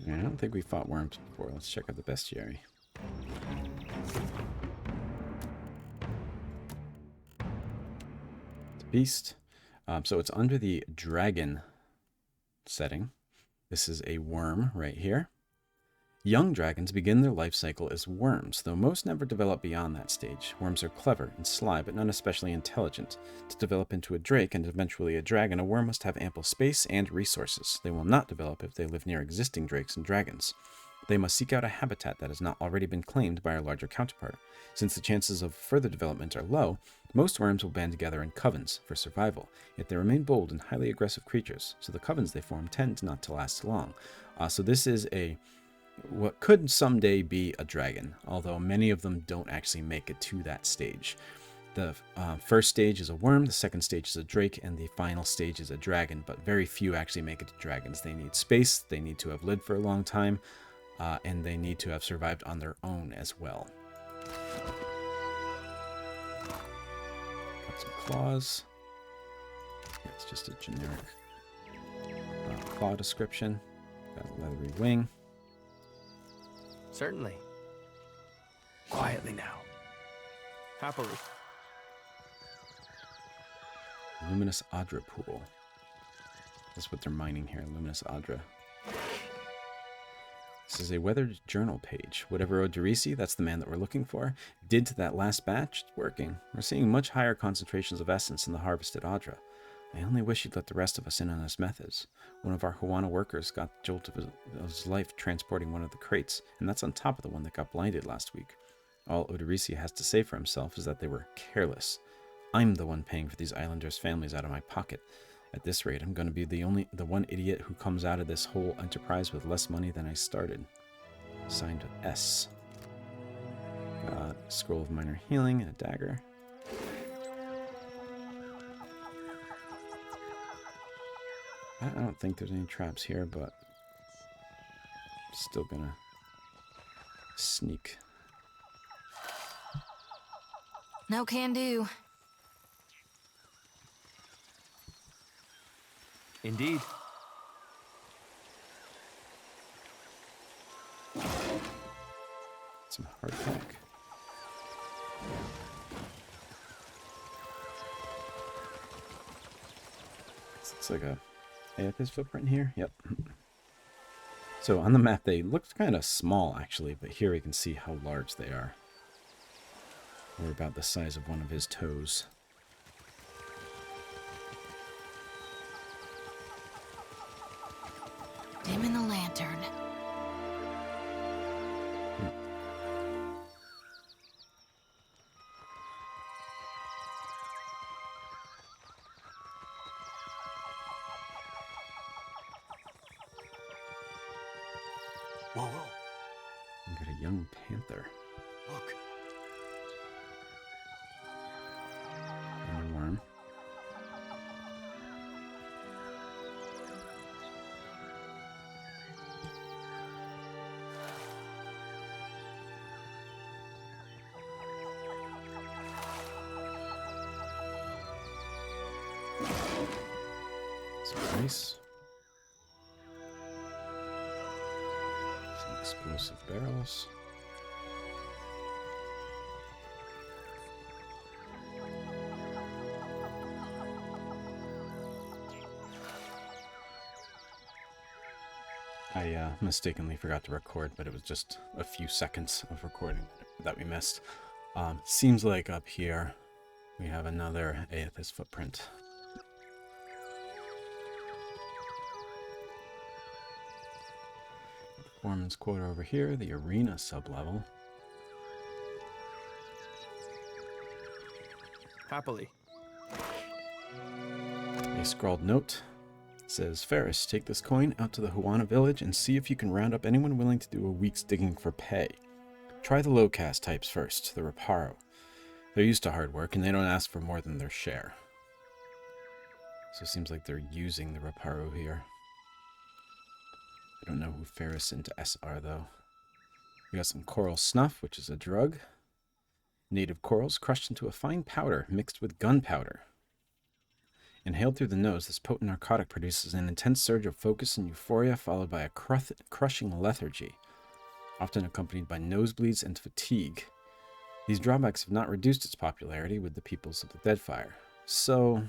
I don't think we fought worms before. Let's check out the bestiary. The beast. So it's under the dragon setting. This is a worm right here. Young dragons begin their life cycle as worms, though most never develop beyond that stage. Worms are clever and sly, but not especially intelligent. To develop into a drake and eventually a dragon, a worm must have ample space and resources. They will not develop if they live near existing drakes and dragons. They must seek out a habitat that has not already been claimed by our larger counterpart. Since the chances of further development are low, most worms will band together in covens for survival, yet they remain bold and highly aggressive creatures, so the covens they form tend not to last long. So this is what could someday be a dragon, although many of them don't actually make it to that stage. The first stage is a worm, the second stage is a drake, and the final stage is a dragon, but very few actually make it to dragons. They need space, they need to have lived for a long time, and they need to have survived on their own as well. Got some claws. Yeah, it's just a generic claw description. Got a leathery wing. Certainly. Quietly now. Happily. Luminous Adra pool. That's what they're mining here, Luminous Adra. This is a weathered journal page. Whatever Oderisi, that's the man that we're looking for, did to that last batch, it's working. We're seeing much higher concentrations of essence in the harvested Adra. I only wish he'd let the rest of us in on his methods. One of our Huana workers got the jolt of his life transporting one of the crates, and that's on top of the one that got blinded last week. All Oderisi has to say for himself is that they were careless. I'm the one paying for these islanders' families out of my pocket. At this rate, I'm going to be the one idiot who comes out of this whole enterprise with less money than I started. Signed S. Got a scroll of minor healing and a dagger. I don't think there's any traps here, but still gonna sneak. No can do. Indeed. Some hardback. It's like a Aethys footprint here. Yep. So on the map they looked kind of small actually, but here we can see how large they are. They're about the size of one of his toes. Dim in the lantern. Whoa, whoa. We got a young panther. Look. And a worm. Some ice. Some explosive barrels. I mistakenly forgot to record, but it was just a few seconds of recording that we missed. Seems like up here we have another Aethys footprint. Foreman's quarter over here, the arena sublevel. Happily. A scrawled note. Says, Ferris, take this coin out to the Huana village and see if you can round up anyone willing to do a week's digging for pay. Try the low-caste types first, the Reparo. They're used to hard work and they don't ask for more than their share. So it seems like they're using the Reparo here. I don't know who Ferris and S are, though. We got some coral snuff, which is a drug. Native corals crushed into a fine powder mixed with gunpowder. Inhaled through the nose, this potent narcotic produces an intense surge of focus and euphoria followed by a crushing lethargy, often accompanied by nosebleeds and fatigue. These drawbacks have not reduced its popularity with the peoples of the Deadfire. So,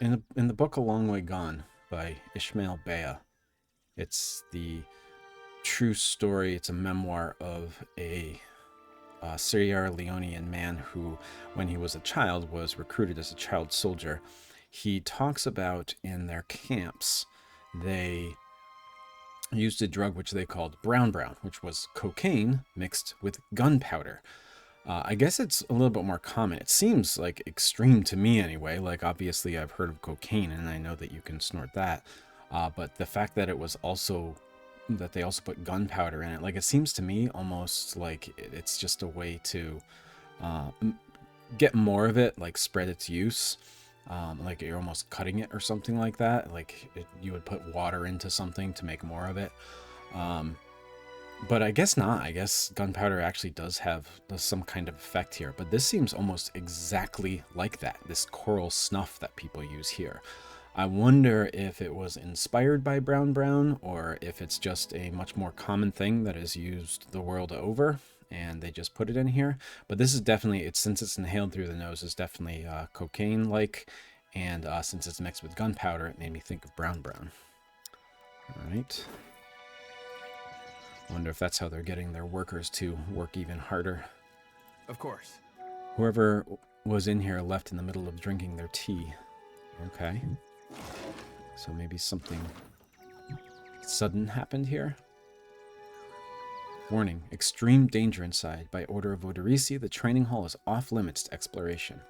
in the book A Long Way Gone by Ishmael Bea, it's the true story, it's a memoir of a Sierra Leonean man who, when he was a child, was recruited as a child soldier. He talks about in their camps, they used a drug which they called brown, which was cocaine mixed with gunpowder. I guess it's a little bit more common. It seems like extreme to me anyway. Like, obviously I've heard of cocaine and I know that you can snort that. But the fact that it was also that they also put gunpowder in it, like, it seems to me almost like it's just a way to get more of it, like spread its use, like you're almost cutting it or something like that, like you would put water into something to make more of it, but I guess not. I guess gunpowder actually does have some kind of effect here, but this seems almost exactly like that, this coral snuff that people use here. I wonder if it was inspired by brown, or if it's just a much more common thing that is used the world over, and they just put it in here. But this is definitely, since it's inhaled through the nose, it's definitely cocaine-like, and since it's mixed with gunpowder, it made me think of brown. All right. Wonder if that's how they're getting their workers to work even harder. Of course. Whoever was in here left in the middle of drinking their tea. Okay. So maybe something sudden happened here. Warning, extreme danger inside. By order of Gorecci, the training hall is off limits to exploration.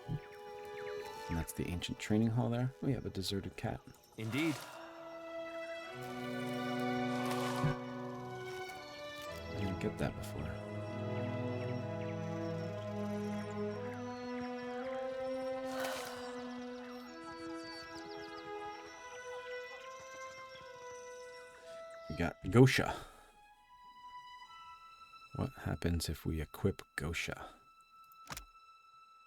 And that's the ancient training hall there. We have a deserted cat. Indeed. I didn't get that before. We got Gosha. What happens if we equip Gosha?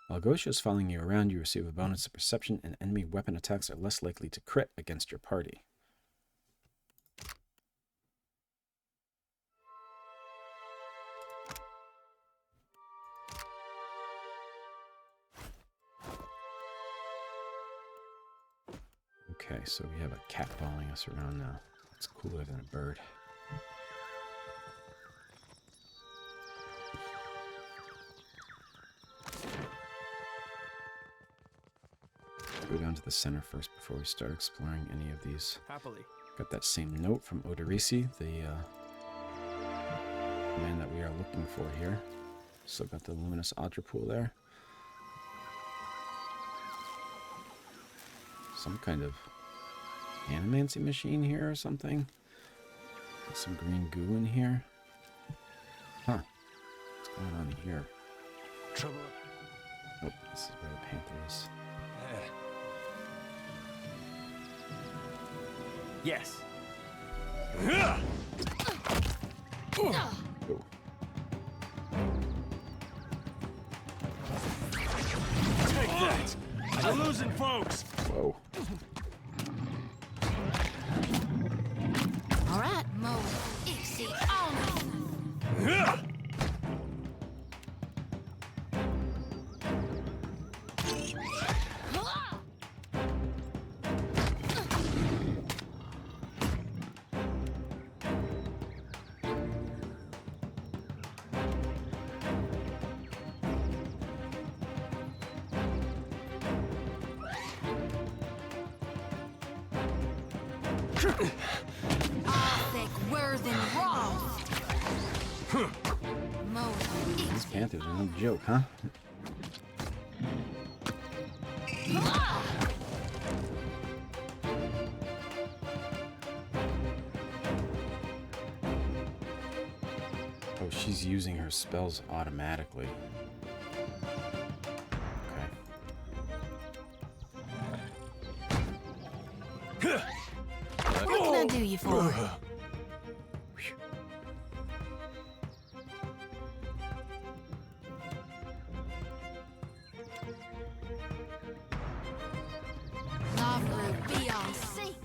While Gosha is following you around, you receive a bonus to perception, and enemy weapon attacks are less likely to crit against your party. Okay, so we have a cat following us around now. It's cooler than a bird. Let's go down to the center first before we start exploring any of these. Happily. Got that same note from Gorecci, the man that we are looking for here. Still got the luminous Audra pool there. Some kind of animancy machine here or something. Got some green goo in here. Huh. What's going on here? Trouble. Oh, this is where the panther is. Yes. Oh. that! We're losing folks! Whoa. All right, Mo. Ixie on. These panthers are no joke, huh? Oh, she's using her spells automatically. What can I do you for? Lorethrough, be on sync.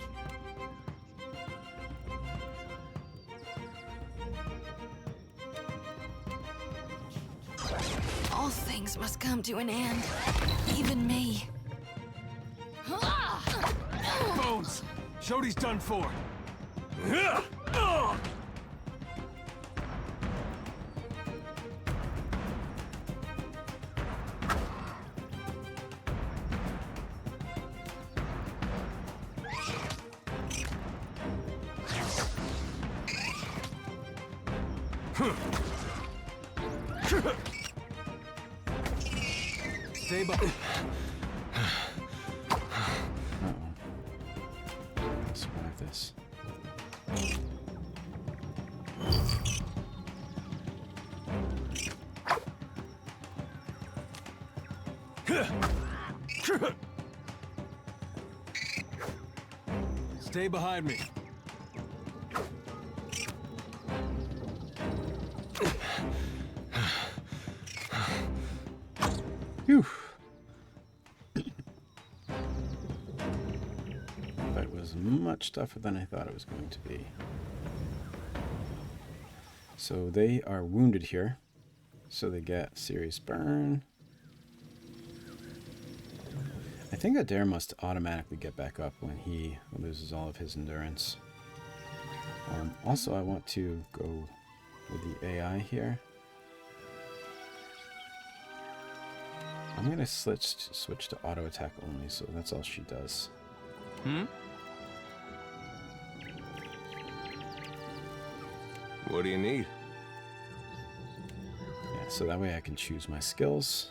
All things must come to an end, even me. Bones! Shody's done for. Stay by. Survive this. Stay behind me. Phew. That was much tougher than I thought it was going to be. So they are wounded here. So they get serious burn. I think Adair must automatically get back up when he loses all of his endurance. Also, I want to go with the AI here. I'm going to switch to auto attack only, so that's all she does. What do you need? Yeah, so that way I can choose my skills.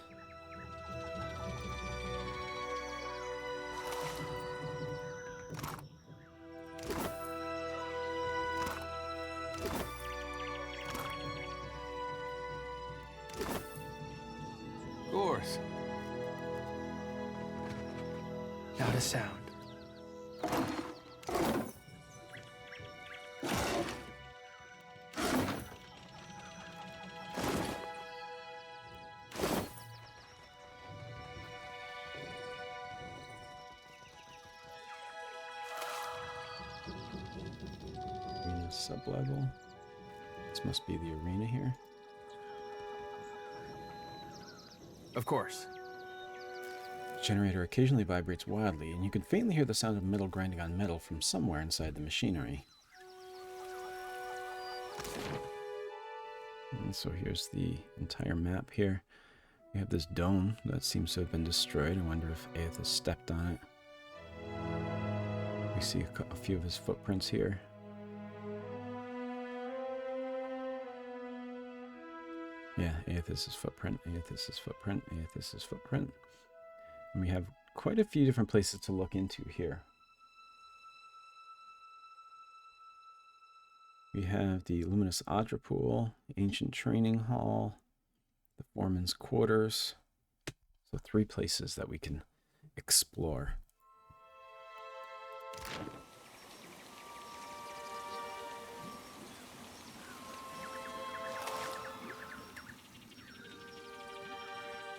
Of course. Not a sound. Arena sub-level. This must be the arena here. Of course. The generator occasionally vibrates wildly, and you can faintly hear the sound of metal grinding on metal from somewhere inside the machinery. And so here's the entire map here. We have this dome that seems to have been destroyed. I wonder if Aeth has stepped on it. We see a few of his footprints here. Yeah, Aethys' footprint, Aethys' footprint, Aethys' footprint. And we have quite a few different places to look into here. We have the Luminous Adra Pool, Ancient Training Hall, the Foreman's Quarters. So 3 places that we can explore.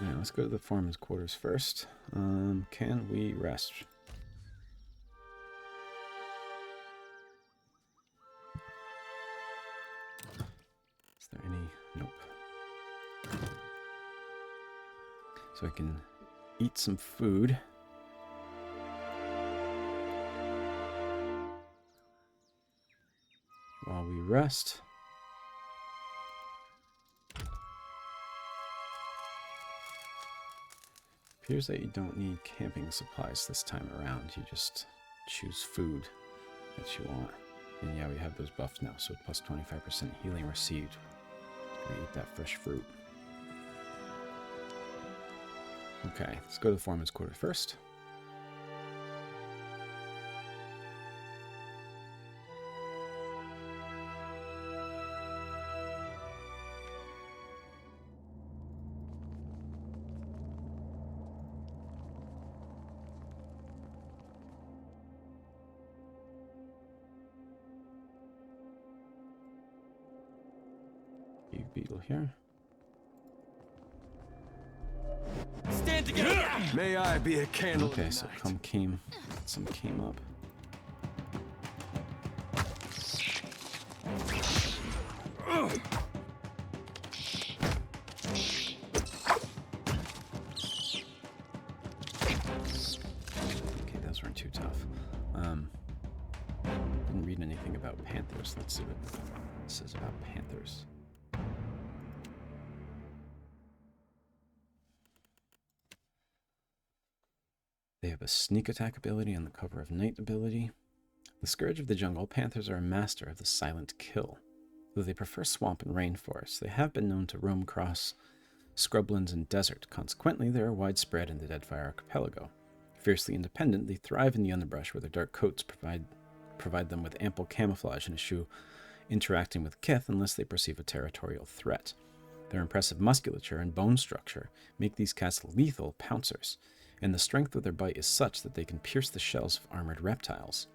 Alright, let's go to the foreman's quarters first. Can we rest? Is there any? Nope. So I can eat some food. While we rest. Appears that you don't need camping supplies this time around. You just choose food that you want. And yeah, we have those buffs now, so plus 25% healing received. We eat that fresh fruit. Okay, let's go to the foreman's quarter first. Beetle here. Stand together. May I be a candle. Okay, so some came up. Okay, those weren't too tough. Didn't read anything about panthers. Let's see what it says about panthers. They have a sneak attack ability and the cover of night ability. The Scourge of the Jungle, panthers are a master of the silent kill. Though they prefer swamp and rainforest, they have been known to roam across scrublands and desert. Consequently, they are widespread in the Deadfire archipelago. Fiercely independent, they thrive in the underbrush where their dark coats provide them with ample camouflage and eschew interacting with kith unless they perceive a territorial threat. Their impressive musculature and bone structure make these cats lethal pouncers, and the strength of their bite is such that they can pierce the shells of armored reptiles.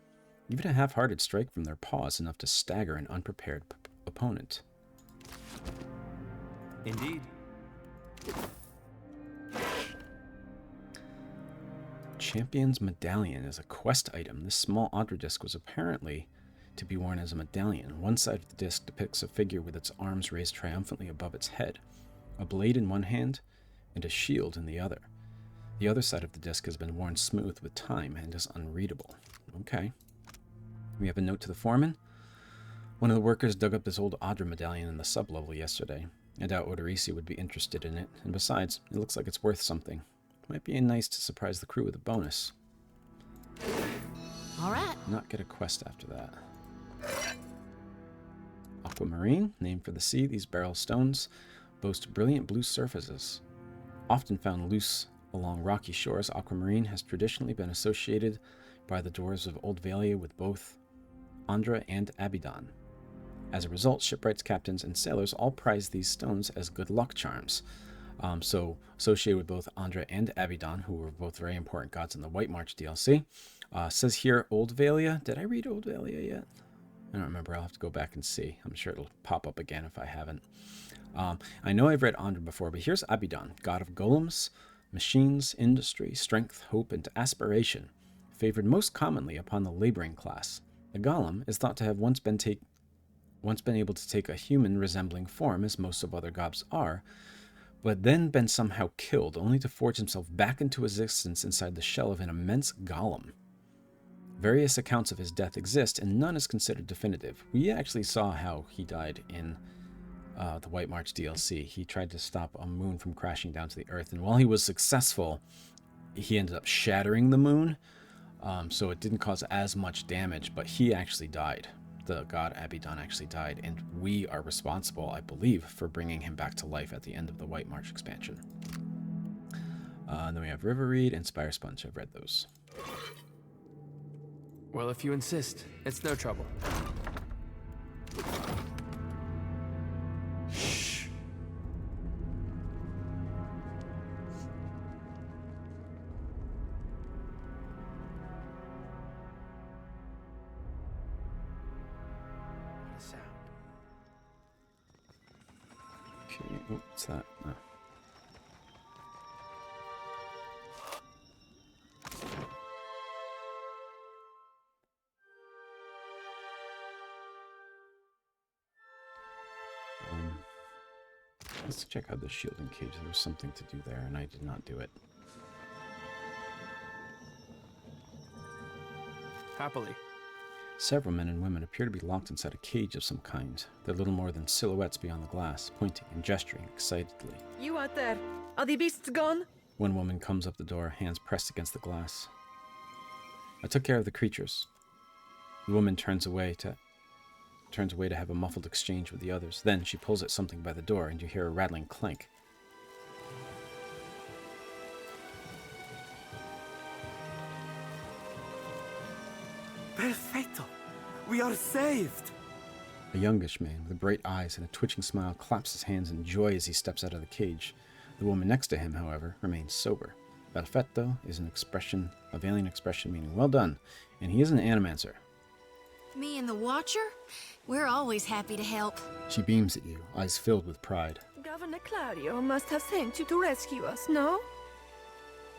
Even a half-hearted strike from their paw is enough to stagger an unprepared opponent. Indeed. Champion's Medallion is a quest item. This small Audra disc was apparently to be worn as a medallion. One side of the disc depicts a figure with its arms raised triumphantly above its head, a blade in one hand and a shield in the other. The other side of the disc has been worn smooth with time and is unreadable. Okay. We have a note to the foreman. One of the workers dug up this old Audra medallion in the sublevel yesterday. I doubt Odorissi would be interested in it, and besides, it looks like it's worth something. Might be nice to surprise the crew with a bonus. All right. Not get a quest after that. Aquamarine, named for the sea, these beryl stones boast brilliant blue surfaces. Often found loose along rocky shores, aquamarine has traditionally been associated by the dwarves of Old Valia with both Andra and Abidan. As a result, shipwrights, captains, and sailors all prize these stones as good luck charms. So associated with both Andra and Abidan, who were both very important gods in the White March DLC. Says here Old Valia. Did I read Old Valia yet? I don't remember. I'll have to go back and see. I'm sure it'll pop up again if I haven't. I know I've read Andra before, but here's Abidan, god of golems, machines, industry, strength, hope, and aspiration, favored most commonly upon the laboring class. The golem is thought to have once been able to take a human resembling form, as most of other gods are, but then been somehow killed, only to forge himself back into existence inside the shell of an immense golem. Various accounts of his death exist, and none is considered definitive. We actually saw how he died in the White March DLC. He tried to stop a moon from crashing down to the earth, and while he was successful, he ended up shattering the moon, so it didn't cause as much damage, but he actually died. The god Abidan actually died, and we are responsible, I believe, for bringing him back to life at the end of the White March expansion. Then we have River Reed and Spire Sponge. I've read those. Well, if you insist, it's no trouble. Shh. The sound. Okay, what's that? Oh. Let's check out the shielding cage. There was something to do there, and I did not do it. Happily. Several men and women appear to be locked inside a cage of some kind. They're little more than silhouettes beyond the glass, pointing and gesturing excitedly. You out there, are the beasts gone? One woman comes up the door, hands pressed against the glass. I took care of the creatures. The woman turns away to have a muffled exchange with the others. Then she pulls at something by the door, and you hear a rattling clank. Perfecto! We are saved! A youngish man with bright eyes and a twitching smile claps his hands in joy as he steps out of the cage. The woman next to him, however, remains sober. Perfetto is a Valiant expression meaning well done, and he is an animancer. Me and the Watcher? We're always happy to help. She beams at you, eyes filled with pride. Governor Clario must have sent you to rescue us, no?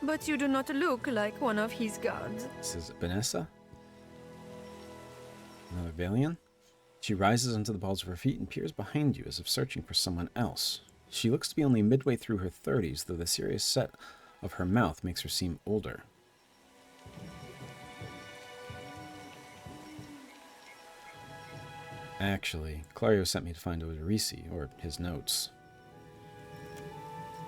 But you do not look like one of his guards. This is Vanessa? Another Valiant? She rises onto the balls of her feet and peers behind you as if searching for someone else. She looks to be only midway through her 30s, though the serious set of her mouth makes her seem older. Actually, Clario sent me to find Oderisi, or his notes.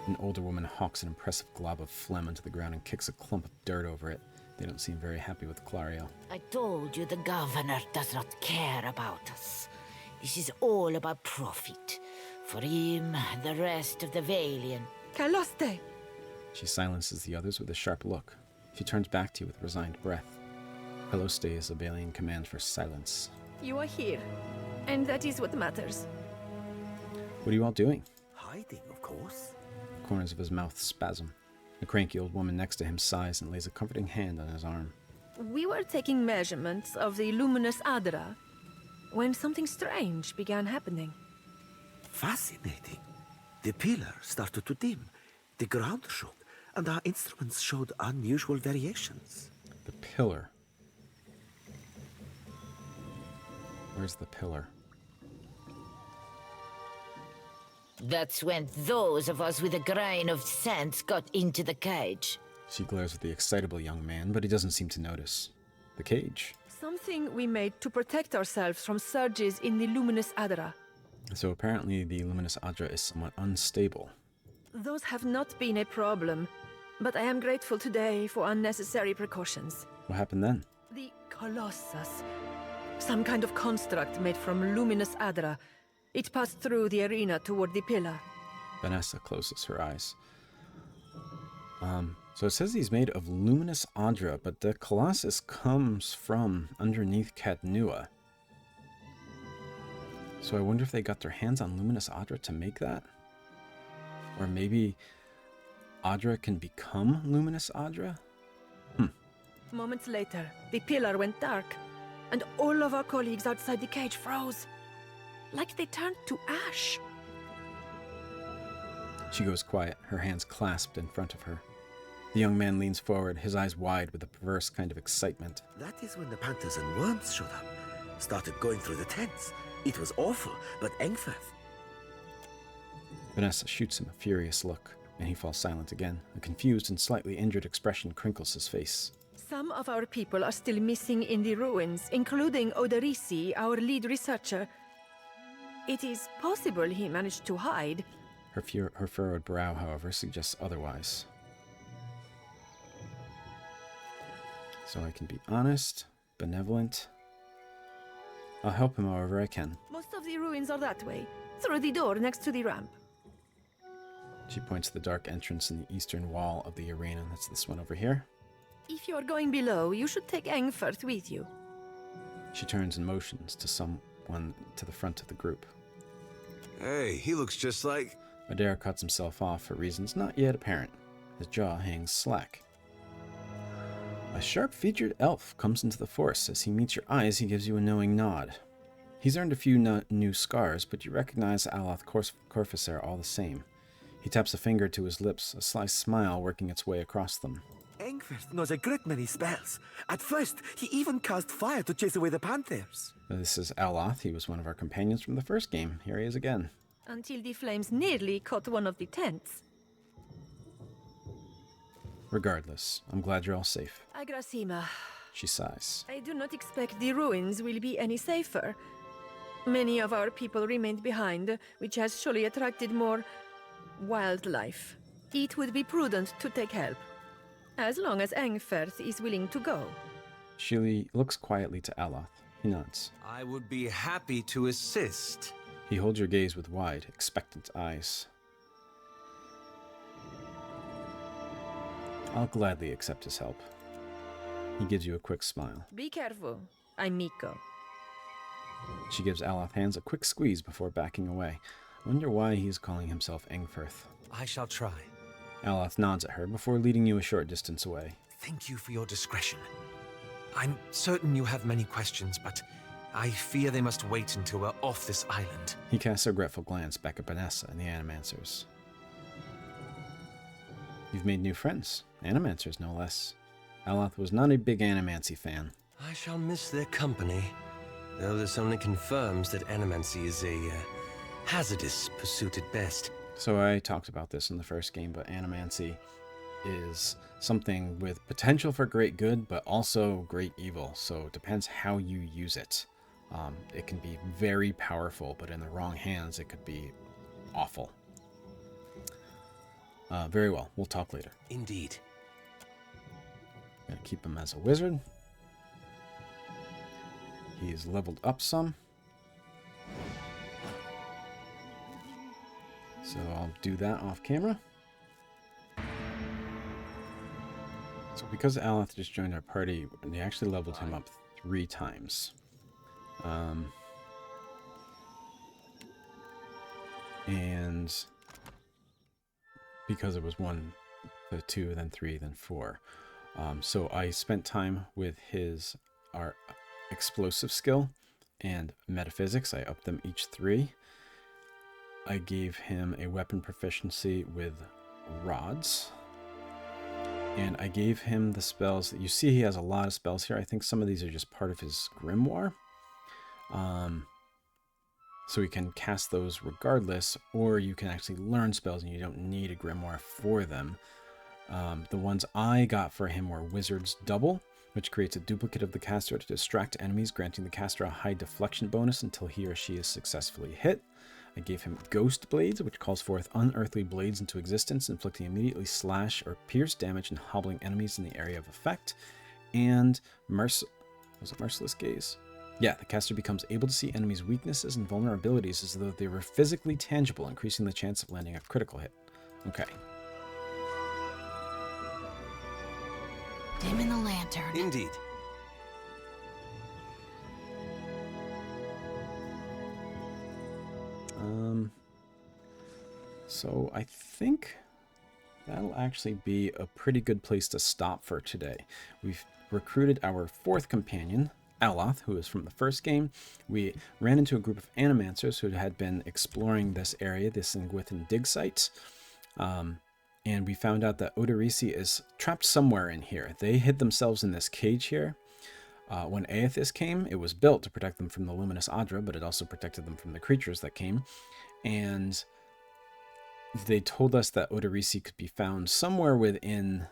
An older woman hawks an impressive glob of phlegm onto the ground and kicks a clump of dirt over it. They don't seem very happy with Clario. I told you the governor does not care about us. This is all about profit. For him and the rest of the Valiant. Caloste! She silences the others with a sharp look. She turns back to you with resigned breath. Caloste is a Valiant command for silence. You are here, and that is what matters. What are you all doing? Hiding, of course. The corners of his mouth spasm. The cranky old woman next to him sighs and lays a comforting hand on his arm. We were taking measurements of the luminous Adra when something strange began happening. Fascinating. The pillar started to dim, the ground shook, and our instruments showed unusual variations. The pillar. Where's the pillar? That's when those of us with a grain of sense got into the cage. She glares at the excitable young man, but he doesn't seem to notice. The cage. Something we made to protect ourselves from surges in the luminous Adra. So apparently the luminous Adra is somewhat unstable. Those have not been a problem, but I am grateful today for unnecessary precautions. What happened then? The Colossus. Some kind of construct made from luminous Adra. It passed through the arena toward the pillar. Vanessa closes her eyes. So it says he's made of luminous Adra, but the Colossus comes from underneath Katnua. So I wonder if they got their hands on luminous Adra to make that? Or maybe Adra can become luminous Adra? Moments later, the pillar went dark, and all of our colleagues outside the cage froze. Like they turned to ash. She goes quiet, her hands clasped in front of her. The young man leans forward, his eyes wide with a perverse kind of excitement. That is when the panthers and worms showed up. Started going through the tents. It was awful, but Engwithan. Vanessa shoots him a furious look, and he falls silent again. A confused and slightly injured expression crinkles his face. Some of our people are still missing in the ruins, including Oderisi, our lead researcher. It is possible he managed to hide. Her furrowed brow, however, suggests otherwise. So I can be honest, benevolent. I'll help him however I can. Most of the ruins are that way, through the door next to the ramp. She points to the dark entrance in the eastern wall of the arena. That's this one over here. If you are going below, you should take Engwithan with you. She turns and motions to someone to the front of the group. Hey, he looks just like... Adair cuts himself off for reasons not yet apparent. His jaw hangs slack. A sharp-featured elf comes into the force. As he meets your eyes, he gives you a knowing nod. He's earned a few new scars, but you recognize Aloth Corficer all the same. He taps a finger to his lips, a sly smile working its way across them. Engwithan knows a great many spells. At first, he even cast fire to chase away the panthers. This is Aloth. He was one of our companions from the first game. Here he is again. Until the flames nearly caught one of the tents. Regardless, I'm glad you're all safe. Agrasima, She sighs. I do not expect the ruins will be any safer. Many of our people remained behind, which has surely attracted more wildlife. It would be prudent to take help, as long as Engwithan is willing to go. She looks quietly to Aloth. He nods. I would be happy to assist. He holds your gaze with wide, expectant eyes. I'll gladly accept his help. He gives you a quick smile. Be careful. I'm Miko. She gives Aloth hands a quick squeeze before backing away. I wonder why he is calling himself Engwithan. I shall try. Aloth nods at her before leading you a short distance away. Thank you for your discretion. I'm certain you have many questions, but I fear they must wait until we're off this island. He casts a regretful glance back at Vanessa and the Animancers. You've made new friends. Animancers, no less. Aloth was not a big Animancy fan. I shall miss their company, though this only confirms that Animancy is a hazardous pursuit at best. So I talked about this in the first game, but Animancy is something with potential for great good, but also great evil. So it depends how you use it. It can be very powerful, but in the wrong hands, it could be awful. Very well. We'll talk later. Indeed. Gonna keep him as a wizard. He's leveled up some. So I'll do that off camera. So because Aloth just joined our party, they actually leveled him up 3 times. And because it was 1, then 2, then 3, then 4. So I spent time with our explosive skill and metaphysics. I upped them each 3. I gave him a weapon proficiency with rods. And I gave him the spells that you see. He has a lot of spells here. I think some of these are just part of his grimoire. So you can cast those regardless, or you can actually learn spells and you don't need a grimoire for them. The ones I got for him were Wizard's Double, which creates a duplicate of the caster to distract enemies, granting the caster a high deflection bonus until he or she is successfully hit. I gave him Ghost Blades, which calls forth unearthly blades into existence, inflicting immediately slash or pierce damage and hobbling enemies in the area of effect. And was it Merciless Gaze? Yeah, the caster becomes able to see enemies' weaknesses and vulnerabilities as though they were physically tangible, increasing the chance of landing a critical hit. Okay. Dim in the lantern. Indeed. So I think that'll actually be a pretty good place to stop for today. We've recruited our 4th companion, Aloth, who is from the first game. We ran into a group of Animancers who had been exploring this area, this Engwithan Digsite. And we found out that Gorecci is trapped somewhere in here. They hid themselves in this cage here. When Aethys came, it was built to protect them from the luminous Adra, but it also protected them from the creatures that came. And they told us that Gorecci could be found somewhere within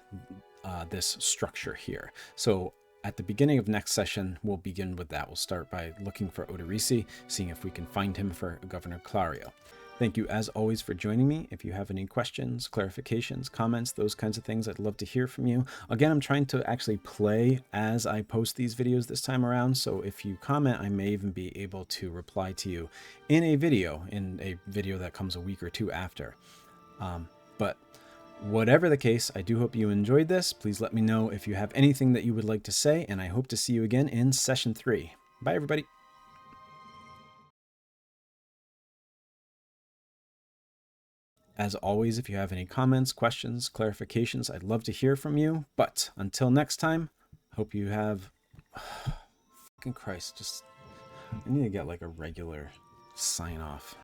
this structure here. So at the beginning of next session, we'll begin with that. We'll start by looking for Gorecci, seeing if we can find him for Governor Clario. Thank you, as always, for joining me. If you have any questions, clarifications, comments, those kinds of things, I'd love to hear from you. Again, I'm trying to actually play as I post these videos this time around, so if you comment, I may even be able to reply to you in a video that comes a week or 2 after. But whatever the case, I do hope you enjoyed this. Please let me know if you have anything that you would like to say, and I hope to see you again in Session 3. Bye, everybody. As always, if you have any comments, questions, clarifications, I'd love to hear from you. But until next time, hope you have... Fucking Christ, I need to get like a regular sign off.